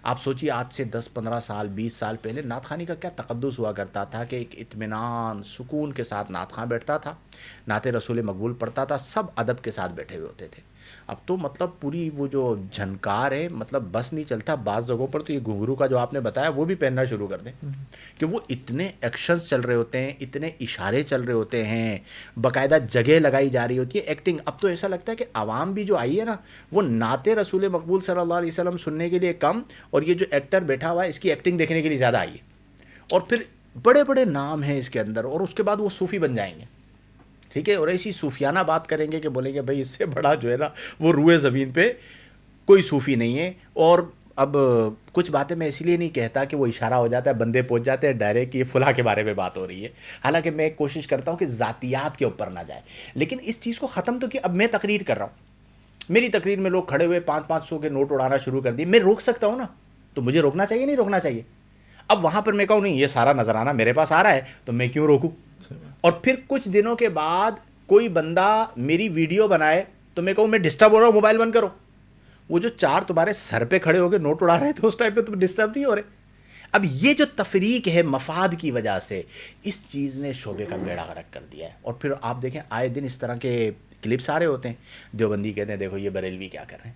آپ سوچیے آج سے 10-15 سال 20 سال پہلے نعت خوانی کا کیا تقدس ہوا کرتا تھا کہ ایک اطمینان سکون کے ساتھ نعت خواں بیٹھتا تھا، نعت رسول مقبول پڑھتا تھا، سب ادب کے ساتھ بیٹھے ہوئے ہوتے تھے. اب تو مطلب پوری وہ جو جھنکار ہے، مطلب بس نہیں چلتا. بعض جگہوں پر تو یہ گھنگرو کا جو آپ نے بتایا وہ بھی پہننا شروع کر دیں کہ وہ اتنے ایکشنز چل رہے ہوتے ہیں، اتنے اشارے چل رہے ہوتے ہیں، باقاعدہ جگہ لگائی جا رہی ہوتی ہے، ایکٹنگ. اب تو ایسا لگتا ہے کہ عوام بھی جو آئی ہے نا وہ نعت رسول مقبول صلی اللہ علیہ وسلم سننے کے لیے کم، اور یہ جو ایکٹر بیٹھا ہوا ہے اس کی ایکٹنگ دیکھنے کے لیے زیادہ آئی ہے. اور پھر بڑے بڑے نام ہیں اس کے اندر، اور اس کے بعد وہ صوفی بن جائیں گے، ٹھیک ہے، اور ایسی صوفیانہ بات کریں گے کہ بولیں گے بھائی اس سے بڑا جو ہے نا وہ روئے زمین پہ کوئی صوفی نہیں ہے. اور اب کچھ باتیں میں اس لیے نہیں کہتا کہ وہ اشارہ ہو جاتا ہے، بندے پہنچ جاتے ہیں ڈائریکٹ کہ فلاں کے بارے میں بات ہو رہی ہے. حالانکہ میں کوشش کرتا ہوں کہ ذاتیات کے اوپر نہ جائے، لیکن اس چیز کو ختم تو کیا. اب میں تقریر کر رہا ہوں، میری تقریر میں لوگ کھڑے ہوئے 500 کے نوٹ اڑانا شروع کر دیے، میں روک سکتا ہوں نا؟ تو مجھے روکنا چاہیے نہیں روکنا چاہیے؟ اب وہاں پر میں کہوں نہیں یہ سارا نظرانہ میرے پاس آ رہا ہے تو میں کیوں روکوں؟ اور پھر کچھ دنوں کے بعد کوئی بندہ میری ویڈیو بنائے تو میں کہوں میں ڈسٹرب ہو رہا ہوں، موبائل بند کرو. وہ جو 4 تمہارے سر پہ کھڑے ہو کے نوٹ اڑا رہے تھے اس ٹائم پہ تم ڈسٹرب نہیں ہو رہے. اب یہ جو تفریق ہے مفاد کی وجہ سے، اس چیز نے شعبے کا بیڑا غرق کر دیا ہے. اور پھر آپ دیکھیں آئے دن اس طرح کے کلپس آ رہے ہوتے ہیں. دیوبندی کہتے ہیں دیکھو یہ بریلوی کیا کر رہے ہیں.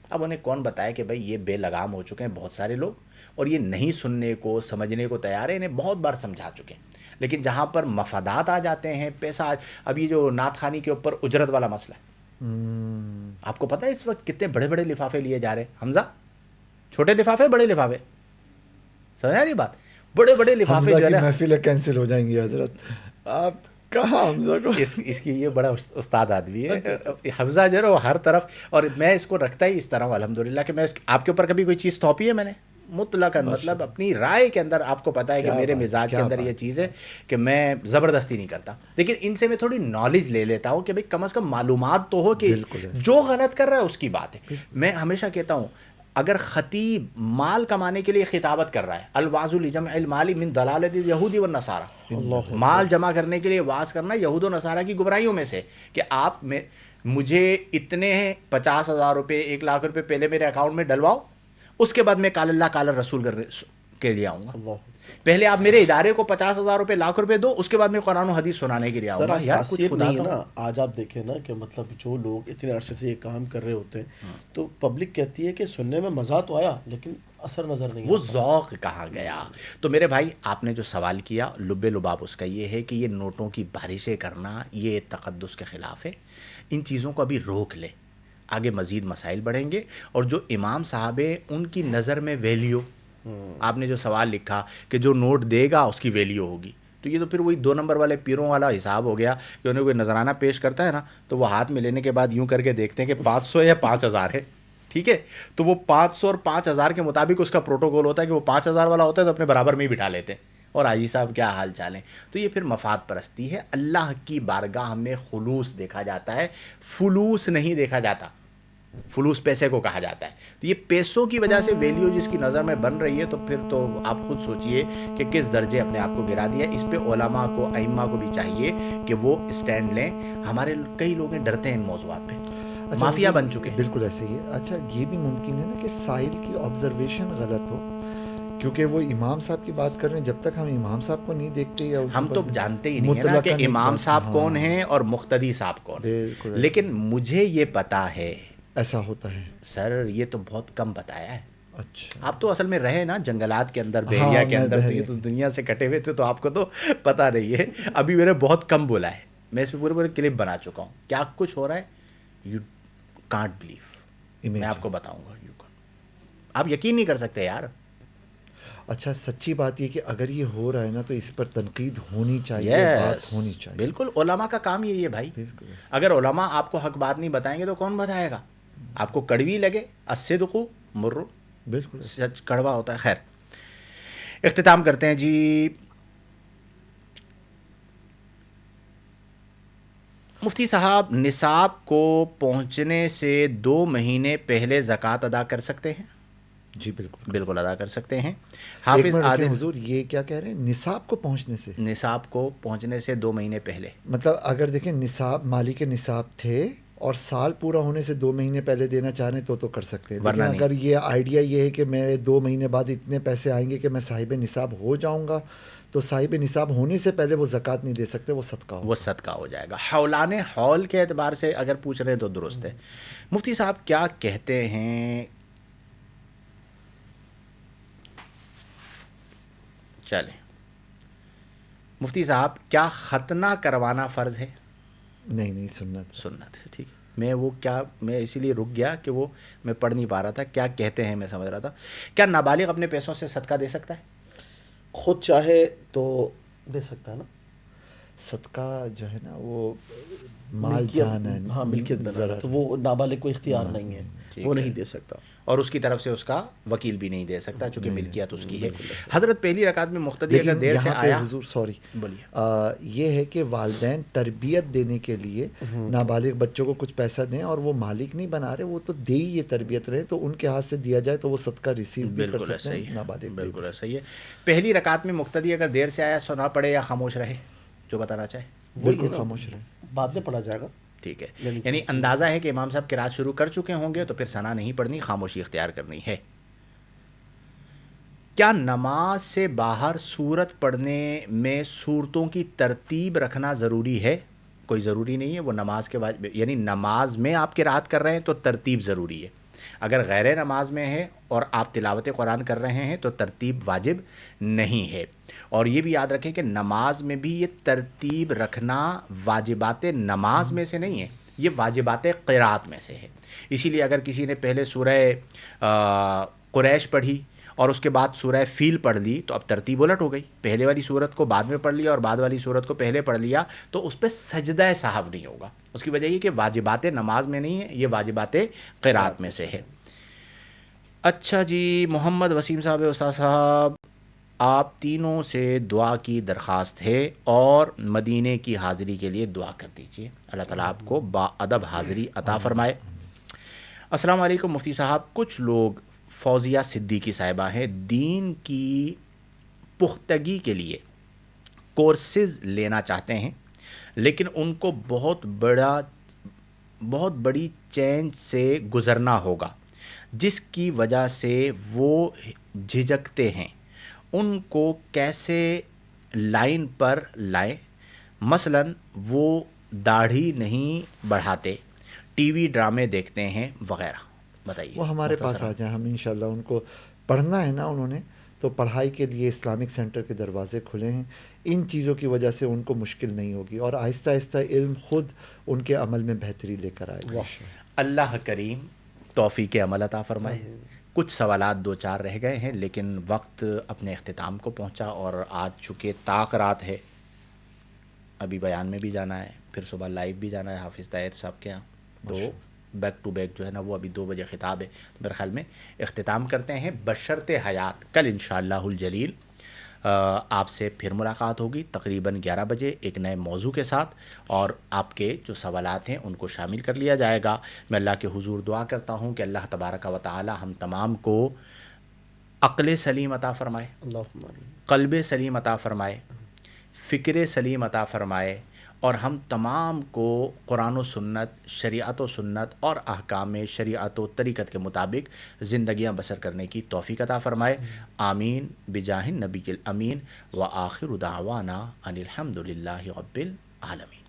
اب انہیں کون بتایا کہ بھائی یہ بے لگام ہو چکے ہیں بہت سارے لوگ، اور یہ نہیں سننے کو سمجھنے کو تیار ہے. انہیں بہت بار سمجھا چکے ہیں، لیکن جہاں پر مفادات آ جاتے ہیں، پیسہ. اب یہ جو نعت خوانی کے اوپر اجرت والا مسئلہ ہے، آپ کو پتہ ہے اس وقت کتنے بڑے بڑے لفافے لیے جا رہے ہیں؟ حمزہ، چھوٹے لفافے بڑے لفافے، سمجھا نہیں بات؟ بڑے بڑے لفافے جو ہے محفلیں کینسل ہو جائیں گی حضرت. آپ کہاں حمزہ کو اس کی یہ بڑا استاد آدمی ہے حمزہ جو ہے وہ ہر طرف. اور میں اس کو رکھتا ہی اس طرح ہوں الحمدللہ کہ میں آپ کے اوپر کبھی کوئی چیز تھوپی ہے میں نے مطلقاً، مطلب اپنی رائے کے اندر. آپ کو پتہ ہے کہ میرے مزاج کے اندر یہ چیز ہے کہ میں زبردستی نہیں کرتا، لیکن ان سے میں تھوڑی نالج لے لیتا ہوں کہ بھئی کم از کم معلومات تو ہو کہ جو غلط کر رہا ہے اس کی بات ہے. میں ہمیشہ کہتا ہوں اگر خطیب مال کمانے کے لیے خطابت کر رہا ہے، الواعظ لجمع المال من ضلالۃ الیہود والنصارى، مال جمع کرنے کے لیے واعظ کرنا یہود و نصارہ کی گمراہیوں میں سے، کہ آپ مجھے اتنے 50,000 روپے 1 لاکھ روپے پہلے میرے اکاؤنٹ میں ڈلواؤ، اس کے بعد میں قال اللہ قال رسول کے لیے آؤں گا. پہلے آپ میرے ادارے کو 50,000 روپے 1 لاکھ روپے دو، اس کے بعد میں قرآن و حدیث سنانے کے لیے آؤں گا. یار کچھ خدا نہیں ہے نا. آج آپ دیکھیں نا کہ مطلب جو لوگ اتنے عرصے سے یہ کام کر رہے ہوتے ہیں تو پبلک کہتی ہے کہ سننے میں مزہ تو آیا، لیکن اثر نظر نہیں وہ ذوق کہاں گیا؟ تو میرے بھائی آپ نے جو سوال کیا لب لباب اس کا یہ ہے کہ یہ نوٹوں کی بارشیں کرنا یہ تقدس کے خلاف ہے. ان چیزوں کو ابھی روک لے, آگے مزید مسائل بڑھیں گے. اور جو امام صاحب ہیں ان کی نظر میں ویلیو, آپ نے جو سوال لکھا کہ جو نوٹ دے گا اس کی ویلیو ہوگی, تو یہ تو پھر وہی 2 نمبر والے پیروں والا حساب ہو گیا کہ انہیں کوئی نذرانہ پیش کرتا ہے نا تو وہ ہاتھ میں لینے کے بعد یوں کر کے دیکھتے ہیں کہ 500 یا 5000 ہے, ٹھیک ہے, تو وہ 500 اور 5000 کے مطابق اس کا پروٹوکول ہوتا ہے کہ وہ 5000 والا ہوتا ہے تو اپنے برابر میں ہی بٹھا لیتے ہیں, اور حاجی صاحب کیا حال چال ہیں. تو یہ پھر مفاد پرستی ہے. اللہ کی بارگاہ میں خلوص دیکھا جاتا ہے, فلوس نہیں دیکھا جاتا. فلوس پیسے کو کہا جاتا ہے. تو یہ پیسوں کی وجہ سے ویلیو جس کی نظر میں بن رہی ہے تو پھر تو آپ خود سوچئے کہ کس درجے اپنے آپ کو گرا دیا. اس پہ علماء کو, ائمہ کو بھی چاہیے کہ وہ اسٹینڈ لیں. ہمارے کئی لوگ ڈرتے ہیں ان موضوعات پہ, مافیا بن چکے ہیں. بالکل ایسے ہی ہے. اچھا یہ بھی ممکن ہے نا کہ سائل کی آبزرویشن غلط ہو, کیونکہ وہ امام صاحب کی بات کر رہے ہیں, جب تک ہم امام صاحب کو نہیں دیکھتے یا ہم تو جانتے ہی نہیں ہے نا کہ امام صاحب کون ہیں اور مقتدی صاحب کون ہیں. لیکن مجھے یہ پتا ہے ایسا ہوتا ہے سر, یہ تو بہت کم بتایا ہے. اچھا آپ تو اصل میں رہے نا جنگلات کے اندر, بحریہ کے اندر, تو یہ تو دنیا سے کٹے ہوئے تھے تو آپ کو تو پتہ نہیں ہے. ابھی میں نے بہت کم بولا ہے, میں اس پہ پورے کلپ بنا چکا ہوں. کیا کچھ ہو رہا ہے یو کانٹ بلیو, میں آپ کو بتاؤں گا. آپ یقین نہیں کر سکتے یار. اچھا سچی بات یہ کہ اگر یہ ہو رہا ہے نا تو اس پر تنقید ہونی چاہیے, بات ہونی چاہیے. بالکل, علماء کا کام یہی ہے بھائی. اگر علماء آپ کو حق بات نہیں بتائیں گے تو کون بتائے گا؟ آپ کو کڑوی لگے, الصدق مر, بالکل سچ کڑوا ہوتا ہے. خیر, اختتام کرتے ہیں جی. مفتی صاحب, نصاب کو پہنچنے سے 2 مہینے پہلے زکوٰۃ ادا کر سکتے ہیں؟ جی بالکل بالکل ادا کر سکتے ہیں. حافظ عادل حضور یہ کیا کہہ رہے ہیں, نصاب کو پہنچنے سے, نصاب کو پہنچنے سے 2 مہینے پہلے, مطلب اگر دیکھیں نصاب, مالک نصاب تھے اور سال پورا ہونے سے 2 مہینے پہلے دینا چاہ رہے ہیں تو کر سکتے ہیں. لیکن اگر یہ آئیڈیا یہ ہے کہ میرے 2 مہینے بعد اتنے پیسے آئیں گے کہ میں صاحب نصاب ہو جاؤں گا, تو صاحب نصاب ہونے سے پہلے وہ زکوٰۃ نہیں دے سکتے, وہ صدقہ ہوگا. وہ صدقہ ہو جائے گا. حولان حول کے اعتبار سے اگر پوچھ رہے ہیں تو درست ہے. مفتی صاحب کیا کہتے ہیں, چلیں مفتی صاحب, کیا ختنہ کروانا فرض ہے؟ نہیں, سنت ہے. ٹھیک ہے, میں اسی لیے رک گیا کہ وہ میں پڑھ نہیں پا رہا تھا. کیا کہتے ہیں میں سمجھ رہا تھا. کیا نابالغ اپنے پیسوں سے صدقہ دے سکتا ہے؟ خود چاہے تو دے سکتا ہے نا. صدقہ جو ہے نا وہ مال جان ہے, ہاں ملکیت بنا, تو وہ نابالغ کو اختیار نہیں ہے, وہ نہیں دے سکتا, اور اس کی طرف سے اس کا وکیل بھی نہیں دے سکتا چونکہ ملکیت اس کی ہے. حضرت پہلی رکعت میں مقتدی اگر دیر سے آیا, حضور سوری بولیے, یہ ہے کہ والدین تربیت دینے کے لیے نابالغ بچوں کو کچھ پیسہ دیں, اور وہ مالک نہیں بنا رہے, وہ تو دے ہی یہ تربیت رہے, تو ان کے ہاتھ سے دیا جائے تو وہ صدقہ ریسیو بھی کر سکتے ہیں نابالغ. بالکل ایسا ہی ہے. پہلی رکعت میں مقتدی اگر دیر سے آیا, سنا پڑے یا خاموش رہے, جو بتانا چاہے. بالکل خاموش رہے, بعد میں پڑھا جائے گا. ٹھیک ہے, یعنی اندازہ ہے کہ امام صاحب قرات شروع کر چکے ہوں گے تو پھر ثنا نہیں پڑھنی, خاموشی اختیار کرنی ہے. کیا نماز سے باہر سورت پڑھنے میں صورتوں کی ترتیب رکھنا ضروری ہے؟ کوئی ضروری نہیں ہے, وہ نماز کے بعد, یعنی نماز میں آپ قرات کر رہے ہیں تو ترتیب ضروری ہے. اگر غیر نماز میں ہے اور آپ تلاوت قرآن کر رہے ہیں تو ترتیب واجب نہیں ہے. اور یہ بھی یاد رکھیں کہ نماز میں بھی یہ ترتیب رکھنا واجبات نماز میں سے نہیں ہے, یہ واجبات قرات میں سے ہے. اسی لیے اگر کسی نے پہلے سورہ قریش پڑھی اور اس کے بعد سورہ فیل پڑھ لی تو اب ترتیب الٹ ہو گئی. پہلے والی سورت کو بعد میں پڑھ لیا اور بعد والی سورت کو پہلے پڑھ لیا تو اس پہ سجدہ سہو نہیں ہوگا. اس کی وجہ یہ کہ واجبات نماز میں نہیں ہے, یہ واجبات قرات میں سے ہے. اچھا جی, محمد وسیم صاحب, استاد صاحب آپ تینوں سے دعا کی درخواست ہے اور مدینے کی حاضری کے لیے دعا کر دیجیے. اللہ تعالیٰ آپ کو با ادب حاضری عطا فرمائے. السلام علیکم مفتی صاحب, کچھ لوگ فوزیہ صدیقی صاحبہ ہیں, دین کی پختگی کے لیے کورسز لینا چاہتے ہیں لیکن ان کو بہت بڑی چینج سے گزرنا ہوگا جس کی وجہ سے وہ جھجکتے ہیں. ان کو کیسے لائن پر لائیں؟ مثلا وہ داڑھی نہیں بڑھاتے, ٹی وی ڈرامے دیکھتے ہیں وغیرہ. بتائیے. وہ ہمارے پاس آ جائیں, ہم انشاءاللہ ان کو پڑھنا ہے نا انہوں نے تو پڑھائی کے لیے اسلامک سینٹر کے دروازے کھلے ہیں. ان چیزوں کی وجہ سے ان کو مشکل نہیں ہوگی اور آہستہ آہستہ علم خود ان کے عمل میں بہتری لے کر آئے گا. اللہ کریم توفیق عمل عطا فرمائے. کچھ سوالات دو چار رہ گئے ہیں لیکن وقت اپنے اختتام کو پہنچا اور آج چونکہ طاق رات ہے, ابھی بیان میں بھی جانا ہے, پھر صبح لائیو بھی جانا ہے حافظ طاہر صاحب کے یہاں, تو بیک ٹو بیک جو ہے نا وہ ابھی 2 بجے خطاب ہے. میرے خیال میں اختتام کرتے ہیں بشرط حیات. کل انشاءاللہ الجلیل آپ سے پھر ملاقات ہوگی تقریباً 11 بجے ایک نئے موضوع کے ساتھ, اور آپ کے جو سوالات ہیں ان کو شامل کر لیا جائے گا. میں اللہ کے حضور دعا کرتا ہوں کہ اللہ تبارک و تعالی ہم تمام کو عقل سلیم عطا فرمائے, اللہم آمین. قلب سلیم عطا فرمائے, فکر سلیم عطا فرمائے, اور ہم تمام کو قرآن و سنت, شریعت و سنت اور احکام شریعت و طریقت کے مطابق زندگیاں بسر کرنے کی توفیق عطا فرمائے. آمین بجاہ النبی الامین. وآخر دعوانا ان الحمد للہ رب العالمین.